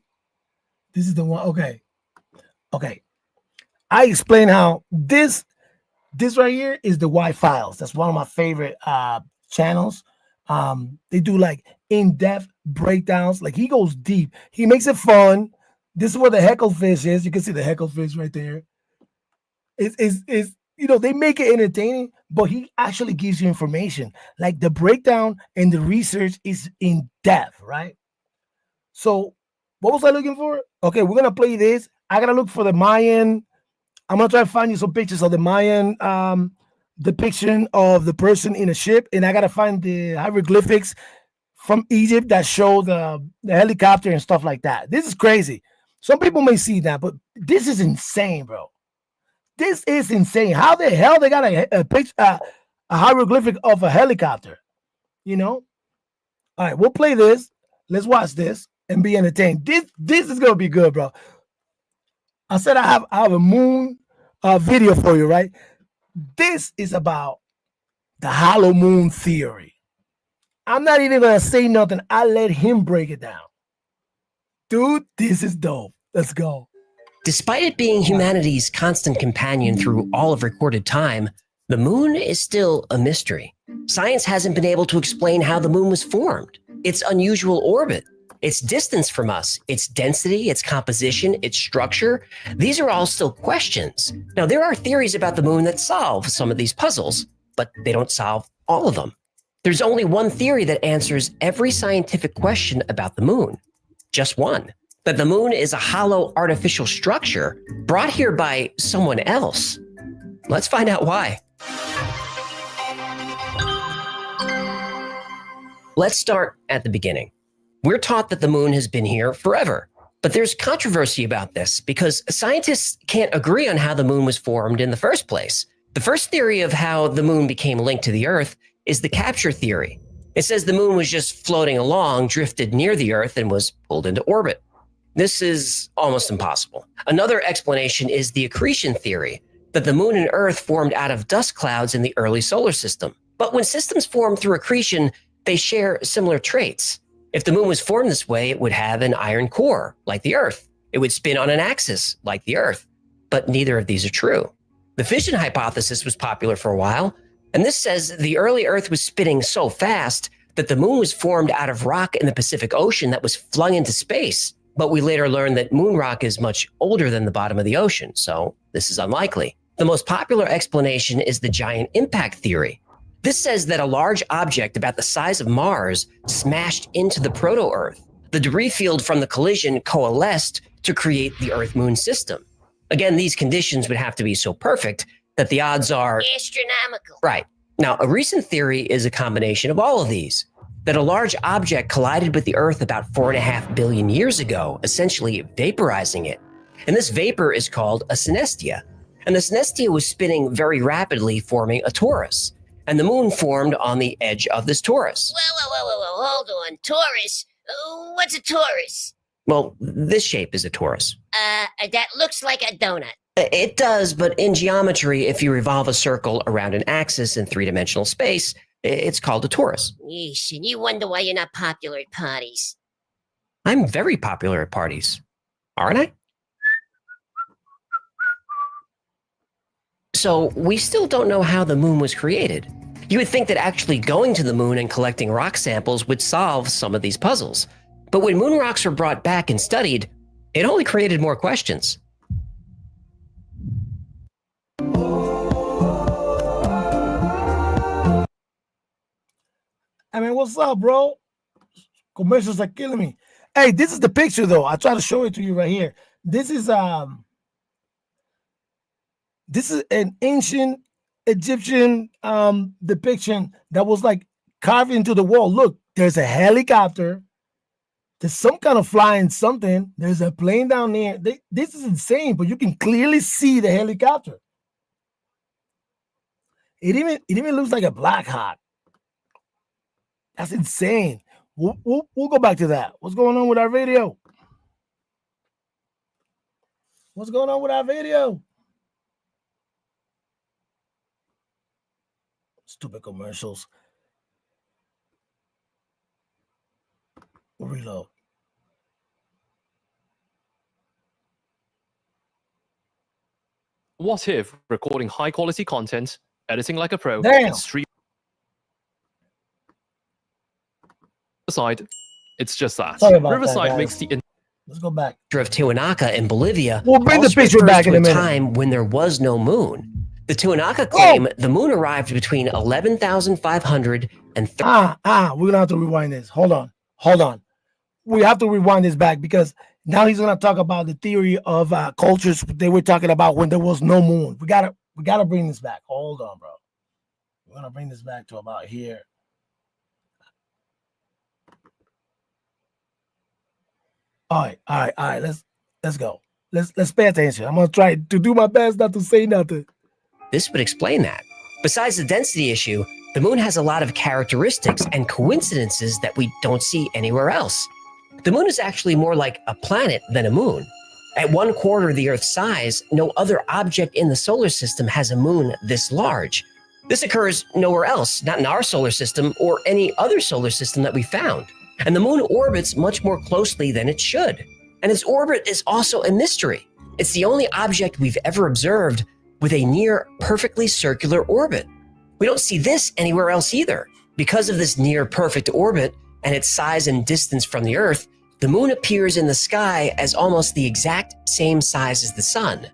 This is the one. Okay. I explain how this right here is the Y Files. That's one of my favorite channels. They do in-depth breakdowns. He goes deep. He makes it fun. This is where the hecklefish is. You can see the hecklefish right there. It's they make it entertaining, but he actually gives you information. The breakdown and the research is in depth, right? So what was I looking for? Okay, we're gonna play this. I gotta look for the Mayan. I'm gonna try to find you some pictures of the Mayan depiction of the person in a ship, and I gotta find the hieroglyphics from Egypt that show the helicopter and stuff like that. This is crazy. Some people may see that, but this is insane, bro. This is insane. How the hell they got a picture, a hieroglyphic of a helicopter? All right, we'll play this. Let's watch this and be entertained. This is gonna be good, bro. I said I have a moon video for you, right? This is about the hollow moon theory. I'm not even gonna say nothing. I let him break it down. Dude, this is dope. Let's go. Despite it being humanity's constant companion through all of recorded time, the moon is still a mystery. Science hasn't been able to explain how the moon was formed, its unusual orbit, its distance from us, its density, its composition, its structure. These are all still questions. Now, there are theories about the moon that solve some of these puzzles, but they don't solve all of them. There's only one theory that answers every scientific question about the moon. Just one. That the moon is a hollow artificial structure brought here by someone else. Let's find out why. Let's start at the beginning. We're taught that the moon has been here forever, but there's controversy about this because scientists can't agree on how the moon was formed in the first place. The first theory of how the moon became linked to the Earth is the capture theory. It says the moon was just floating along, drifted near the Earth, and was pulled into orbit. This is almost impossible. Another explanation is the accretion theory, that the moon and Earth formed out of dust clouds in the early solar system. But when systems form through accretion, they share similar traits. If the moon was formed this way, it would have an iron core, like the Earth. It would spin on an axis, like the Earth. But neither of these are true. The fission hypothesis was popular for a while, and this says the early Earth was spinning so fast that the moon was formed out of rock in the Pacific Ocean that was flung into space. But we later learned that moon rock is much older than the bottom of the ocean, so this is unlikely. The most popular explanation is the giant impact theory. This says that a large object about the size of Mars smashed into the proto-Earth. The debris field from the collision coalesced to create the Earth-Moon system. Again, these conditions would have to be so perfect that the odds are astronomical. Right. Now, a recent theory is a combination of all of these. That a large object collided with the Earth about 4.5 billion years ago, essentially vaporizing it. And this vapor is called a synestia. And the synestia was spinning very rapidly, forming a torus. And the moon formed on the edge of this torus. Whoa, hold on. Taurus? What's a torus? Well, this shape is a torus. That looks like a donut. It does, but in geometry, if you revolve a circle around an axis in three-dimensional space, it's called a torus. Yeesh, and you wonder why you're not popular at parties. I'm very popular at parties, aren't I? So we still don't know how the moon was created. You would think that actually going to the moon and collecting rock samples would solve some of these puzzles. But when moon rocks were brought back and studied, it only created more questions. I mean, what's up, bro? Commercials are killing me. Hey, this is the picture, though. I try to show it to you right here. This is an ancient Egyptian depiction that was like carved into the wall. Look, there's a helicopter. There's some kind of flying something. There's a plane down there. This is insane, but you can clearly see the helicopter. It even looks like a Black Hawk. That's insane. We'll go back to that. What's going on with our video? What's going on with our video? Stupid commercials. We'll reload. What if recording high quality content, editing like a pro, Damn. and stream Riverside? It's just that. Sorry about Riverside that, makes guys. the Let's go back. Of Tiwanaku in Bolivia. We'll bring the also picture refers back to in a minute. time when there was no moon. The Tiwanaku claim the moon arrived between 11,500 and we're gonna have to rewind this. Hold on. We have to rewind this back because now he's gonna talk about the theory of cultures they were talking about when there was no moon. We gotta bring this back. Hold on, bro. We're gonna bring this back to about here. All right. Let's go. Let's pay attention. I'm gonna try to do my best not to say nothing. This would explain that. Besides the density issue, the moon has a lot of characteristics and coincidences that we don't see anywhere else. The moon is actually more like a planet than a moon. At 1/4 the Earth's size, no other object in the solar system has a moon this large. This occurs nowhere else, not in our solar system or any other solar system that we found. And the moon orbits much more closely than it should. And its orbit is also a mystery. It's the only object we've ever observed with a near perfectly circular orbit. We don't see this anywhere else either. Because of this near perfect orbit and its size and distance from the Earth, the moon appears in the sky as almost the exact same size as the sun.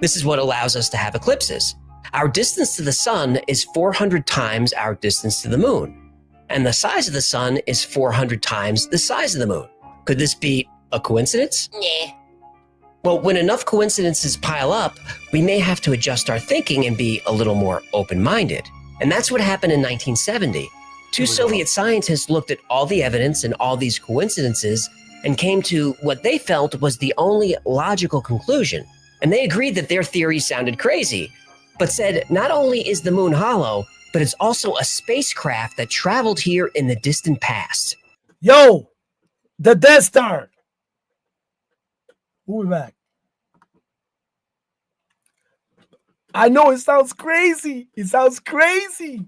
This is what allows us to have eclipses. Our distance to the sun is 400 times our distance to the moon, and the size of the sun is 400 times the size of the moon. Could this be a coincidence? Nah. Well, when enough coincidences pile up, we may have to adjust our thinking and be a little more open-minded. And that's what happened in 1970. Two Soviet scientists looked at all the evidence and all these coincidences and came to what they felt was the only logical conclusion. And they agreed that their theory sounded crazy, but said not only is the moon hollow, but it's also a spacecraft that traveled here in the distant past. Yo, the Death Star. We'll be back. I know it sounds crazy. It sounds crazy.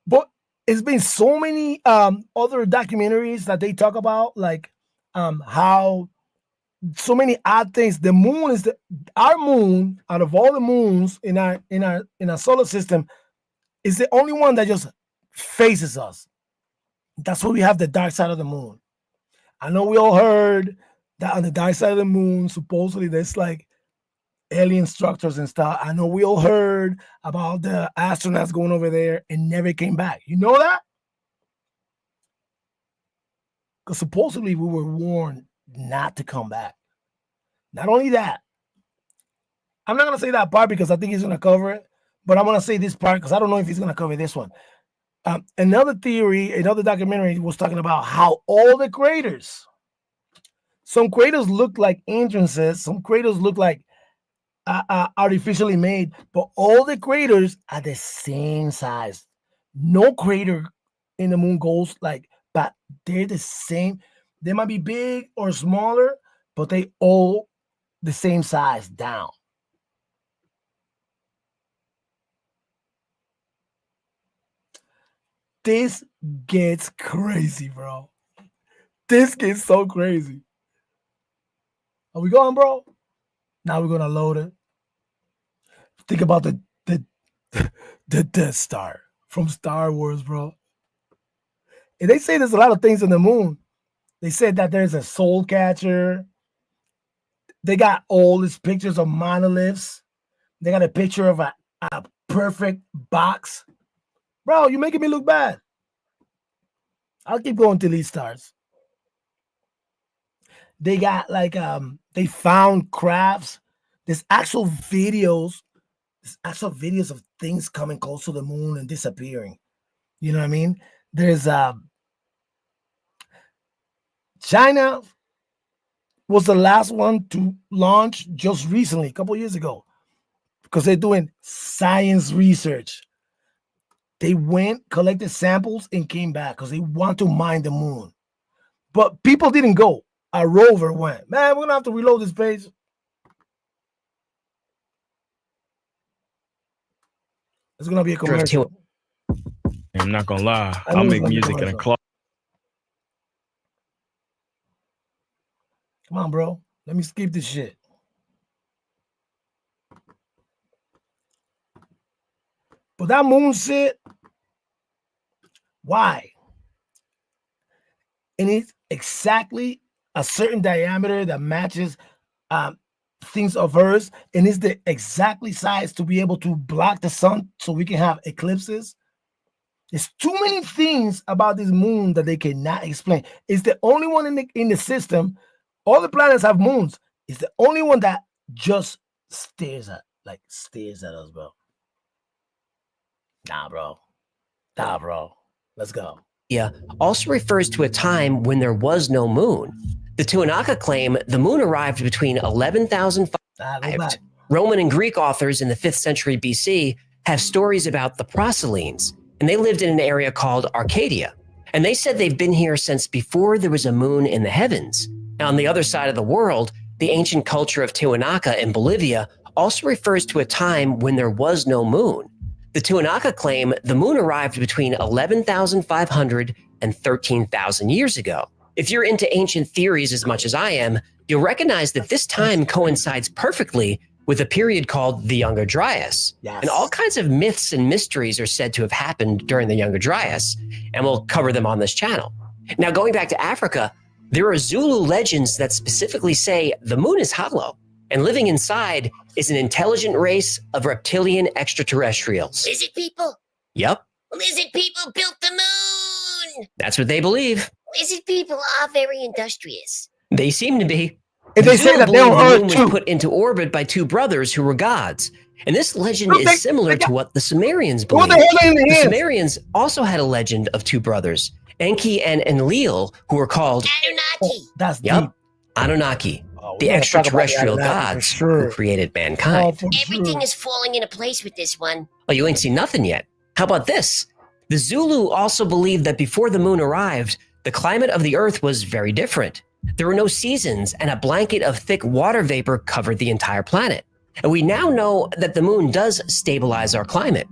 But it's been so many other documentaries that they talk about, like how so many odd things. The moon is our moon out of all the moons in our solar system is the only one that just faces us. That's why we have the dark side of the moon. I know we all heard that on the dark side of the moon, supposedly there's like alien structures and stuff. I know we all heard about the astronauts going over there and never came back. You know that? Because supposedly we were warned not to come back. Not only that, I'm not going to say that part because I think he's going to cover it, but I'm going to say this part because I don't know if he's going to cover this one. Another theory, another documentary was talking about how all the craters, some craters look like entrances, some craters look like artificially made, but all the craters are the same size. No crater in the moon goes like, but they're the same. They might be big or smaller, but they all the same size down. This gets crazy, bro. This gets so crazy. Are we going, bro? Now we're gonna load it. Think about the Death Star from Star Wars, bro. And they say there's a lot of things in the moon. They said that there's a soul catcher. They got all these pictures of monoliths. They got a picture of a perfect box. Bro, you're making me look bad. I'll keep going till he starts. They got like they found crafts. There's actual videos. There's actual videos of things coming close to the moon and disappearing. You know what I mean? There's China was the last one to launch just recently, a couple years ago, because they're doing science research. They went, collected samples, and came back because they want to mine the moon. But people didn't go. A rover went. Man, we're going to have to reload this page. It's going to be a commercial. I'm not going to lie. I'll make music in a closet. Come on, bro. Let me skip this shit. But that moon shit, why? And it's exactly a certain diameter that matches things of Earth, and it's the exactly size to be able to block the sun so we can have eclipses. There's too many things about this moon that they cannot explain. It's the only one in the system. All the planets have moons. It's the only one that just stares at us, bro. Nah, bro. Let's go. Yeah, also refers to a time when there was no moon. The Tiwanaku claim the moon arrived between 11,500. Roman and Greek authors in the 5th century BC have stories about the Proselynes, and they lived in an area called Arcadia. And they said they've been here since before there was a moon in the heavens. Now, on the other side of the world, the ancient culture of Tiwanaku in Bolivia also refers to a time when there was no moon. The Tiwanaku claim the moon arrived between 11,500 and 13,000 years ago. If you're into ancient theories as much as I am, you'll recognize that this time coincides perfectly with a period called the Younger Dryas. And all kinds of myths and mysteries are said to have happened during the Younger Dryas, and we'll cover them on this channel. Now, going back to Africa, there are Zulu legends that specifically say the moon is hollow, and living inside is an intelligent race of reptilian extraterrestrials. Lizard people? Yep, Lizard people built the moon! that's what they believe. Lizard people are very industrious. They seem to be. And they say that they Zulu on believe the Earth moon was too. put into orbit by two brothers who were gods. And this legend is similar to what the Sumerians What believed. the hell in the The hands? Sumerians also had a legend of two brothers, Enki and Enlil, who were called That's Yep, Anunnaki, we the gotta talk about the extraterrestrial Anunnaki for gods sure. who created mankind. Everything is falling into place with this one. Oh, you ain't seen nothing yet. How about this? The Zulu also believed that before the moon arrived, the climate of the earth was very different. There were no seasons, and a blanket of thick water vapor covered the entire planet. And we now know that the moon does stabilize our climate.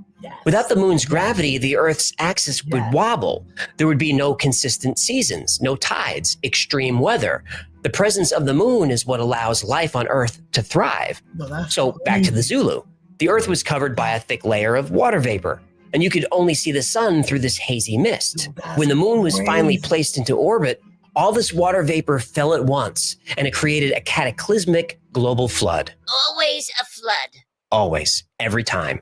Without the moon's gravity, the Earth's axis would wobble. There would be no consistent seasons, no tides, extreme weather. The presence of the moon is what allows life on Earth to thrive. So back to the Zulu. The Earth was covered by a thick layer of water vapor, and you could only see the sun through this hazy mist. When the moon was finally placed into orbit, all this water vapor fell at once, and it created a cataclysmic global flood. Always a flood. Always, every time.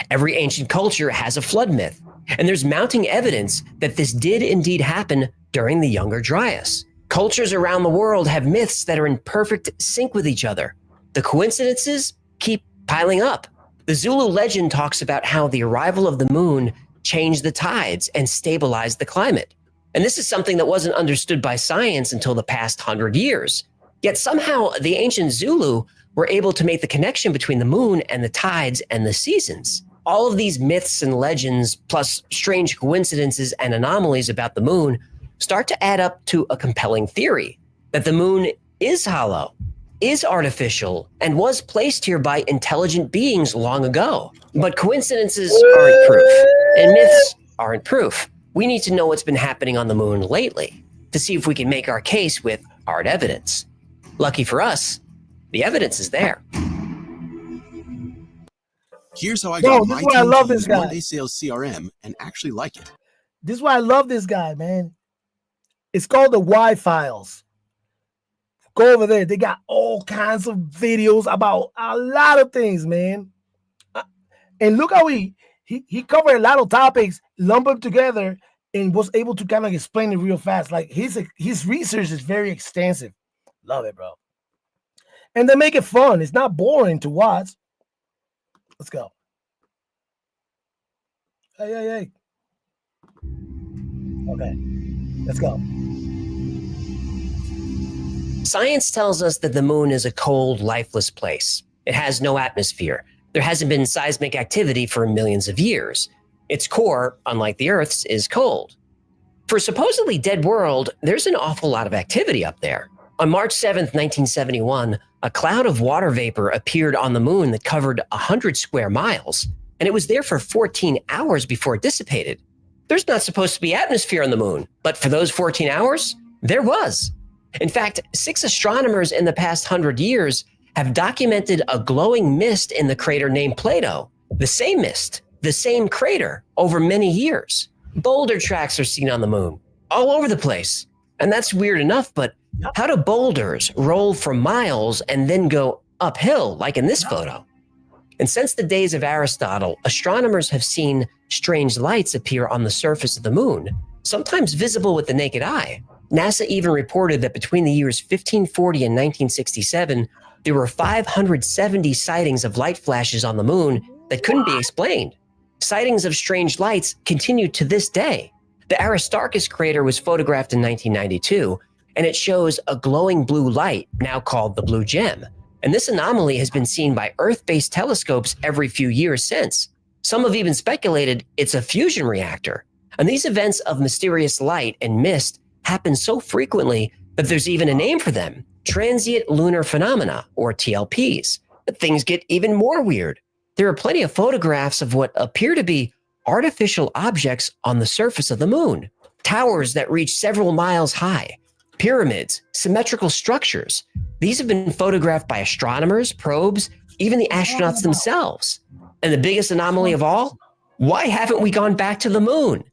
Every ancient culture has a flood myth, and there's mounting evidence that this did indeed happen during the Younger Dryas. Cultures around the world have myths that are in perfect sync with each other. The coincidences keep piling up. The Zulu legend talks about how the arrival of the moon changed the tides and stabilized the climate. And this is something that wasn't understood by science until the past 100 years. Yet somehow the ancient Zulu were able to make the connection between the moon and the tides and the seasons. All of these myths and legends, plus strange coincidences and anomalies about the moon, start to add up to a compelling theory that the moon is hollow, is artificial, and was placed here by intelligent beings long ago. But coincidences aren't proof, and myths aren't proof. We need to know what's been happening on the moon lately to see if we can make our case with hard evidence. Lucky for us, the evidence is there. Here's how I Bro, got this my is why I team love to this use guy. Monday Sales CRM and actually like it. This is why I love this guy, man. It's called the Y Files. Go over there. They got all kinds of videos about a lot of things, man. And look how he covered a lot of topics, lumped them together, and was able to kind of explain it real fast. Like his research is very extensive. Love it, bro. And they make it fun. It's not boring to watch. Let's go. Hey. Okay, let's go. Science tells us that the moon is a cold, lifeless place. It has no atmosphere. There hasn't been seismic activity for millions of years. Its core, unlike the Earth's, is cold. For a supposedly dead world, there's an awful lot of activity up there. On March 7th, 1971, a cloud of water vapor appeared on the moon that covered 100 square miles, and it was there for 14 hours before it dissipated. There's not supposed to be atmosphere on the moon, but for those 14 hours, there was. In fact, 6 astronomers in the past 100 years have documented a glowing mist in the crater named Plato. The same mist, the same crater, over many years. Boulder tracks are seen on the moon, all over the place. And that's weird enough, but how do boulders roll for miles and then go uphill, like in this photo? And since the days of Aristotle, astronomers have seen strange lights appear on the surface of the moon, sometimes visible with the naked eye. NASA even reported that between the years 1540 and 1967, there were 570 sightings of light flashes on the moon that couldn't be explained. Sightings of strange lights continue to this day. The Aristarchus crater was photographed in 1992, and it shows a glowing blue light, now called the Blue Gem. And this anomaly has been seen by Earth-based telescopes every few years since. Some have even speculated it's a fusion reactor. And these events of mysterious light and mist happen so frequently that there's even a name for them, transient lunar phenomena, or TLPs. But things get even more weird. There are plenty of photographs of what appear to be artificial objects on the surface of the moon. Towers that reach several miles high, pyramids, symmetrical structures. These have been photographed by astronomers, probes, even the astronauts themselves. And the biggest anomaly of all? Why haven't we gone back to the moon?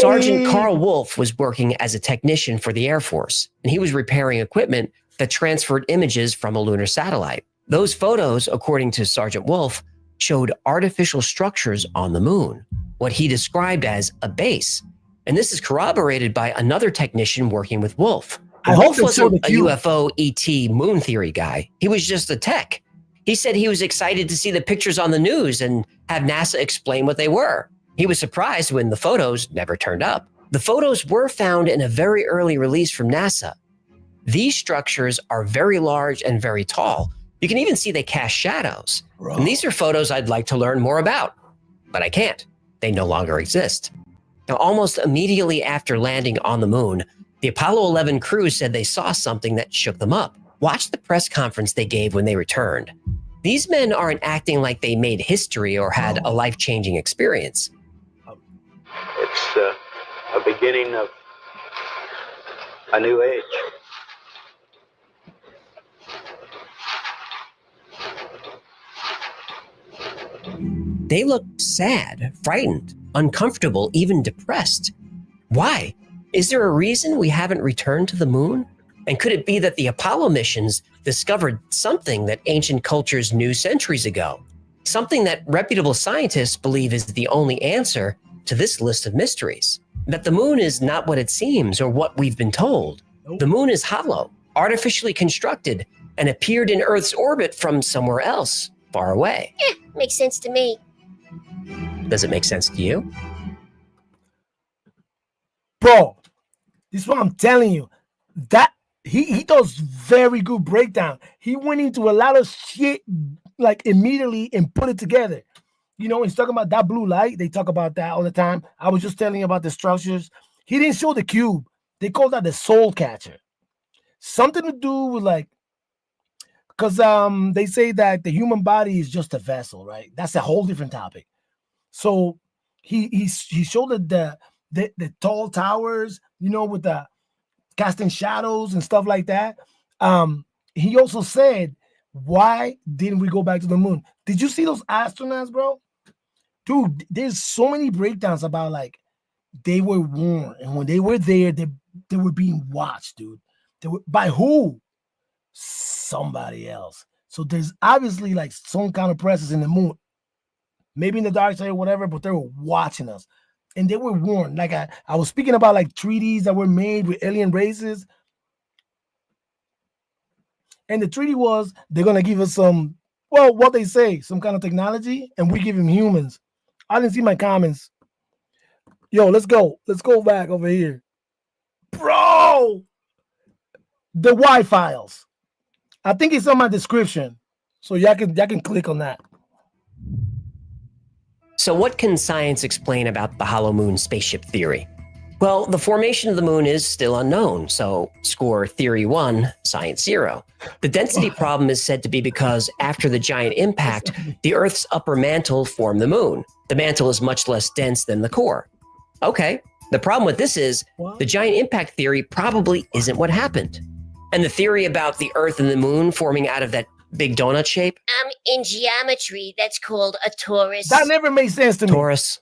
Sergeant Carl Wolf was working as a technician for the Air Force, and he was repairing equipment that transferred images from a lunar satellite. Those photos, according to Sergeant Wolf, showed artificial structures on the moon, what he described as a base. And this is corroborated by another technician working with Wolf. Wolf wasn't a UFO ET moon theory guy. He was just a tech. He said he was excited to see the pictures on the news and have NASA explain what they were. He was surprised when the photos never turned up. The photos were found in a very early release from NASA. These structures are very large and very tall. You can even see they cast shadows. And these are photos I'd like to learn more about, but I can't. They no longer exist. Now, almost immediately after landing on the moon, the Apollo 11 crew said they saw something that shook them up. Watch the press conference they gave when they returned. These men aren't acting like they made history or had a life-changing experience. It's a beginning of a new age. They looked sad, frightened, uncomfortable, even depressed. Why? Is there a reason we haven't returned to the moon? And could it be that the Apollo missions discovered something that ancient cultures knew centuries ago? Something that reputable scientists believe is the only answer to this list of mysteries. That the moon is not what it seems or what we've been told. The moon is hollow, artificially constructed, and appeared in Earth's orbit from somewhere else, far away. Makes sense to me. Does it make sense to you? Bro, this is what I'm telling you. That he does very good breakdown. He went into a lot of shit like immediately and put it together. You know, he's talking about that blue light. They talk about that all the time. I was just telling you about the structures. He didn't show the cube. They call that the soul catcher. Something to do with like, because they say that the human body is just a vessel, right? That's a whole different topic. So he showed the tall towers, you know, with the casting shadows and stuff like that. He also said, why didn't we go back to the moon? Did you see those astronauts, bro? Dude, there's so many breakdowns about like they were warned, and when they were there, they were being watched, dude. By who? Somebody else. So there's obviously like some kind of presence in the moon, maybe in the dark side or whatever, but they were watching us. And they were warned. Like I was speaking about like treaties that were made with alien races. And the treaty was they're going to give us some, well, what they say, some kind of technology, and we give them humans. I didn't see my comments. Yo, let's go. Let's go back over here. Bro! The Y-Files. I think it's on my description. So y'all can click on that. So what can science explain about the hollow moon spaceship theory? Well, the formation of the moon is still unknown, so score theory 1, science 0. The density problem is said to be because after the giant impact, the Earth's upper mantle formed the moon. The mantle is much less dense than the core. Okay, the problem with this is the giant impact theory probably isn't what happened. And the theory about the Earth and the moon forming out of that big donut shape? In geometry, that's called a torus. That never made sense to me. Torus.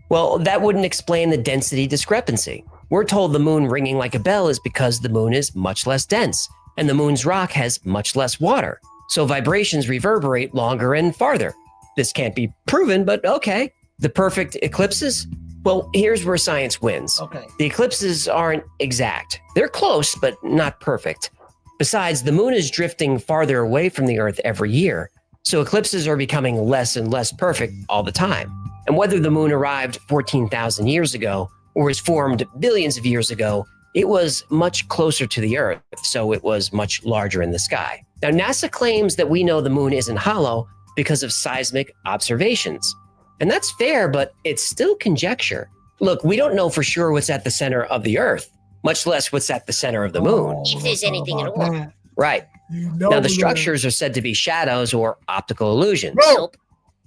Well, that wouldn't explain the density discrepancy. We're told the moon ringing like a bell is because the moon is much less dense, and the moon's rock has much less water. So vibrations reverberate longer and farther. This can't be proven, but okay. The perfect eclipses? Well, here's where science wins. Okay. The eclipses aren't exact. They're close, but not perfect. Besides, the moon is drifting farther away from the Earth every year, so eclipses are becoming less and less perfect all the time. And whether the moon arrived 14,000 years ago or was formed billions of years ago, it was much closer to the Earth, so it was much larger in the sky. Now, NASA claims that we know the moon isn't hollow because of seismic observations. And that's fair, but it's still conjecture. Look, we don't know for sure what's at the center of the Earth, much less what's at the center of the moon. If there's anything at all. Right. Now, the structures are said to be shadows or optical illusions. Nope.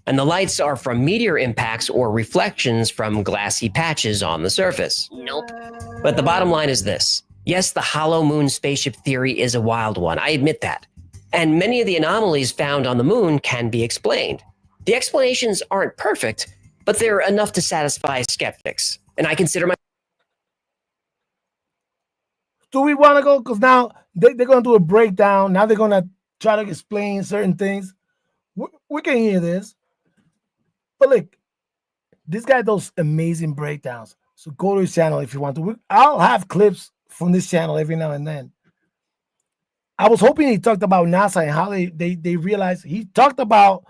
And the lights are from meteor impacts or reflections from glassy patches on the surface. Nope. But the bottom line is this. Yes, the hollow moon spaceship theory is a wild one. I admit that. And many of the anomalies found on the moon can be explained. The explanations aren't perfect, but they're enough to satisfy skeptics. And I consider my. Do we want to go? Because now they're going to do a breakdown. Now they're going to try to explain certain things. We can hear this. But look, this guy does amazing breakdowns. So go to his channel if you want to. I'll have clips from this channel every now and then. I was hoping he talked about NASA and how they realized. He talked about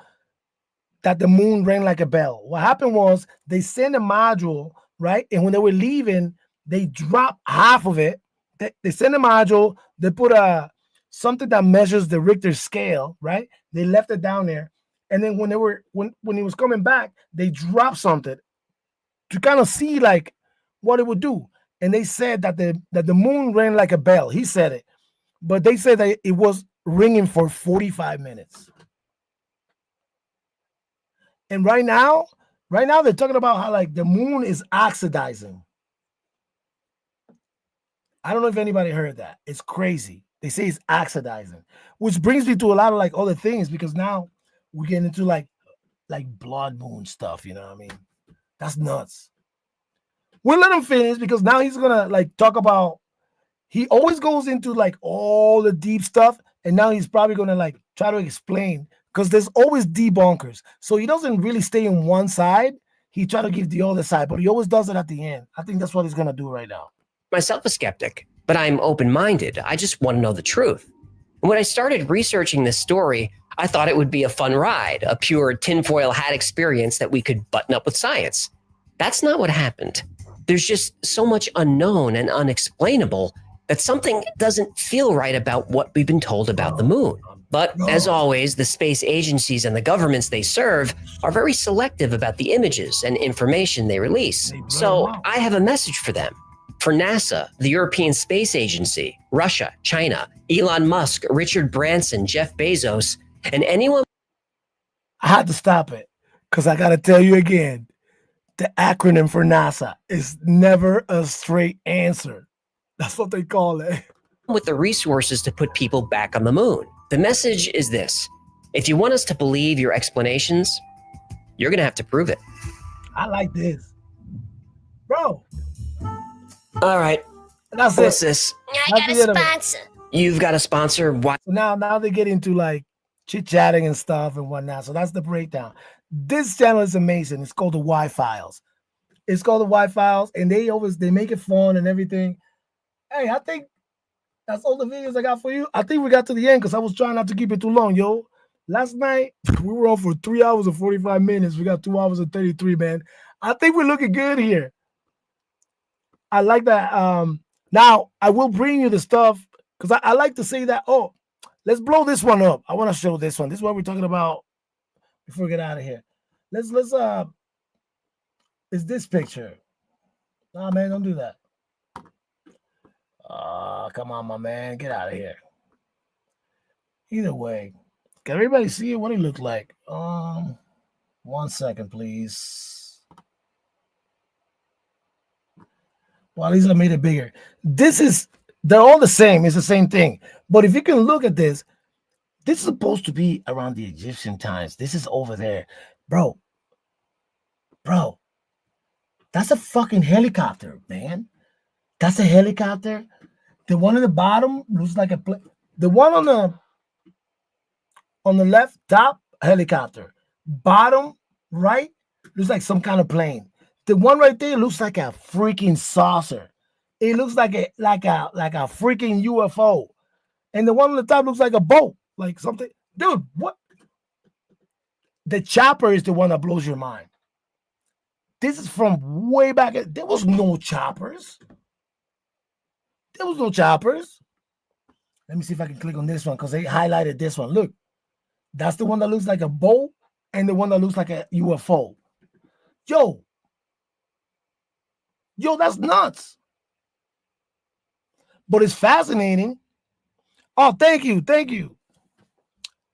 that the moon rang like a bell. What happened was they sent a module, right? And when they were leaving, they dropped half of it. They sent a module. They put something that measures the Richter scale, right? They left it down there. And then when he was coming back, they dropped something to kind of see like what it would do. And they said that the moon rang like a bell. He said it, but they said that it was ringing for 45 minutes. And right now they're talking about how like the moon is oxidizing. I don't know if anybody heard that. It's crazy. They say it's oxidizing, which brings me to a lot of like other things, because now we get into like blood moon stuff. You know what I mean? That's nuts. We'll let him finish because now he's gonna like talk about. He always goes into like all the deep stuff, and now he's probably gonna like try to explain, because there's always debunkers. So he doesn't really stay in one side. He try to give the other side, but he always does it at the end. I think that's what he's gonna do right now. Myself a skeptic, but I'm open-minded. I just want to know the truth. And when I started researching this story, I thought it would be a fun ride, a pure tinfoil hat experience that we could button up with science. That's not what happened. There's just so much unknown and unexplainable that something doesn't feel right about what we've been told about the moon. But as always, the space agencies and the governments they serve are very selective about the images and information they release. So I have a message for them. For NASA, the European Space Agency, Russia, China, Elon Musk, Richard Branson, Jeff Bezos, and anyone. I had to stop it because I got to tell you again, the acronym for NASA is never a straight answer. That's what they call it. With the resources to put people back on the moon. The message is this: if you want us to believe your explanations, you're going to have to prove it. I like this. Bro. All right. That's What's it. this? I got a sponsor. You've got a sponsor. Why? So now they get into like chit-chatting and stuff and whatnot. So that's the breakdown. This channel is amazing. It's called the Y Files. It's called the Y Files, and they make it fun and everything. Hey, I think that's all the videos I got for you. I think we got to the end because I was trying not to keep it too long, yo. Last night we were on for 3 hours and 45 minutes. We got 2 hours and 33, man. I think we're looking good here. I like that. Now I will bring you the stuff because I like to say that. Oh, let's blow this one up. I want to show this one. This is what we're talking about before we get out of here. Let's is this picture? Nah, man, don't do that. Come on, my man, get out of here. Either way, can everybody see it? What it look like? 1 second, please. Well, at least I made it bigger. They're all the same. It's the same thing. But if you can look at this is supposed to be around the Egyptian times. This is over there. Bro, that's a fucking helicopter, man. That's a helicopter. The one at the bottom looks like the one on the left top, helicopter. Bottom right looks like some kind of plane. The one right there looks like a freaking saucer. It looks like a freaking UFO. And the one on the top looks like a boat, like something. Dude, what? The chopper is the one that blows your mind. This is from way back. There was no choppers. There was no choppers. Let me see if I can click on this one because they highlighted this one. Look, that's the one that looks like a boat and the one that looks like a UFO. Yo, that's nuts. But it's fascinating. Oh, thank you.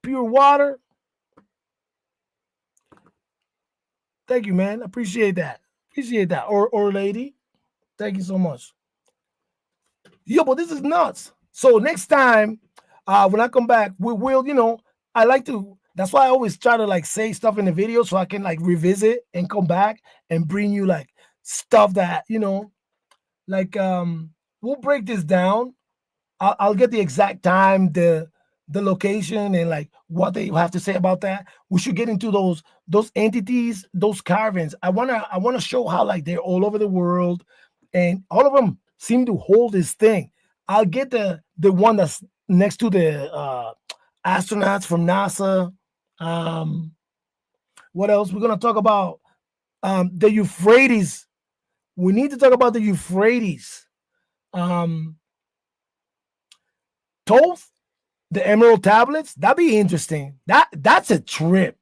Pure water. Thank you, man. Appreciate that. Or lady. Thank you so much. Yo, but this is nuts. So next time, when I come back, we will, I like to, that's why I always try to like say stuff in the video so I can like revisit and come back and bring you like stuff that, like we'll break this down. I'll get the exact time, the location, and like what they have to say about that. We should get into those entities, those carvings. I wanna show how like they're all over the world, and all of them seem to hold this thing. I'll get the one that's next to the astronauts from NASA. What else? We're gonna talk about the Euphrates. We need to talk about the Euphrates. Thoth, the Emerald Tablets. That'd be interesting. That's a trip.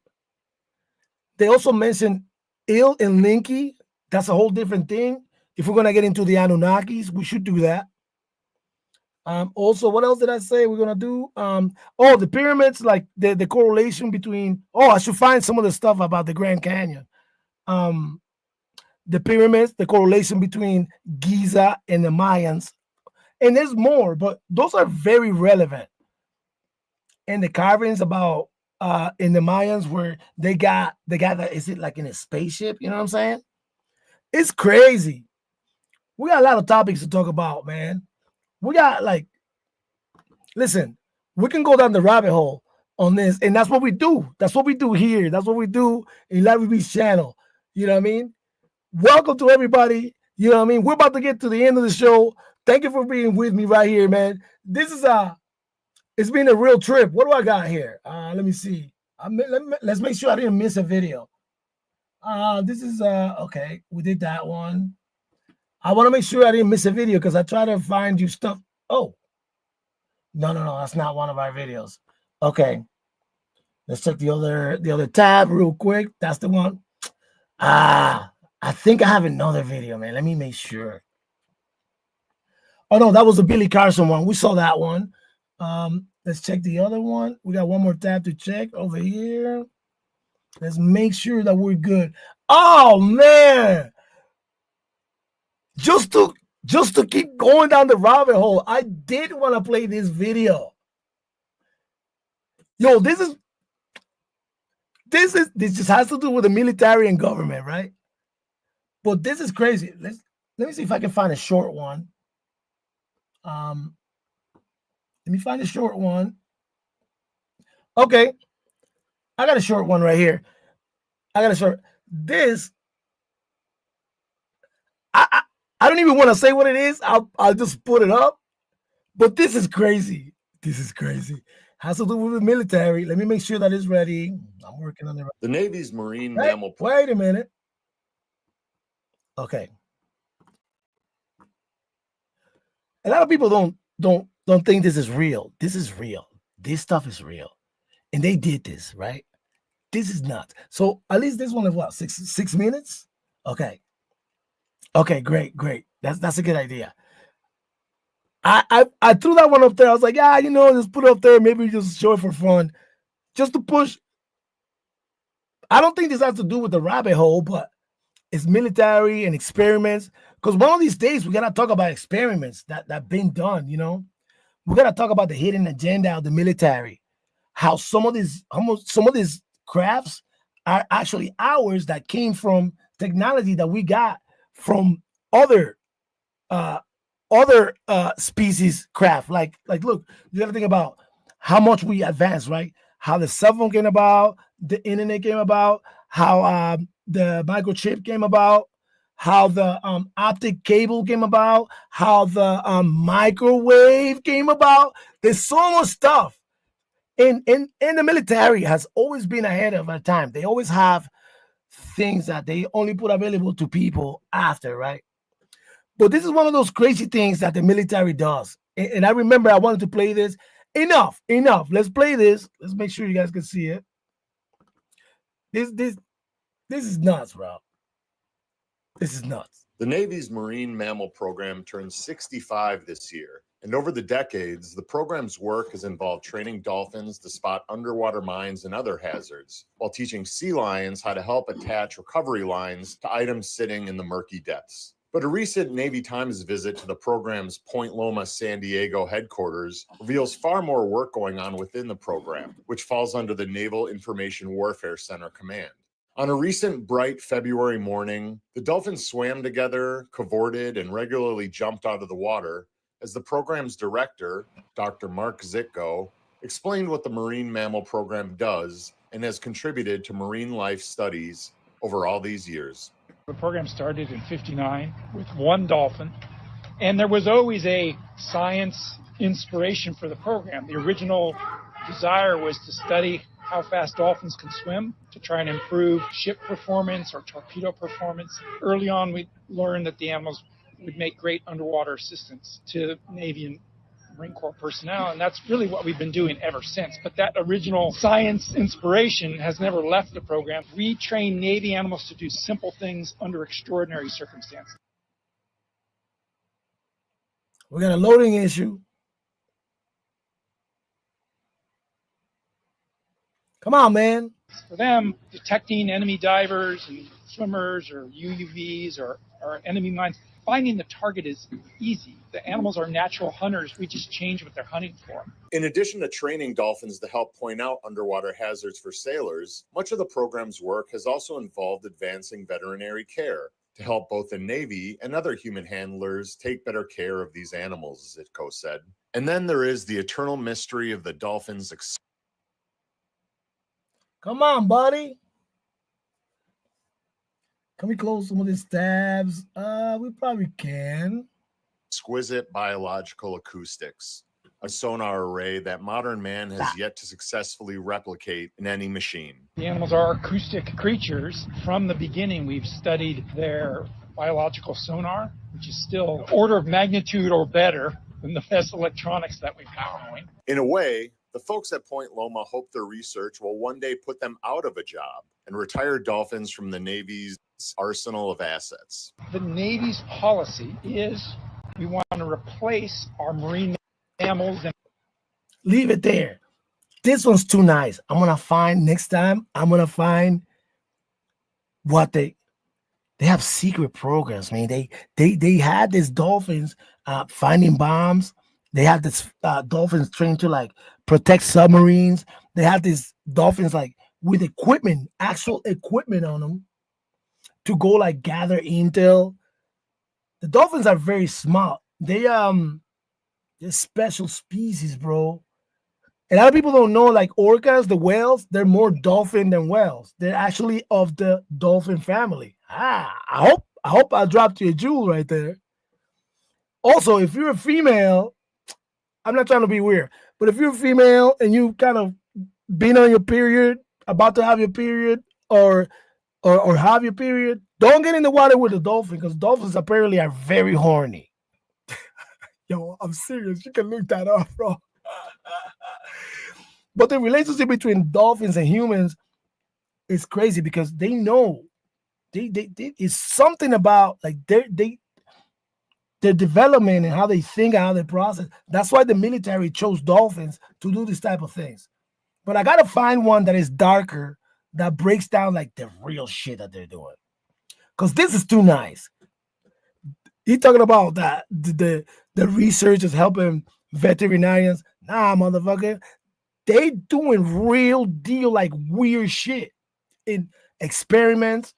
They also mentioned Il and Linky. That's a whole different thing. If we're gonna get into the Anunnakis, we should do that. Also, what else did I say we're gonna do? The pyramids, like the correlation between. I should find some of the stuff about the Grand Canyon. The pyramids, the correlation between Giza and the Mayans, and there's more, but those are very relevant. And the carvings about in the Mayans where they got that, is it like in a spaceship? You know what I'm saying? It's crazy. We got a lot of topics to talk about, man. We got listen, we can go down the rabbit hole on this, and that's what we do. That's what we do here. That's what we do in Larry B's channel. You know what I mean? Welcome to everybody. You know what I mean? We're about to get to the end of the show. Thank you for being with me right here, man. This is it's been a real trip. What do I got here? Let me see. Let's make sure I didn't miss a video. This is okay. We did that one. I want to make sure I didn't miss a video because I try to find you stuff. Oh, no, that's not one of our videos. Okay, let's check the other tab real quick. That's the one. I think I have another video, man. Let me make sure. Oh no, that was the Billy Carson one. We saw that one. Let's check the other one. We got one more tab to check over here. Let's make sure that we're good. Oh man. Just to keep going down the rabbit hole, I did want to play this video. Yo, this just has to do with the military and government, right? But this is crazy. Let me see if I can find a short one. Let me find a short one. Okay, I got a short one right here. This. I don't even want to say what it is. I'll just put it up. But this is crazy. Has to do with the military. Let me make sure that it's ready. I'm working on it. The Navy's marine mammal. Wait a minute. Okay. A lot of people don't think this is real. This is real. This stuff is real. And they did this, right? This is nuts. So at least this one is what, six minutes? Okay. Okay, great. That's a good idea. I threw that one up there. I was like, just put it up there. Maybe just show it for fun, just to push. I don't think this has to do with the rabbit hole, but it's military and experiments. Because one of these days we gotta talk about experiments that been done. We gotta talk about the hidden agenda of the military. How some of these crafts are actually ours that came from technology that we got from other species craft. Like look, you gotta think about how much we advanced, right? How the cell phone came about, the internet came about, how the microchip came about, how the optic cable came about, how the microwave came about. There's so much stuff. And the military has always been ahead of our time. They always have things that they only put available to people after, right? But this is one of those crazy things that the military does. And I remember I wanted to play this. Enough. Let's play this. Let's make sure you guys can see it. This is nuts, bro. This is nuts. The Navy's marine mammal program turns 65 this year. And over the decades, the program's work has involved training dolphins to spot underwater mines and other hazards, while teaching sea lions how to help attach recovery lines to items sitting in the murky depths. But a recent Navy Times visit to the program's Point Loma, San Diego headquarters reveals far more work going on within the program, which falls under the Naval Information Warfare Center Command. On a recent bright February morning, the dolphins swam together, cavorted, and regularly jumped out of the water as the program's director, Dr. Mark Zitko, explained what the Marine Mammal Program does and has contributed to marine life studies over all these years. The program started in '59 with one dolphin, and there was always a science inspiration for the program. The original desire was to study how fast dolphins can swim to try and improve ship performance or torpedo performance. Early on, we learned that the animals would make great underwater assistance to Navy and Marine Corps personnel, and that's really what we've been doing ever since. But that original science inspiration has never left the program. We train Navy animals to do simple things under extraordinary circumstances. We got a loading issue. Come on, man. For them, detecting enemy divers and swimmers or UUVs or enemy mines, finding the target is easy. The animals are natural hunters. We just change what they're hunting for. In addition to training dolphins to help point out underwater hazards for sailors, much of the program's work has also involved advancing veterinary care to help both the Navy and other human handlers take better care of these animals, Zitko said. And then there is the eternal mystery of the dolphins' Come on, buddy. Can we close some of these tabs? We probably can. exquisite biological acoustics, a sonar array that modern man has yet to successfully replicate in any machine. The animals are acoustic creatures. From the beginning, we've studied their biological sonar, which is still order of magnitude or better than the best electronics that we've got going. In a way, the folks at Point Loma hope their research will one day put them out of a job and retire dolphins from the Navy's arsenal of assets. The Navy's policy is we want to replace our marine mammals. And leave it there. This one's too nice. I'm gonna find next time. I'm gonna find what they have secret programs. Man, they had these dolphins finding bombs. They had this dolphins trained to like protect submarines. They had these dolphins like with equipment, actual equipment on them to go like gather intel. The dolphins are very smart. They're special species, bro. A lot of people don't know, like orcas, the whales, they're more dolphin than whales. They're actually of the dolphin family. I hope I dropped you a jewel right there. Also, if you're a female, I'm not trying to be weird, but if you're a female and you kind of been on your period, about to have your period, or have your period, don't get in the water with a dolphin because dolphins apparently are very horny. Yo, I'm serious. You can look that up, bro. But the relationship between dolphins and humans is crazy because they know they it's something about like their development and how they think and how they process. That's why the military chose dolphins to do this type of things. But I gotta find one that is darker, that breaks down like the real shit that they're doing. Because this is too nice. He talking about that the research is helping veterinarians. Nah, motherfucker. They doing real deal like weird shit in experiments.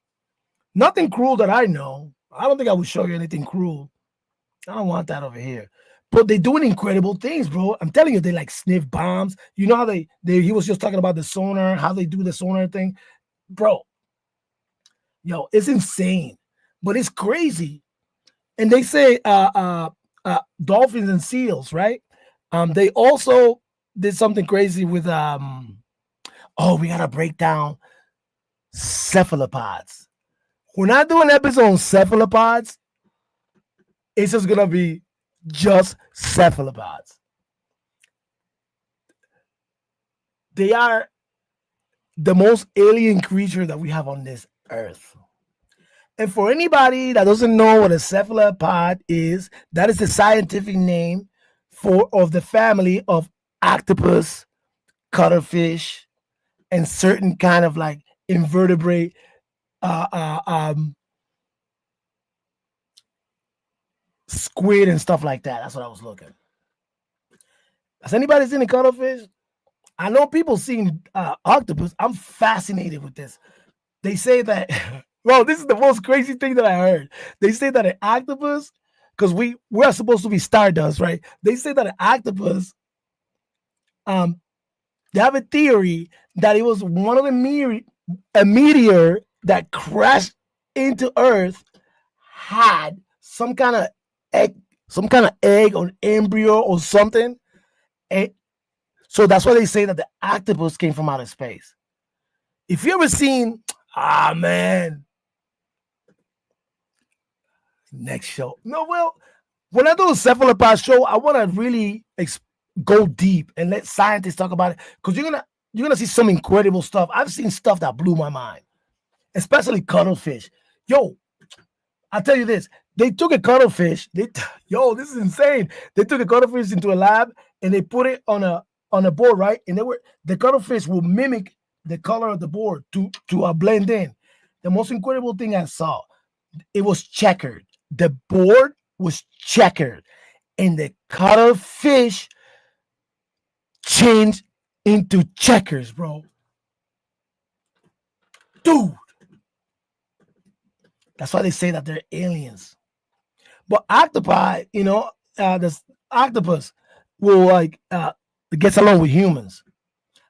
Nothing cruel that I know. I don't think I would show you anything cruel. I don't want that over here. But they're doing incredible things, bro. I'm telling you, they like sniff bombs. You know how he was just talking about the sonar, how they do the sonar thing. Bro, yo, it's insane. But it's crazy. And they say dolphins and seals, right? They also did something crazy with we gotta break down cephalopods. We're not doing an episode on cephalopods. It's just gonna be just cephalopods. They are the most alien creature that we have on this earth. And for anybody that doesn't know what a cephalopod is, that is the scientific name of the family of octopus, cuttlefish, and certain kind of like invertebrate squid and stuff like that. That's what I was looking. Has anybody seen a cuttlefish? I know people seen octopus. I'm fascinated with this. They say that, well, this is the most crazy thing that I heard. They say that an octopus, because we're supposed to be stardust, right? They say that an octopus, they have a theory that it was one of the a meteor that crashed into Earth had some kind of egg or embryo or something. And so that's why they say that the octopus came from outer space. If you ever seen, man, next show. No, well, when I do a cephalopod show, I want to really go deep and let scientists talk about it, because you're gonna see some incredible stuff. I've seen stuff that blew my mind, especially cuttlefish. Yo, I'll tell you this. They took a cuttlefish. Yo, this is insane. They took a cuttlefish into a lab and they put it on a board, right? And the cuttlefish will mimic the color of the board to blend in. The most incredible thing I saw, it was checkered. The board was checkered, and the cuttlefish changed into checkers, bro. Dude. That's why they say that they're aliens. But octopi, this octopus will gets along with humans.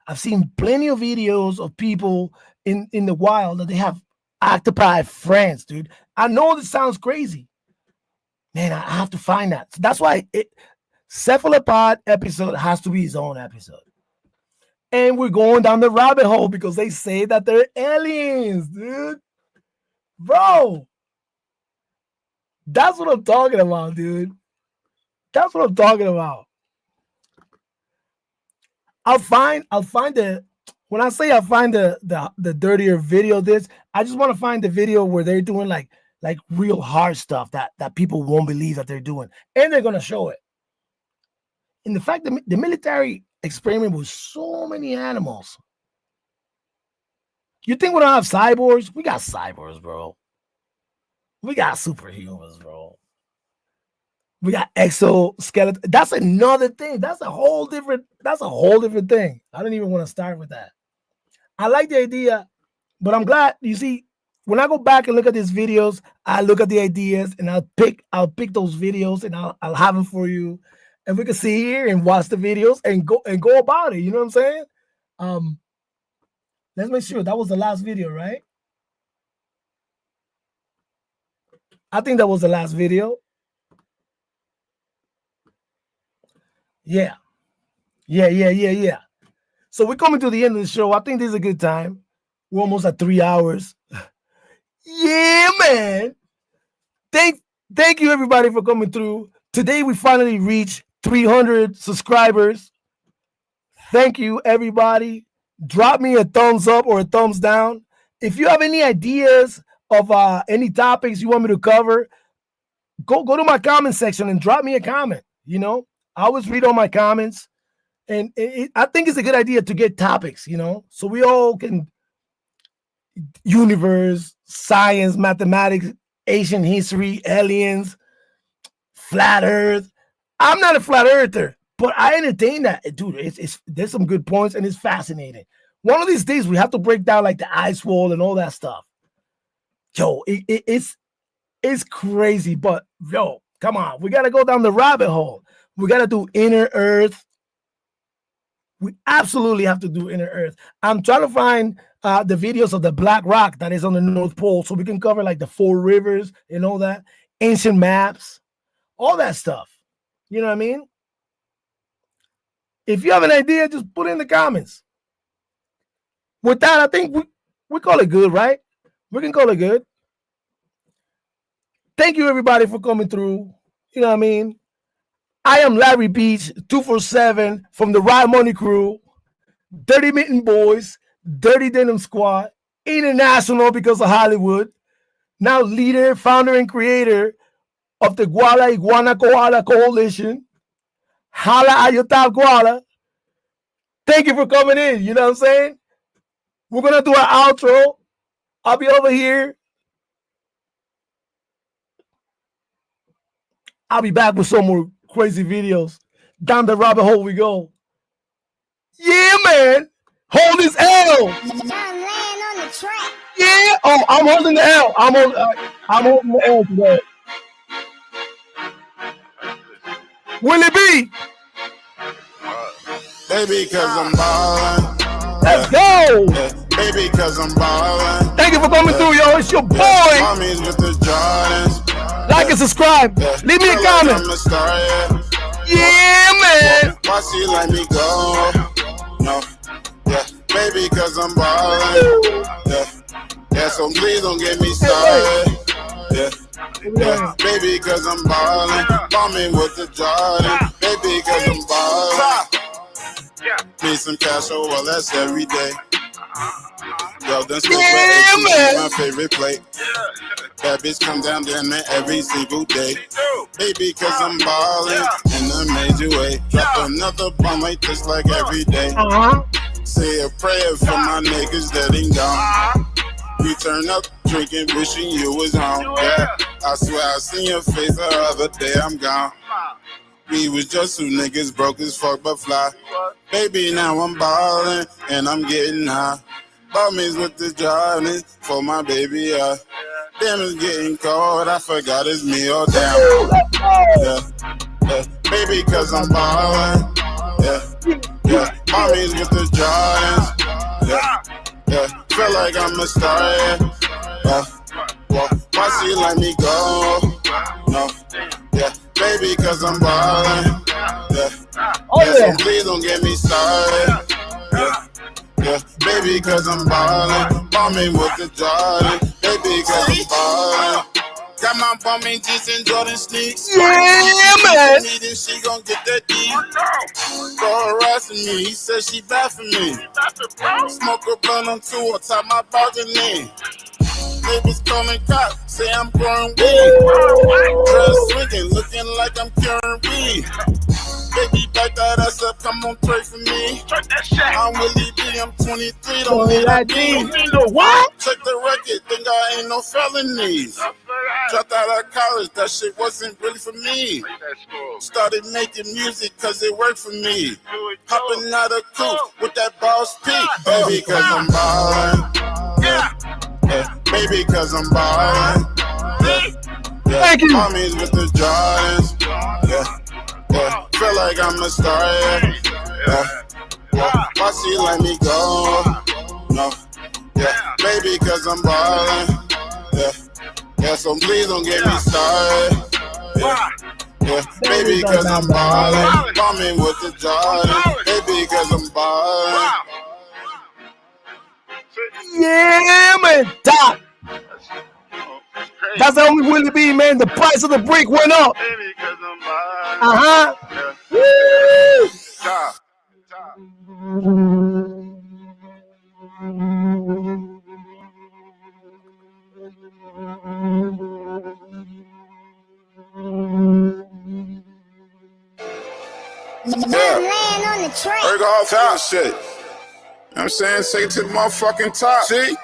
I've seen plenty of videos of people in the wild that they have octopi friends, dude. I know this sounds crazy. Man, I have to find that. So that's why cephalopod episode has to be his own episode. And we're going down the rabbit hole because they say that they're aliens, dude. Bro, that's what I'm talking about, dude. That's what I'm talking about. I'll find when I say I'll find the dirtier video of this, I just want to find the video where they're doing like real hard stuff that people won't believe that they're doing, and they're gonna show it. And the fact that the military experiment with so many animals. You think we don't have cyborgs? We got cyborgs, bro. We got superhumans, bro. We got exoskeleton. That's another thing. That's a whole different thing. I don't even want to start with that. I like the idea, but I'm glad. You see, when I go back and look at these videos, I look at the ideas and I'll pick those videos and I'll have them for you. And we can see here and watch the videos and go about it. You know what I'm saying? Let's make sure that was the last video, right? I think that was the last video. Yeah. So we're coming to the end of the show. I think this is a good time. We're almost at 3 hours. Yeah, man. Thank you, everybody, for coming through. Today, we finally reached 300 subscribers. Thank you, everybody. Drop me a thumbs up or a thumbs down. If you have any ideas of any topics you want me to cover, go to my comment section and drop me a comment. I always read all my comments, and I think it's a good idea to get topics, so we all can universe, science, mathematics, ancient history, aliens, flat earth. I'm not a flat earther, but I entertain that, dude. There's some good points and it's fascinating. One of these days we have to break down like the ice wall and all that stuff. Yo, it's crazy, but yo, come on, we gotta go down the rabbit hole. We gotta do inner earth. We absolutely have to do inner earth. I'm trying to find the videos of the black rock that is on the North Pole, so we can cover like the 4 rivers and all that, ancient maps, all that stuff. You know what I mean? If you have an idea, just put it in the comments. With that, I think we call it good, right? We can call it good. Thank you, everybody, for coming through. You know what I mean? I am Larry Beach, 247 from the Ride Money Crew, Dirty Mitten Boys, Dirty Denim Squad, international because of Hollywood, now leader, founder, and creator of the Guala Iguana Koala Coalition. Hala Ayotap Guala. Thank you for coming in. You know what I'm saying? We're going to do our outro. I'll be over here. I'll be back with some more crazy videos. Down the rabbit hole we go. Yeah, man. Hold this L. Yeah. Oh, I'm holding the L. I'm holding the L today. Will it be? Baby, cause I'm ballin'. Let's go. Baby, cause I'm ballin'. Thank you for coming through, yo. It's your boy. Mommies with the Jordans. Like and subscribe. Leave me a comment. Yeah, man. Why she let me go? No. Yeah. Baby, cause I'm ballin'. Yeah, so please don't get me started. Yeah. Baby, cause I'm ballin'. Bombing with the Jordan. Baby, cause I'm ballin'. Need some cash, oh well, that's every day. Yo, done spent my favorite plate. That bitch come down there every single day. Baby, cause I'm ballin' in a major way. Drop another bomb like this like every day. Say a prayer for my niggas that ain't gone. We turn up drinking, wishing you was home. Yeah, I swear I seen your face the other day, I'm gone. We was just two niggas broke as fuck but fly. Baby, now I'm ballin' and I'm getting high. Bummies with the Jordan for my baby, yeah. Damn, it's getting cold, I forgot it's me or damn. Yeah. Baby, cause I'm ballin'. Yeah. Bummies with the Jordans. Yeah. Feel like I'm a star, yeah. Why she let me go? No. Yeah. Baby, cause I'm ballin'. So please don't get me started. Yeah. Baby, cause I'm ballin'. Bombing with the Jordan. Baby, cause I'm ballin'. Got my bumming jeans and Jordan sneaks. Yeah, man. She gon' get that D. Go harassing me. He said she bad for me. Smoke a blunt on two on top my balcony. Neighbors calling cops, say I'm growing weed. Dress swinging, looking like I'm curing weed. Baby, back that ass up, come on, trade for me. I'm Willie B, I'm 23, don't need ID. What? Check the record, think I ain't no felonies. Dropped out of college, that shit wasn't really for me. Started making music cause it worked for me. Hopping out of coupe with that boss P. Baby, cause I'm ballin'. Yeah. Baby, cause I'm ballin'. Thank you. Mommies with the Jordans. Yeah. Feel like I'm a star, yeah. Why she let me go? No. Yeah. Baby, cause I'm ballin'. Yeah, so please don't get me started. Yeah. Baby, cause I'm ballin'. Bombing with the Jordan. Baby, cause I'm ballin'. Yeah, man. Doc. That's how we really be, man. The price of the brick went up. Woo! Break all top shit. You know what I'm saying? Take it to the motherfucking top. See?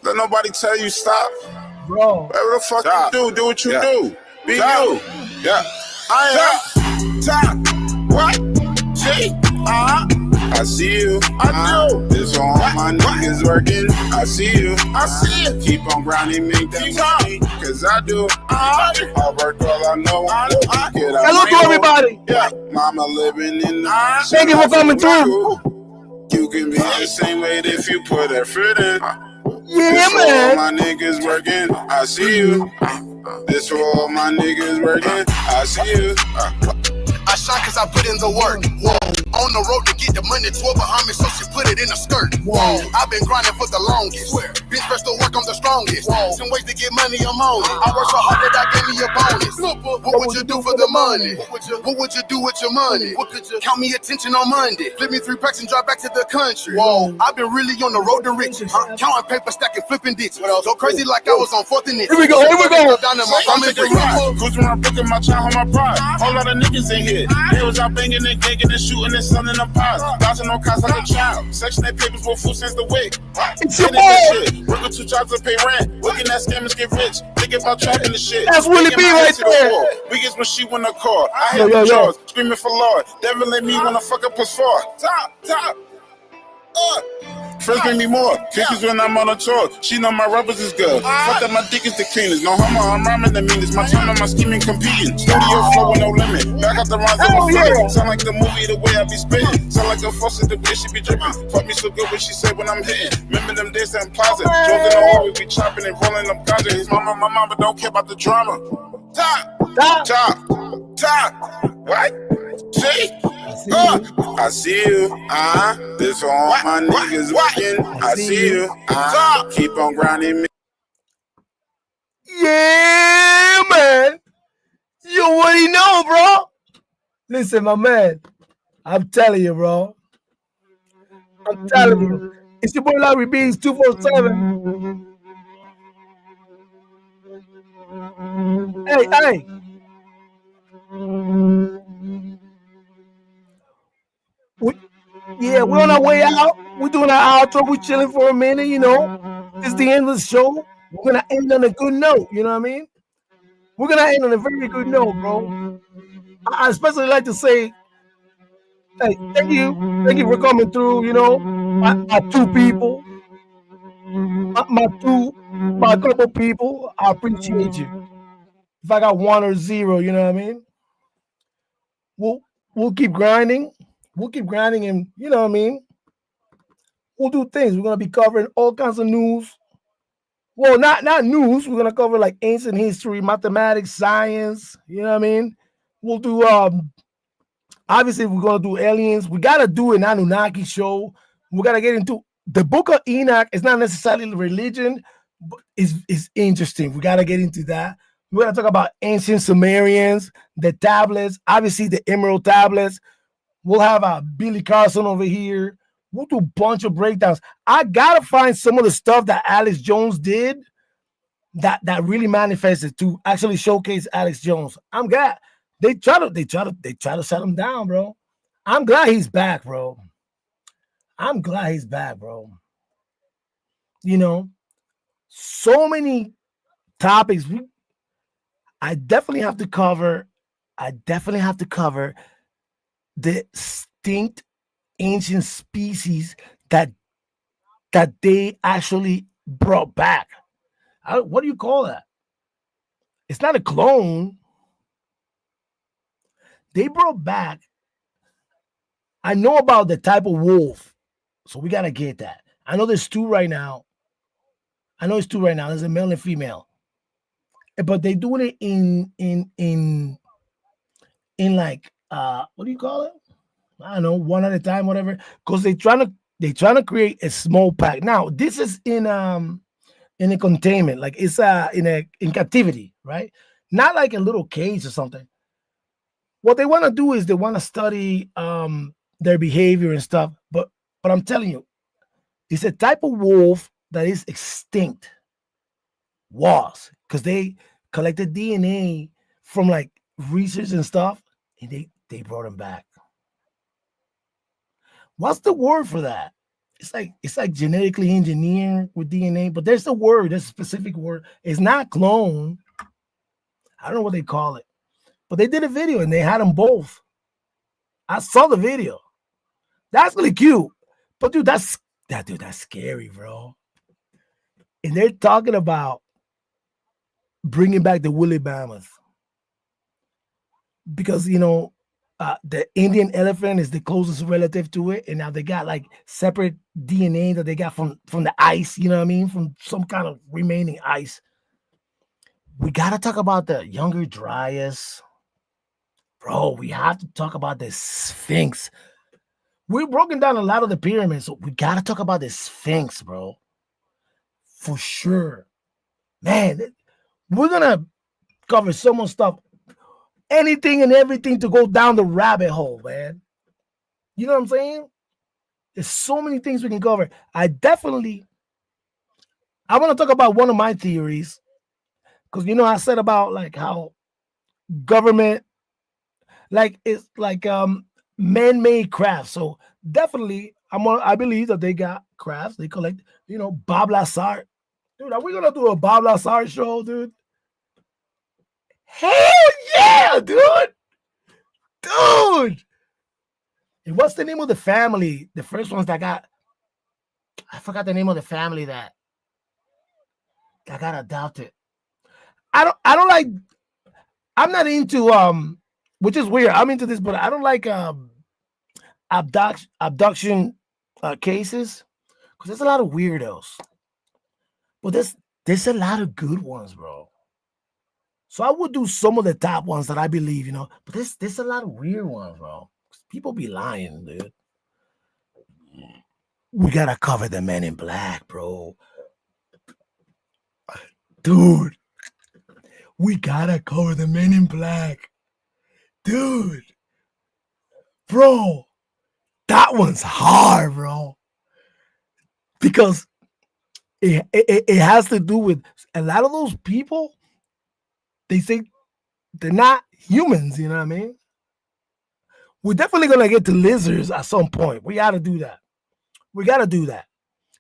Let nobody tell you stop. Bro. Whatever the fuck you do what you do. Be you. Yeah. I am top. What? See? I see you. I do. This all my niggas working. I see you. I see it. Keep on grinding, make that money. Cause I do. I work all I know. Hello to everybody. Yeah. Mama living in the Thank you for coming through. You can be the same way if you put effort in. Yeah, this man. For all my niggas working. I see you. This for all my niggas working. I see you. I shine cause I put in the work. Whoa. On the road to get the money, 12 behind me, so she put it in a skirt. Whoa. I've been grinding for the longest. Bitch, first to work, I'm the strongest. Whoa. Some ways to get money, I'm on it. I work so hard that I gave me a bonus. What would you do for the money? What would you do with your money? What could you count me attention on Monday? Flip me 3 packs and drive back to the country. Whoa. I've been really on the road to riches. Counting paper, stacking, flipping ditches. Go crazy like I was on 4th and it. Here we go. Down in my I'm cruising around, booking my child on my pride. Whole lot of niggas in here. shit. They was out banging and gigging and shooting and selling them pies. Dodging on cops like a child. Section 8 papers with food since the wig. It's your boy. Working 2 jobs to pay rent. Working at scammers get rich. Thinking about trapping the shit. That's Willie B right there. Biggest when she wanna call. I hit the jaws, screaming for Lord. Devil let me wanna fuck up plus 4. Top. Friends bring me more. Kisses when I'm on a tour. She know my rubbers is good. Fuck that my dick is the cleanest. No homo, I'm rhyming the meanest. My time and my scheming competing. Studio flow with no limit. Back out the rhymes that was fitting. Sound like the movie the way I be spitting. Sound like a faucet the way she be dripping. Fuck me so good when she said when I'm hitting. Remember them days that in Plaza. Jones in the hall, we be chopping and rolling up ganja. His mama, my mama don't care about the drama. Top. What? See? I see you. This for all my niggas working. I see you. Keep on grinding me. Yeah, man. You already know, bro. Listen, my man. I'm telling you, bro. I'm telling you. It's your boy Larry Beans 247. Hey. We're on our way out. We're doing our outro. We're chilling for a minute, you know. It's the end of the show. We're going to end on a good note, you know what I mean? We're going to end on a very good note, bro. I especially like to say, hey, thank you. Thank you for coming through, you know. My 2 people. My couple people. I appreciate you. If I got 1 or 0, you know what I mean? We'll keep grinding. We'll keep grinding and, you know what I mean? We'll do things. We're going to be covering all kinds of news. Well, not news. We're going to cover like ancient history, mathematics, science. You know what I mean? We'll do, obviously, we're going to do aliens. We got to do an Anunnaki show. We got to get into the Book of Enoch. It's not necessarily religion, but it's interesting. We got to get into that. We're going to talk about ancient Sumerians, the tablets, obviously the Emerald tablets. We'll have Billy Carson over here. We'll do a bunch of breakdowns. I gotta find some of the stuff that Alex Jones did that really manifested to actually showcase Alex Jones. I'm glad they try to shut him down, bro. I'm glad he's back, bro. You know, so many topics. I definitely have to cover the extinct ancient species that they actually brought back. What do you call that? It's not a clone. They brought back. I know about the type of wolf, so we gotta get that. I know there's 2 right now. There's a male and female, but they doing it in like what do you call it? I don't know, 1 at a time, whatever. Because they're trying to create a small pack. Now this is in a containment, like it's in captivity, right? Not like a little cage or something. What they want to do is they want to study their behavior and stuff. But I'm telling you, it's a type of wolf that is extinct. Because they collected DNA from like research and stuff, and they brought them back. What's the word for that? It's like genetically engineered with DNA, but there's a specific word. It's not clone. I don't know what they call it, but they did a video and they had them both. I saw the video. That's really cute, but dude, that's scary, bro. And they're talking about bringing back the woolly mammoth because the Indian elephant is the closest relative to it, and now they got like separate DNA that they got from the ice, you know what I mean, from some kind of remaining ice. We gotta talk about the Younger Dryas, bro. We have to talk about the Sphinx. We've broken down a lot of the pyramids, so we gotta talk about the Sphinx, bro, for sure, man. We're gonna cover so much stuff. Anything and everything to go down the rabbit hole, man. You know what I'm saying? There's so many things we can cover. I want to talk about one of my theories, because I said about like how government like it's like man-made crafts. So definitely, I believe that they got crafts. They collect, Bob Lazar. Dude, are we gonna do a Bob Lazar show, dude? Hell yeah, dude! Dude! And what's the name of the family? The first ones that got, I forgot the name of the family that got adopted. I don't like, I'm not into which is weird. I'm into this, but I don't like abduction cases, because there's a lot of weirdos. But there's a lot of good ones, bro. So I would do some of the top ones that I believe, but there's a lot of weird ones, bro. People be lying, dude. We gotta cover the Men in Black, bro. Dude, we gotta cover the Men in Black. Dude, bro, that one's hard, bro. Because it has to do with a lot of those people. They say they're not humans, you know what I mean? We're definitely gonna get to lizards at some point. We gotta do that. We gotta do that.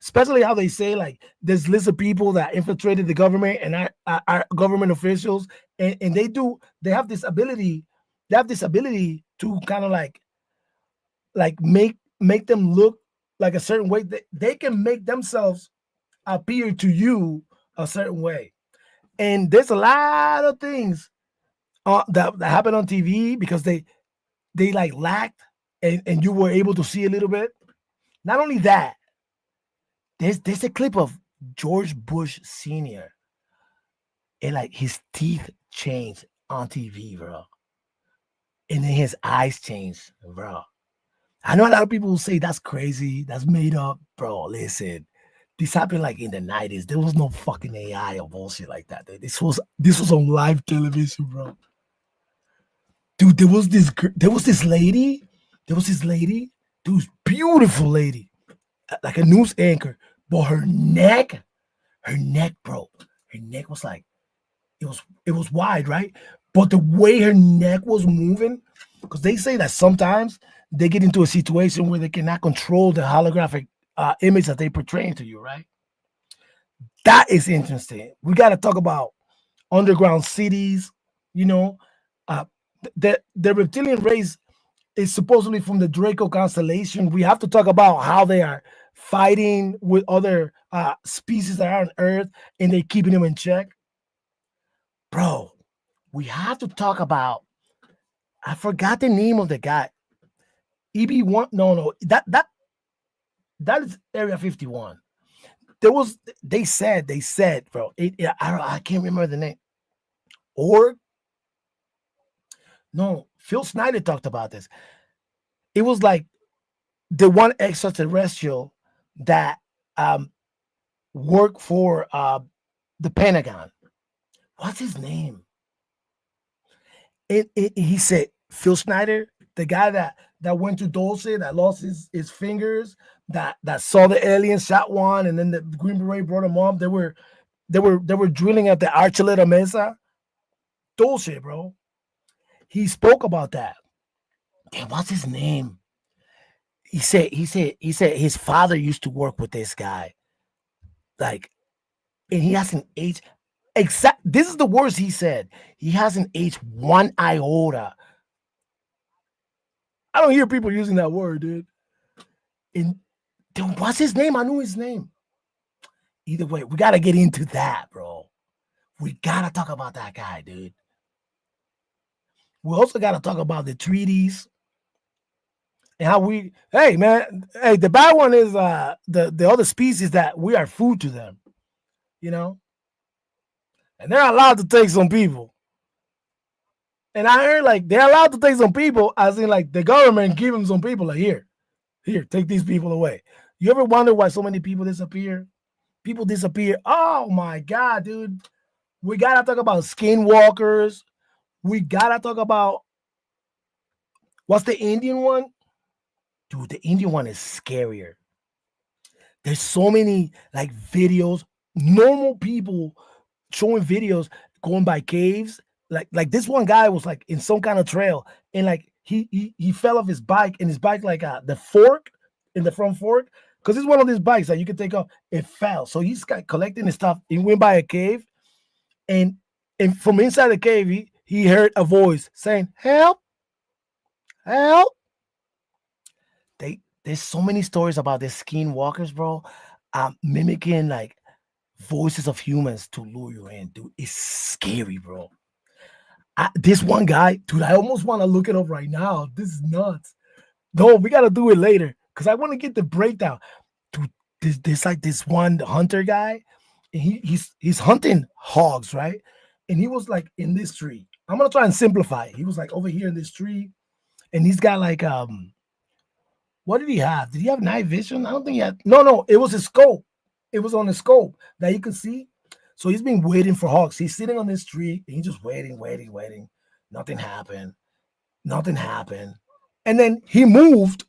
Especially how they say, like, there's lizard people that infiltrated the government and our government officials, and they have this ability to kind of like make them look like a certain way. They can make themselves appear to you a certain way. And there's a lot of things that happen on TV because they like lacked, and you were able to see a little bit. Not only that, there's a clip of George Bush Sr. and like his teeth changed on TV, bro. And then his eyes changed, bro. I know a lot of people will say that's crazy, that's made up, bro. Listen, this happened like in the 90s. There was no fucking AI or bullshit like that. This was on live television, bro. Dude, there was this lady, dude, beautiful lady, like a news anchor, but her neck, bro, her neck was like, it was wide, right? But the way her neck was moving, because they say that sometimes they get into a situation where they cannot control the holographic image that they portraying to you, right? That is interesting. We got to talk about underground cities, the reptilian race is supposedly from the Draco constellation. We have to talk about how they are fighting with other species that are on Earth, and they're keeping them in check. Bro, we have to talk about, I forgot the name of the guy. EB1, no, that is Area 51. They said, bro, I can't remember the name. Or no, Phil Snyder talked about this. It was like the one extraterrestrial that worked for the Pentagon. What's his name? He said Phil Snyder, the guy that went to Dulce, that lost his fingers, that saw the aliens, shot one, and then the Green Beret brought him up. They were drilling at the Archuleta Mesa. Dulce, bro. He spoke about that. Damn, what's his name? He said his father used to work with this guy. Like, and he hasn't aged. This is the words he said. He hasn't aged one iota. I don't hear people using that word, dude. And dude, what's his name? I knew his name. Either way, we gotta get into that, bro. We gotta talk about that guy, dude. We also gotta talk about the treaties and how hey man, the bad one is the other species that we are food to them, and they're allowed to take some people. And I heard like they're allowed to take some people, as in like the government give them some people, like here, take these people away. You ever wonder why so many people disappear? People disappear. Oh my God, dude. We gotta talk about skinwalkers. We gotta talk about, what's the Indian one? Dude, the Indian one is scarier. There's so many like videos, normal people showing videos going by caves, like this one guy was like in some kind of trail, and like he fell off his bike, and his bike like the fork in the front fork, because it's one of these bikes that you can take off. It fell, so he's collecting his stuff. He went by a cave, and from inside the cave he heard a voice saying, "Help, help." There's so many stories about these skinwalkers, bro, mimicking like voices of humans to lure you in, dude. It's scary, bro. This one guy, dude, I almost want to look it up right now. This is nuts. No, we gotta do it later because I want to get the breakdown. Dude, there's like this one hunter guy, and he's hunting hogs, right? And he was like in this tree. I'm gonna try and simplify it. He was like over here in this tree, and he's got like what did he have? Did he have night vision? I don't think he had. No, it was a scope. It was on the scope that you could see. So he's been waiting for hogs. He's sitting on this tree and he's just waiting. Nothing happened. And then he moved.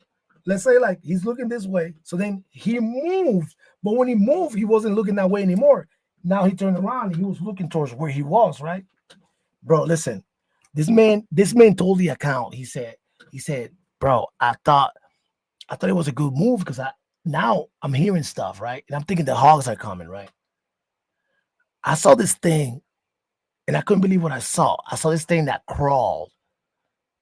Let's say like he's looking this way. So then he moved. But when he moved, he wasn't looking that way anymore. Now he turned around and he was looking towards where he was, right? Bro, listen. This man told the account. He said, bro, I thought it was a good move because now I'm hearing stuff, right? And I'm thinking the hogs are coming, right? I saw this thing and I couldn't believe what I saw. I saw this thing that crawled.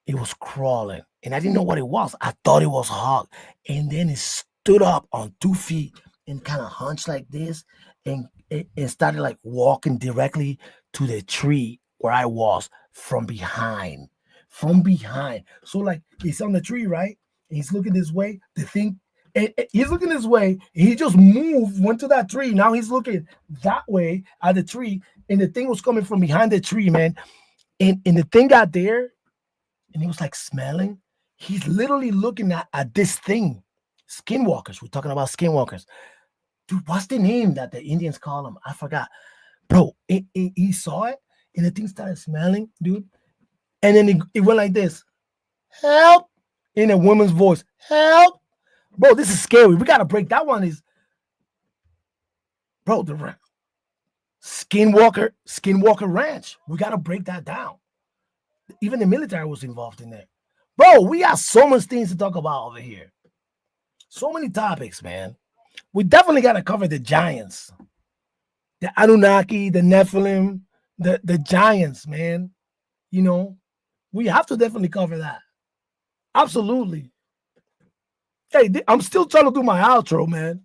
It was crawling and I didn't know what it was. I thought it was a hog. And then it stood up on 2 feet and kind of hunched like this and started like walking directly to the tree where I was from behind. So like he's on the tree, right? And he's looking this way. The thing, and he's looking this way. And he just went to that tree. Now he's looking that way at the tree. And the thing was coming from behind the tree, man. And the thing got there and he was like smelling. He's literally looking at this thing. Skinwalkers. We're talking about skinwalkers. Dude, what's the name that the Indians call them? I forgot. Bro, he saw it and the thing started smelling, dude. And then it went like this. Help! In a woman's voice. Help! Bro, this is scary. We got to break that one. Bro, the Skinwalker Ranch. We got to break that down. Even the military was involved in there. Bro, we got so much things to talk about over here. So many topics, man. We definitely got to cover the giants. The Anunnaki, the Nephilim, the giants, man. You know, we have to definitely cover that. Absolutely. Hey, I'm still trying to do my outro, man.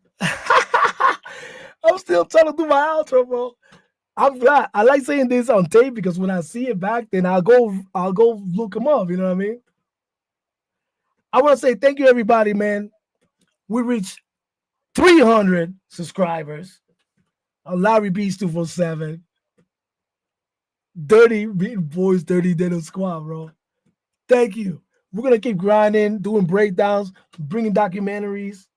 I'm still trying to do my outro, bro. I'm glad. I like saying this on tape because when I see it back, then I'll go look them up. You know what I mean? I want to say thank you, everybody, man. We reached 300 subscribers on Larry Beats 247. Dirty Boys, Dirty Dental Squad, bro. Thank you. We're gonna keep grinding, doing breakdowns, bringing documentaries.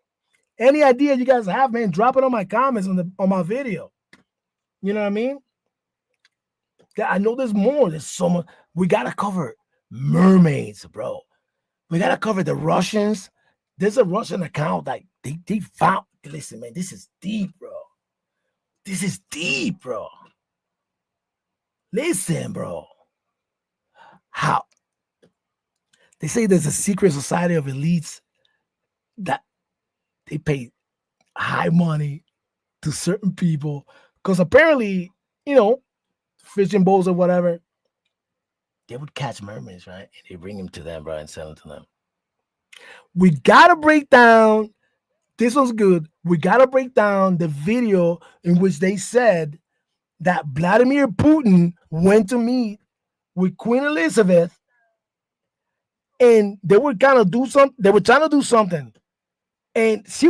Any idea you guys have, man, drop it on my comments on my video. You know what I mean? I know there's more. There's so much. We gotta cover mermaids, bro. We gotta cover the Russians. There's a Russian account that they found. Listen, man, this is deep, bro. This is deep, bro. Listen, bro. How? They say there's a secret society of elites that they pay high money to certain people because apparently, you know, fishing boats or whatever, they would catch mermaids, right? And they bring them to them, bro, and sell them to them. We got to break down, this one's good. We got to break down the video in which they said that Vladimir Putin went to meet with Queen Elizabeth and they were trying to do something. And she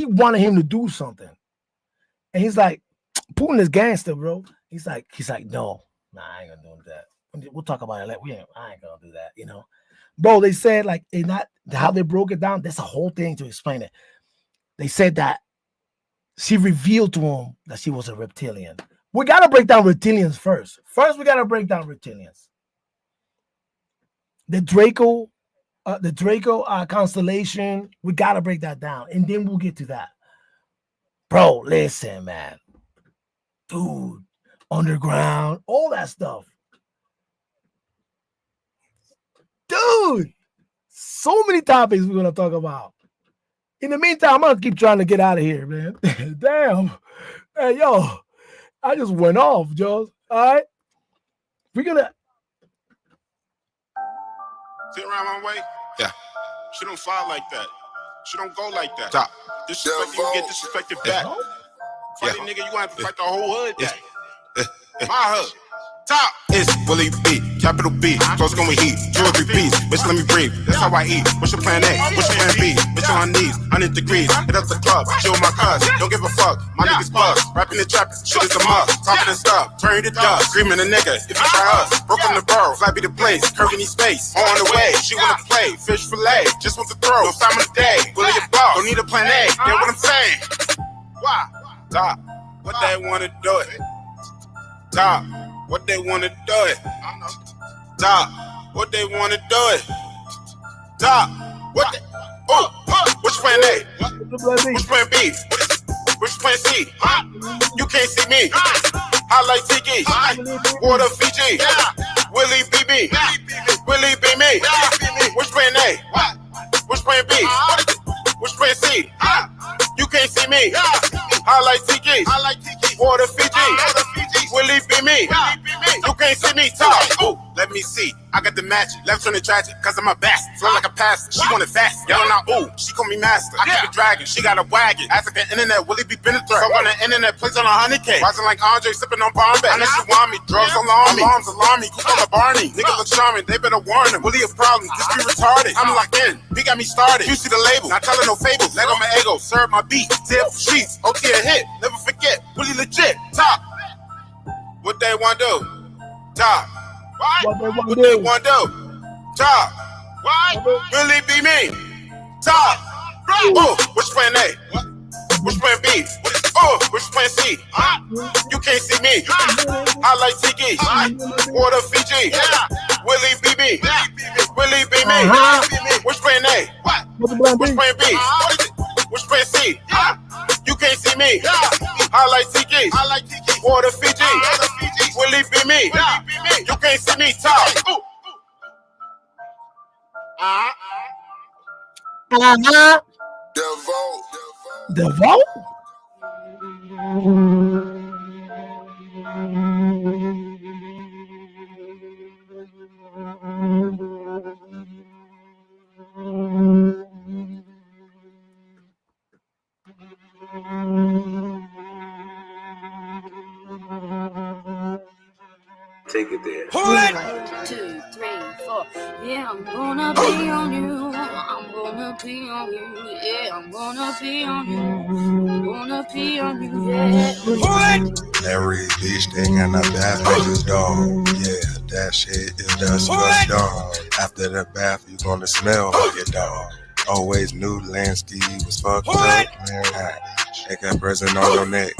wanted him to do something. And he's like, Putin is gangster, bro. He's like, no, I ain't gonna do that. We'll talk about it later. I ain't gonna do that, you know. Bro, they said like how they broke it down. There's a whole thing to explain it. They said that she revealed to him that she was a reptilian. We gotta break down reptilians first. First, we gotta break down reptilians. The Draco constellation. We gotta break that down, and then we'll get to that. Bro, listen, man, dude. underground, all that stuff. Dude, so many topics we're gonna talk about. In the meantime, I'm gonna keep trying to get out of here, man. Damn. Hey, yo, I just went off, Joe. All right. We're gonna sit around my way. Yeah. She don't fly like that. She don't go like that. Stop. Disrespect you get disrespected back. Fighting nigga, you gonna have to fight the whole hood back. My hood. Top. It's Willie B, capital B, close going heat, jewelry beats, bitch let me breathe, that's how I eat, what's your plan A, what's your plan B, bitch on my knees, 100 degrees, hit up the club, chill with my cuz, don't give a fuck, my niggas buzz, rapping and trapping, shit is a must, talking and stuff, turn to dust, screaming a nigga, if you try us, broke from the borough, flat be the place, curving these space, on the way, she wanna play, fish fillet, just want to throw, no time of the day, Willie your boss, don't need a plan A, get what I'm saying, why, top, what they wanna do it, top. What they wanna do it? Top. What they wanna do it? Top. What they? Oh, which plan A? Which plan B? Which plan C? You can't see me. I like Tiki. Water Fiji. Willie BB. Willie B me. Which plan A? Which plan B? Which plan C? You can't see me. I like Tiki. Water Fiji. Willie be me. You can't see me talk. Ooh, let me see. I got the magic. Left turn the tragic. Cause I'm a bastard. Flow like a pastor. She want it fast. Yelling out, ooh. She call me master. I keep it dragging. She got a wagon. Ask the internet. Willie be been a threat. So on the internet. Plays on 100K. Rising like Andre. Sipping on Bombay. I know she want me. Drugs alarm me. Alarms alarm me. Cook on the Barney. Nigga look charming. They better warn him. Willie a problem. This be retarded. I'm locked in. He got me started. You see the label. Not telling no fables. Let on my ego. Serve my beat. Tip sheets. OT a hit. Never forget. Willie legit. Top. What they want to do? Top. What they want to do? Top. Really be me? Top. Oh, which plan A? Which plan B? Oh, which plan C? You can't see me. I like Tiki. Water Fiji. Willie be me. Willie be me. Which plan A? Which plan B? Which plan C? You can't see me. I like Tiki. Water Fiji. Willie be me. You can't see me talk. The vote? Take it there. 1, 2, 3, 4. Yeah, I'm gonna be on you. I'm gonna be on you. Yeah, I'm gonna be on you. I'm gonna be on you. Yeah. Every beach thing in the bath is a dog. Yeah, that shit is just dog. After the bath, you gonna smell like a dog. Always knew Lansky was fucked up. Take a present on your neck.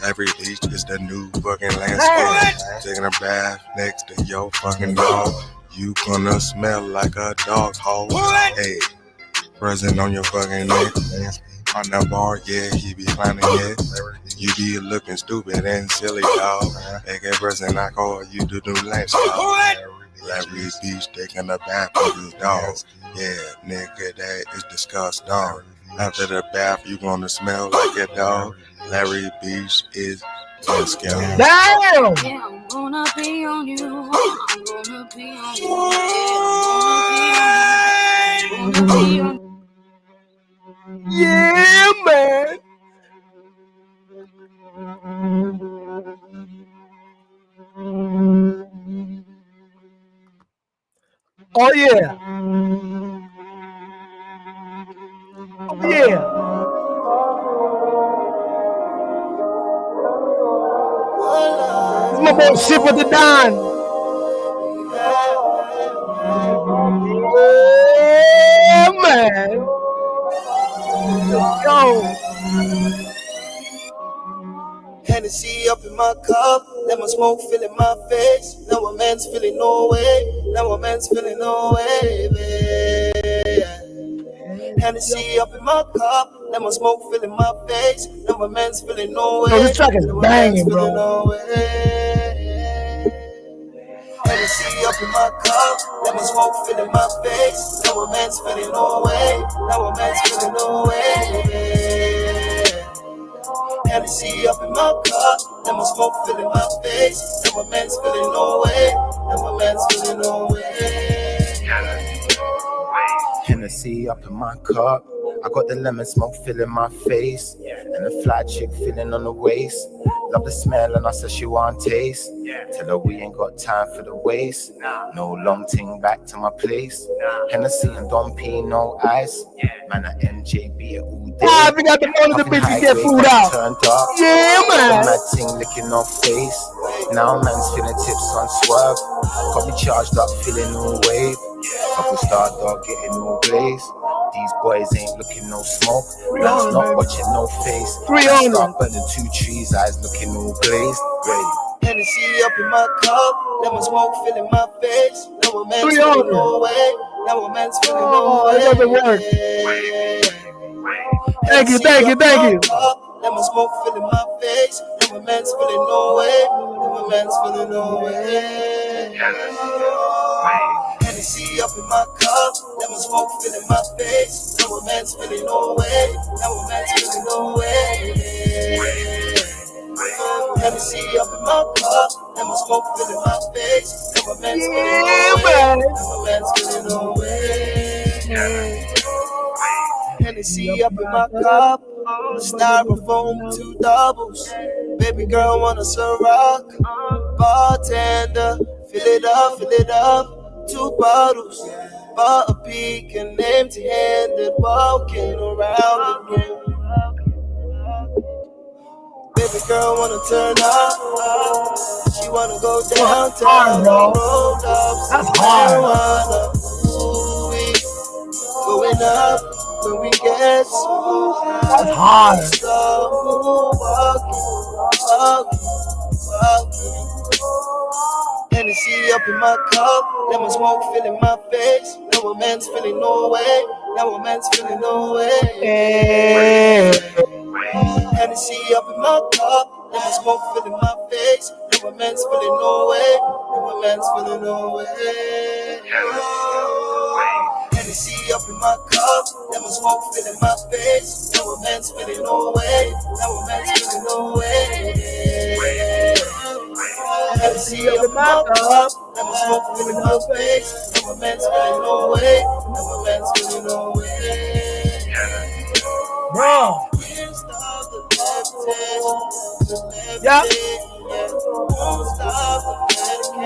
Every beach is the new fucking landscape. Taking a bath next to your fucking dog. You gonna smell like a dog's hole. Hey, present on your fucking neck. On the bar, yeah, he be climbing it. You be looking stupid and silly, dog. Take a present, I call you the new landscape. Larry Beach taking a bath with his dog. Yeah, nigga, that is disgusting. After the bath, you gonna smell like a dog. Larry Beach is disgusting. Damn! Yeah, I'm gonna be on you. I'm gonna be on you. Yeah, I'm gonna be on you. Yeah, man. Oh yeah. Oh yeah. This is my boy Ship with the Don. Yeah, man. Let's go. Hennessy up in my cup, let my smoke fill in my face. Now my man's feeling no way, now my man's feeling no way, babe. Hennessy up in my cup, let my smoke fill in my face. Now my man's feeling no way. Yo, this track is banging, bro. No way. Hennessy up in my cup, lemon smoke filling my face. Now a man's feeling no way, now a man's feeling no way. Hennessy up in my cup, lemon smoke filling my face. Now a man's feeling no way, now a man's feeling no way. Hennessy up in my cup, I got the lemon smoke filling my face, and the fly chick feeling on the waist. Love the smell and I said she want taste. Tell her we ain't got time for the waste. No long ting back to my place. Hennessy and Don P, no ice. Man at MJB all day. We got the phone of the bitches get food out. Turned up. Yeah, man. Mad ting licking off face. Now man's feeling tips on swerve. Got me charged up, feeling all wave. Couple star dog getting all blaze. These boys ain't looking no smoke. Man's not watching no face. Man start burning 2 trees, eyes looking all glazed. Great. Hennessy up in my cup, lemon smoke filling my face. Now a man's feeling no way, now a man's feeling no way. It doesn't work. Thank you. Lemon smoke filling my face. Now a man's feeling no way, now a man's feeling no way. Hennessy up in my cup, lemon smoke filling my face. Now a man's feeling no way, now a man's feeling no way. Hennessy up in my cup, lemon smoke filling my face. Now a man's feeling no way, now a man's feeling no way. Hennessy up in my cup, styrofoam 2 doubles. Baby girl want a Ciroc, bartender, fill it up, 2 bottles. Bought a peak and empty-handed, walking around the room. Baby girl wanna turn up, she wanna go downtown, roll up, that's hard. Going up when we get so high. That's hard. Walking. Hennessy up in my cup, lemon smoke filling my face. Now a man's feeling no way, now a man's feeling no way. Hennessy up in my cup, lemon smoke filling my face. Now a man's feeling no way, now a man's feeling no way. Hennessy up in my cup, lemon smoke filling my face. Now a man's feeling no way, now a man's feeling no way. Hennessy up in my cup, lemon smoke filling my face. Now a man's feeling no way, now a man's feeling no way. Bro. Yeah.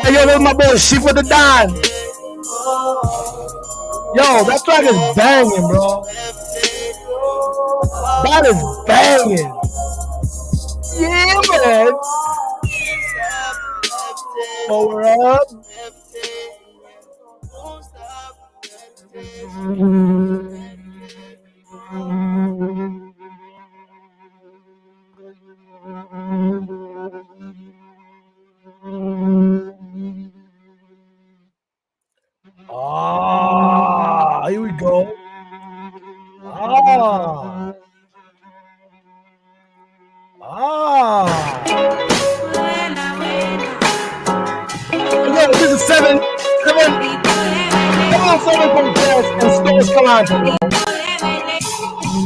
Hey, yo, that's my boy, Sheep with the Don. Yo, that track is banging, bro. That is banging. Yeah, man. Power up. Here we go. Again, this is 7 from Jazz and Stores Colante.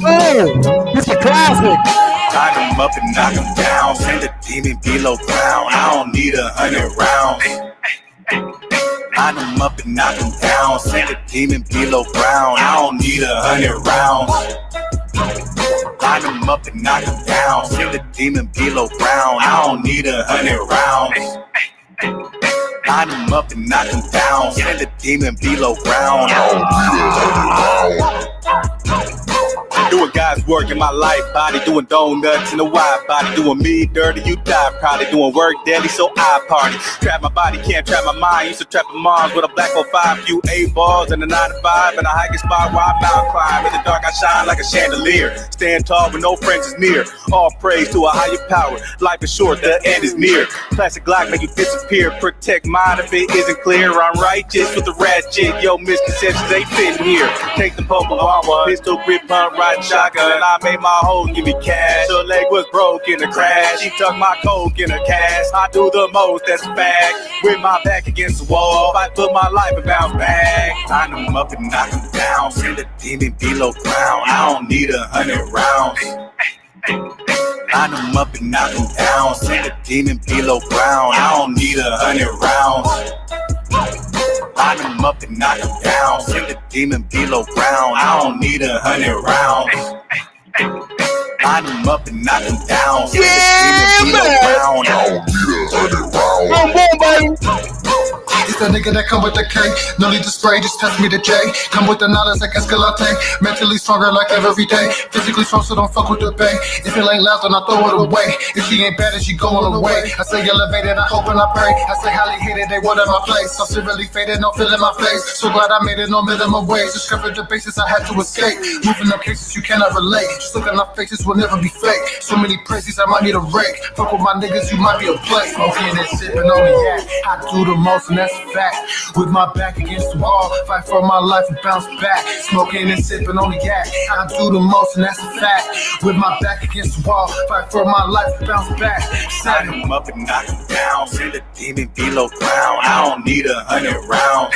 Oh, this is a classic. Knock him up and knock him down. Send a demon below ground. I don't need 100 rounds. Knock him up and knock him down. Send a demon below ground. I don't need 100 rounds. Knock him up and knock him down. Send a demon below ground. I don't need 100 rounds. Knock him up and knock him down. Send a demon below ground. I don't need 100 rounds. Doing God's work in my life, body doing donuts in the wide body, doing me dirty, you die probably, doing work daily, so I party. Trap my body, can't trap my mind. Used to trap my moms with a black 05, few 8 balls and a 9 to 5, and a hiking spot where I mountain climb. In the dark I shine shine like a chandelier. Stand tall when no friends is near. All praise to a higher power. Life is short, the end is near. Plastic Glock make you disappear. Protect mine if it isn't clear. I'm righteous with the ratchet. Yo, misconceptions ain't fitting here. Take the pump bomber, pistol grip, pump, ride shotgun. I made my hoe give me cash. Her leg was broke in the crash. She tucked my coke in her cast. I do the most, that's a fact. With my back against the wall, I put my life and bounce back. Line them up and knock them down. Send a demon below ground. I don't need 100 rounds. Line them up and knock them down. Send a demon below ground. I don't need 100 rounds. Line them up and knock them down. Send a demon below ground. I don't need 100 rounds. Line them up and knock them down. Send a demon below ground. I don't need 100 rounds. Boom, boom, baby. It's that nigga that come with the K. No need to spray, just test me the J. Come with the knowledge like Escalante. Mentally stronger like every day. Physically strong, so don't fuck with the bay. If it ain't loud, then I throw it away. If she ain't bad, then she going away. I say elevated, I hope and I pray. I say highly hated, they wanted my place. I'm severely faded, no feeling my face. So glad I made it, no minimum wage. Discovered the basis, I had to escape. Moving up cases, you cannot relate. Just look at our faces, will never be fake. So many praises, I might need a rake. Fuck with my niggas, you might be a play. Smoking and sipping on the yak. I do the most, and that's a fact. With my back against the wall, fight for my life and bounce back. Smoking and sipping on the yak. I do the most, and that's a fact. With my back against the wall, fight for my life and bounce back. Line them up and knock them down. Send a demon below ground. I don't need 100 rounds.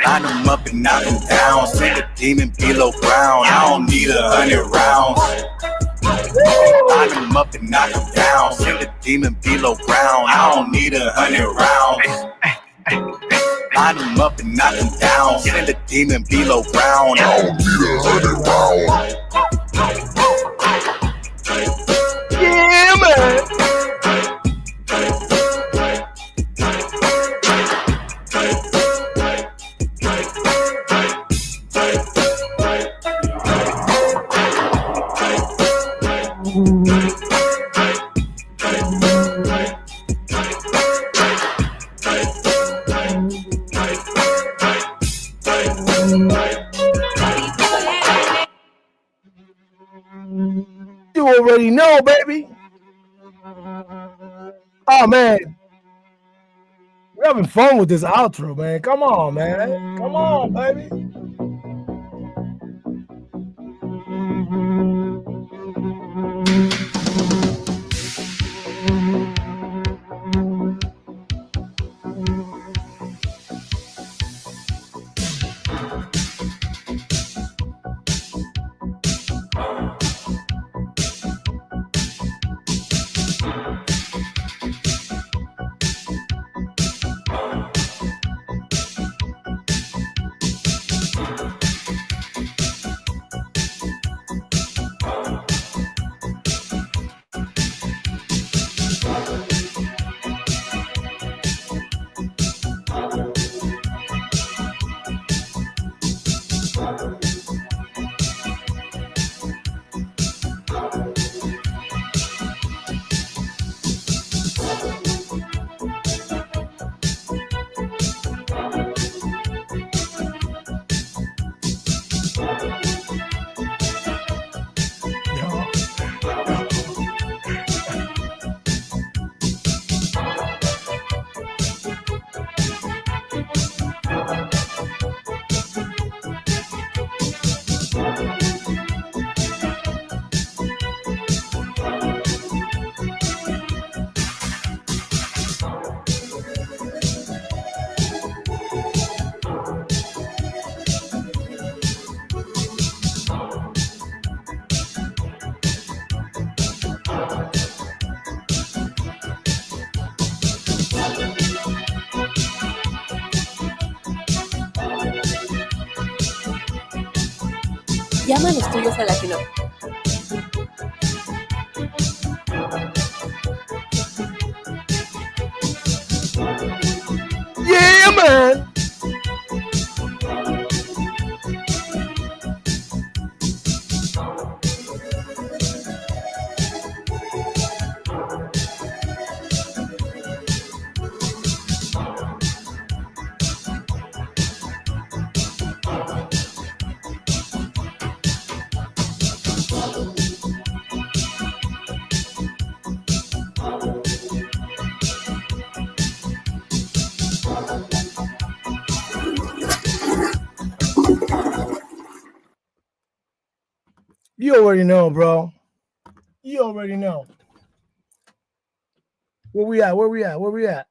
Line them up and knock them down. Send a demon below ground. I don't need 100 rounds. Line them up and knock them down. Send a demon below ground. I don't need 100 rounds. Line them up and knock them down. Send a demon below ground. I don't need 100 rounds. Yeah, man. You already know, baby. Oh man, we're having fun with this outro, man. Come on, man. Come on, baby. Llama a los tuyos a la que no. Yeah, man. You already know, bro. You already know. Where we at? Where we at? Where we at?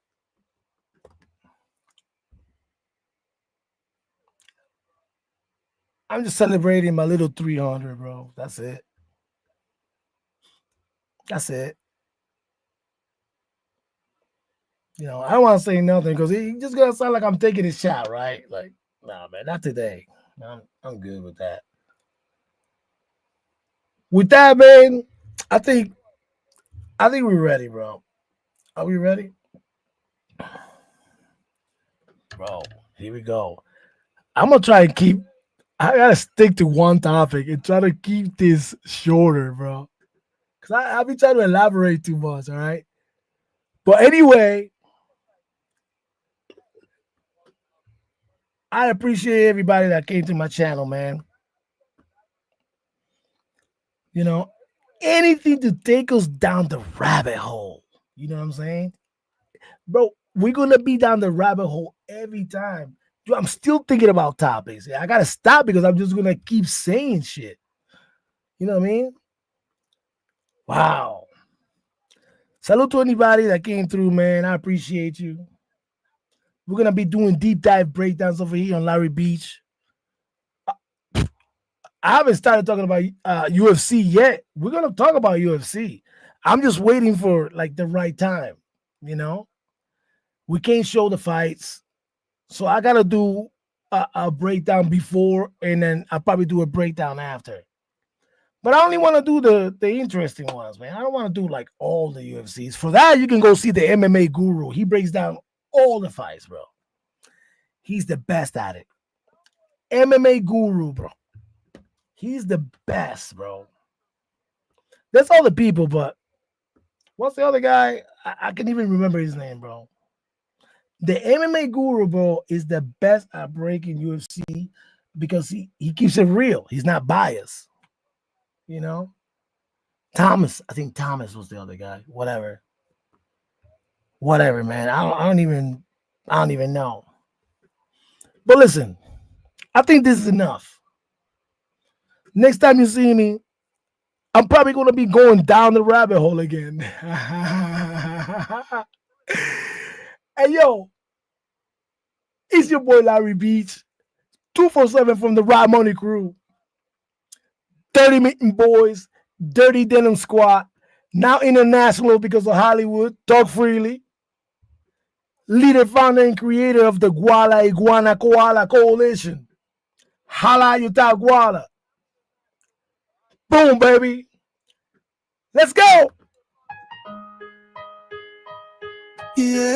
I'm just celebrating my little 300, bro. That's it. That's it. You know, I don't want to say nothing because he just gonna sound like I'm taking his shot, right? Like, nah, man, not today. I'm good with that. With that, man, I think we're ready, bro. Are we ready? Bro, here we go. I'm gonna try and keep. I gotta stick to one topic and try to keep this shorter, bro. Cause I'll be trying to elaborate too much. All right. But anyway, I appreciate everybody that came to my channel, man. You know, anything to take us down the rabbit hole. You know what I'm saying? Bro, we're gonna be down the rabbit hole every time. Dude, I'm still thinking about topics. I gotta stop because I'm just gonna keep saying shit. You know what I mean? Wow. Salute to anybody that came through, man. I appreciate you. We're gonna be doing deep dive breakdowns over here on Larry Beach. I haven't started talking about UFC yet. We're gonna talk about UFC. I'm just waiting for like the right time. You know, we can't show the fights, so I gotta do a breakdown before, and then I'll probably do a breakdown after. But I only want to do the interesting ones, man. I don't want to do like all the UFCs. For that, you can go see the MMA Guru. He breaks down all the fights, bro. He's the best at it. MMA Guru, bro. He's the best, bro. That's all the people, but what's the other guy? I can't even remember his name, bro. The MMA Guru, bro, is the best at breaking UFC because he keeps it real. He's not biased. You know? Thomas. I think Thomas was the other guy. Whatever, man. I don't even know. But listen, I think this is enough. Next time you see me, I'm probably going to be going down the rabbit hole again. Hey, yo, it's your boy Larry Beach, 247 from the Rod Money Crew, 30 Meeting Boys, Dirty Denim Squad, now international because of Hollywood, Talk Freely, leader, founder, and creator of the Guala Iguana Koala Coalition. Hala Utah Guala. Boom, baby. Let's go. Yeah.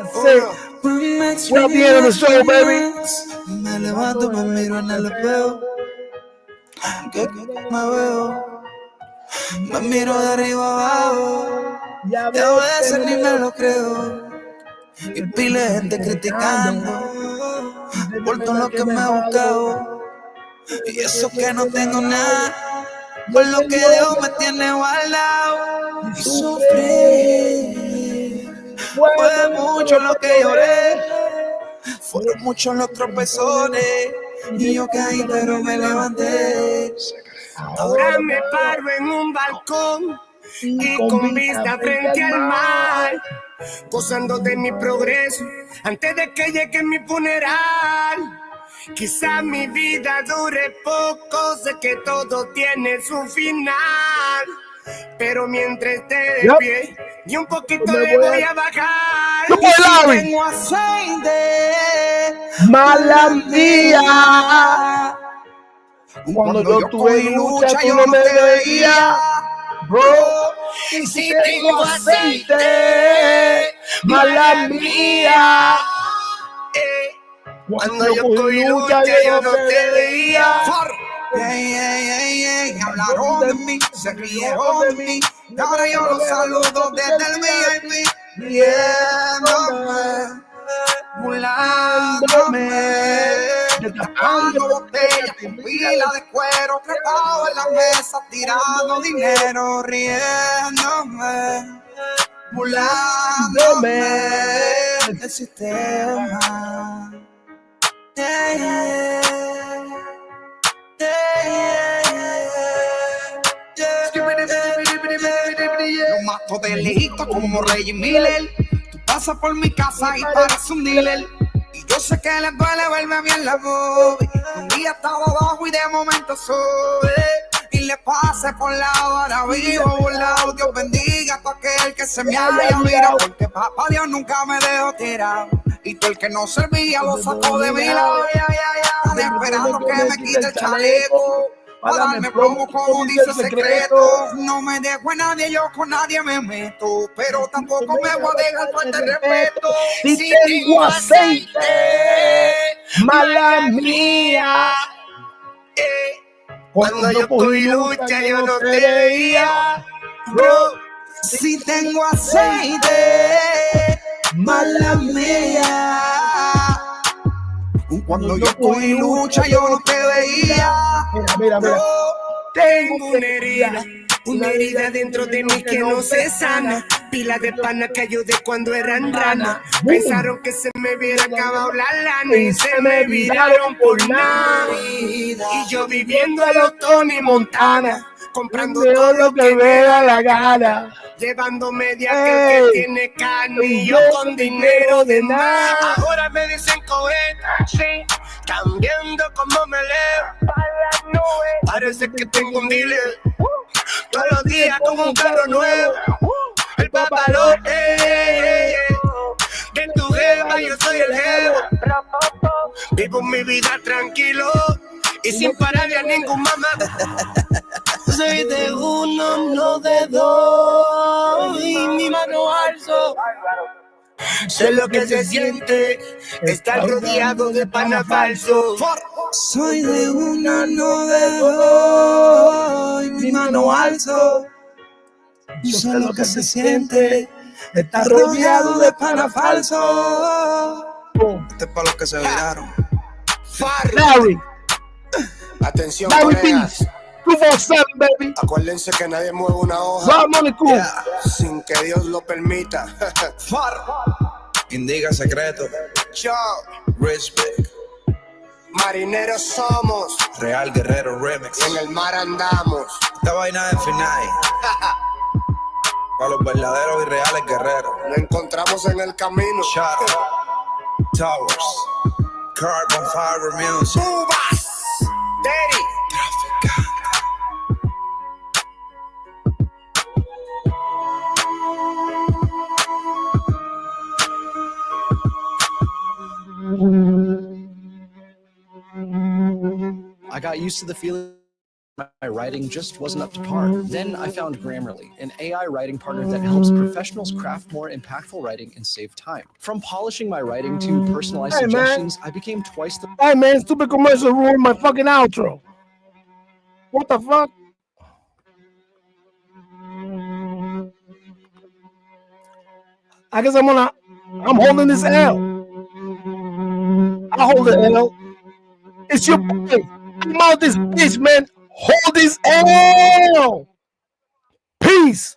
That's it. We're at the end of the show, baby. Me levanto, me miro en el espejo. Que me veo. Me miro de arriba abajo. Y a veces ni me lo creo. Y pile de gente criticando por todo lo que me he buscado. Y eso que no tengo nada. Por lo que Dios me tiene guardado. Y sufrí. Fue mucho lo que lloré. Fueron muchos los tropezones. Y yo caí pero me levanté. Ahora me paro en un balcón y con vista frente al mar, gozando de mi progreso antes de que llegue mi funeral. Quizá mi vida dure poco, sé que todo tiene su final, pero mientras esté de pie y un poquito le voy a bajar. Y si tengo aceite, mala mía. Cuando yo tuve lucha, tú no me veías, bro. Y si tengo aceite, mala mía. Cuando yo cogí lucha, yo no te veía. Hablaron de mí, se rieron de mí. Y ahora yo los saludo desde el VIP. Riéndome, burlándome, destapando botellas con pila de cuero, trepado en la mesa, tirando dinero, riéndome, burlándome del sistema. peleito como Reggie Miller. Tú pasas por mi casa y pareces un dealer. Y yo sé que les duele verme a mí en la movie. Un día estaba abajo y de momento sube. Y le pase por lado, ahora vivo burlado. Dios bendiga a todo aquel que se me haya mirado. Porque papá Dios nunca me dejó tirado. Y todo el que no servía lo sacó de mi lado. Están esperando que me quite el chaleco. Para darme plomo como dice el secreto. No me dejo en nadie, yo con nadie me meto. Pero tampoco me voy a dejar falta de respeto. Si tengo aceite, mala mía. Cuando yo cogí lucha yo no te veía. Bro, si tengo aceite, mala mía. Cuando yo cogí lucha yo no te veía. Mira. Tengo una herida dentro de mí que no se sana. Pila de pana que ayudé cuando eran rana. Pensaron que se me hubiera acabado la lana y se me viraron por nada. Y yo viviendo a los Tony Montana, comprando todo lo que me da la gana. Llevando media que tiene carne y yo con dinero de nada. Ahora me dicen coheta, sí, cambiando como me leo. Parece que tengo un dealer todos los días con un carro nuevo. El papalote de tu jeva, yo soy el jevo. Vivo mi vida tranquilo y sin pararle a ningún mamá. Soy de uno, no de dos, y mi mano alzo. Sé lo que se siente estar rodeado de pana falso. Soy de uno, no de dos, y mi mano alzo. Yo sé lo que se siente estar rodeado de pana falso. Este es para los que se viraron. Larry. Atención, Larry colegas. 247, baby. Acuérdense que nadie mueve una hoja sin que Dios lo permita. Indiga secreto. Chao. Respect. Marineros somos. Real Guerrero Remix. En el mar andamos. Esta vaina de final. Para los verdaderos y reales guerreros. Nos encontramos en el camino. Shadow. Towers. Carbon Fiber Music. Uvas. Daddy. I got used to the feeling my writing just wasn't up to par. Then I found Grammarly, an AI writing partner that helps professionals craft more impactful writing and save time. From polishing my writing to personalized suggestions, I became twice the... Hey, man, stupid commercial ruined my fucking outro. What the fuck? I guess I'm holding this L. I hold the L. It's your boy. I'm out this bitch, man. Hold this L. Peace.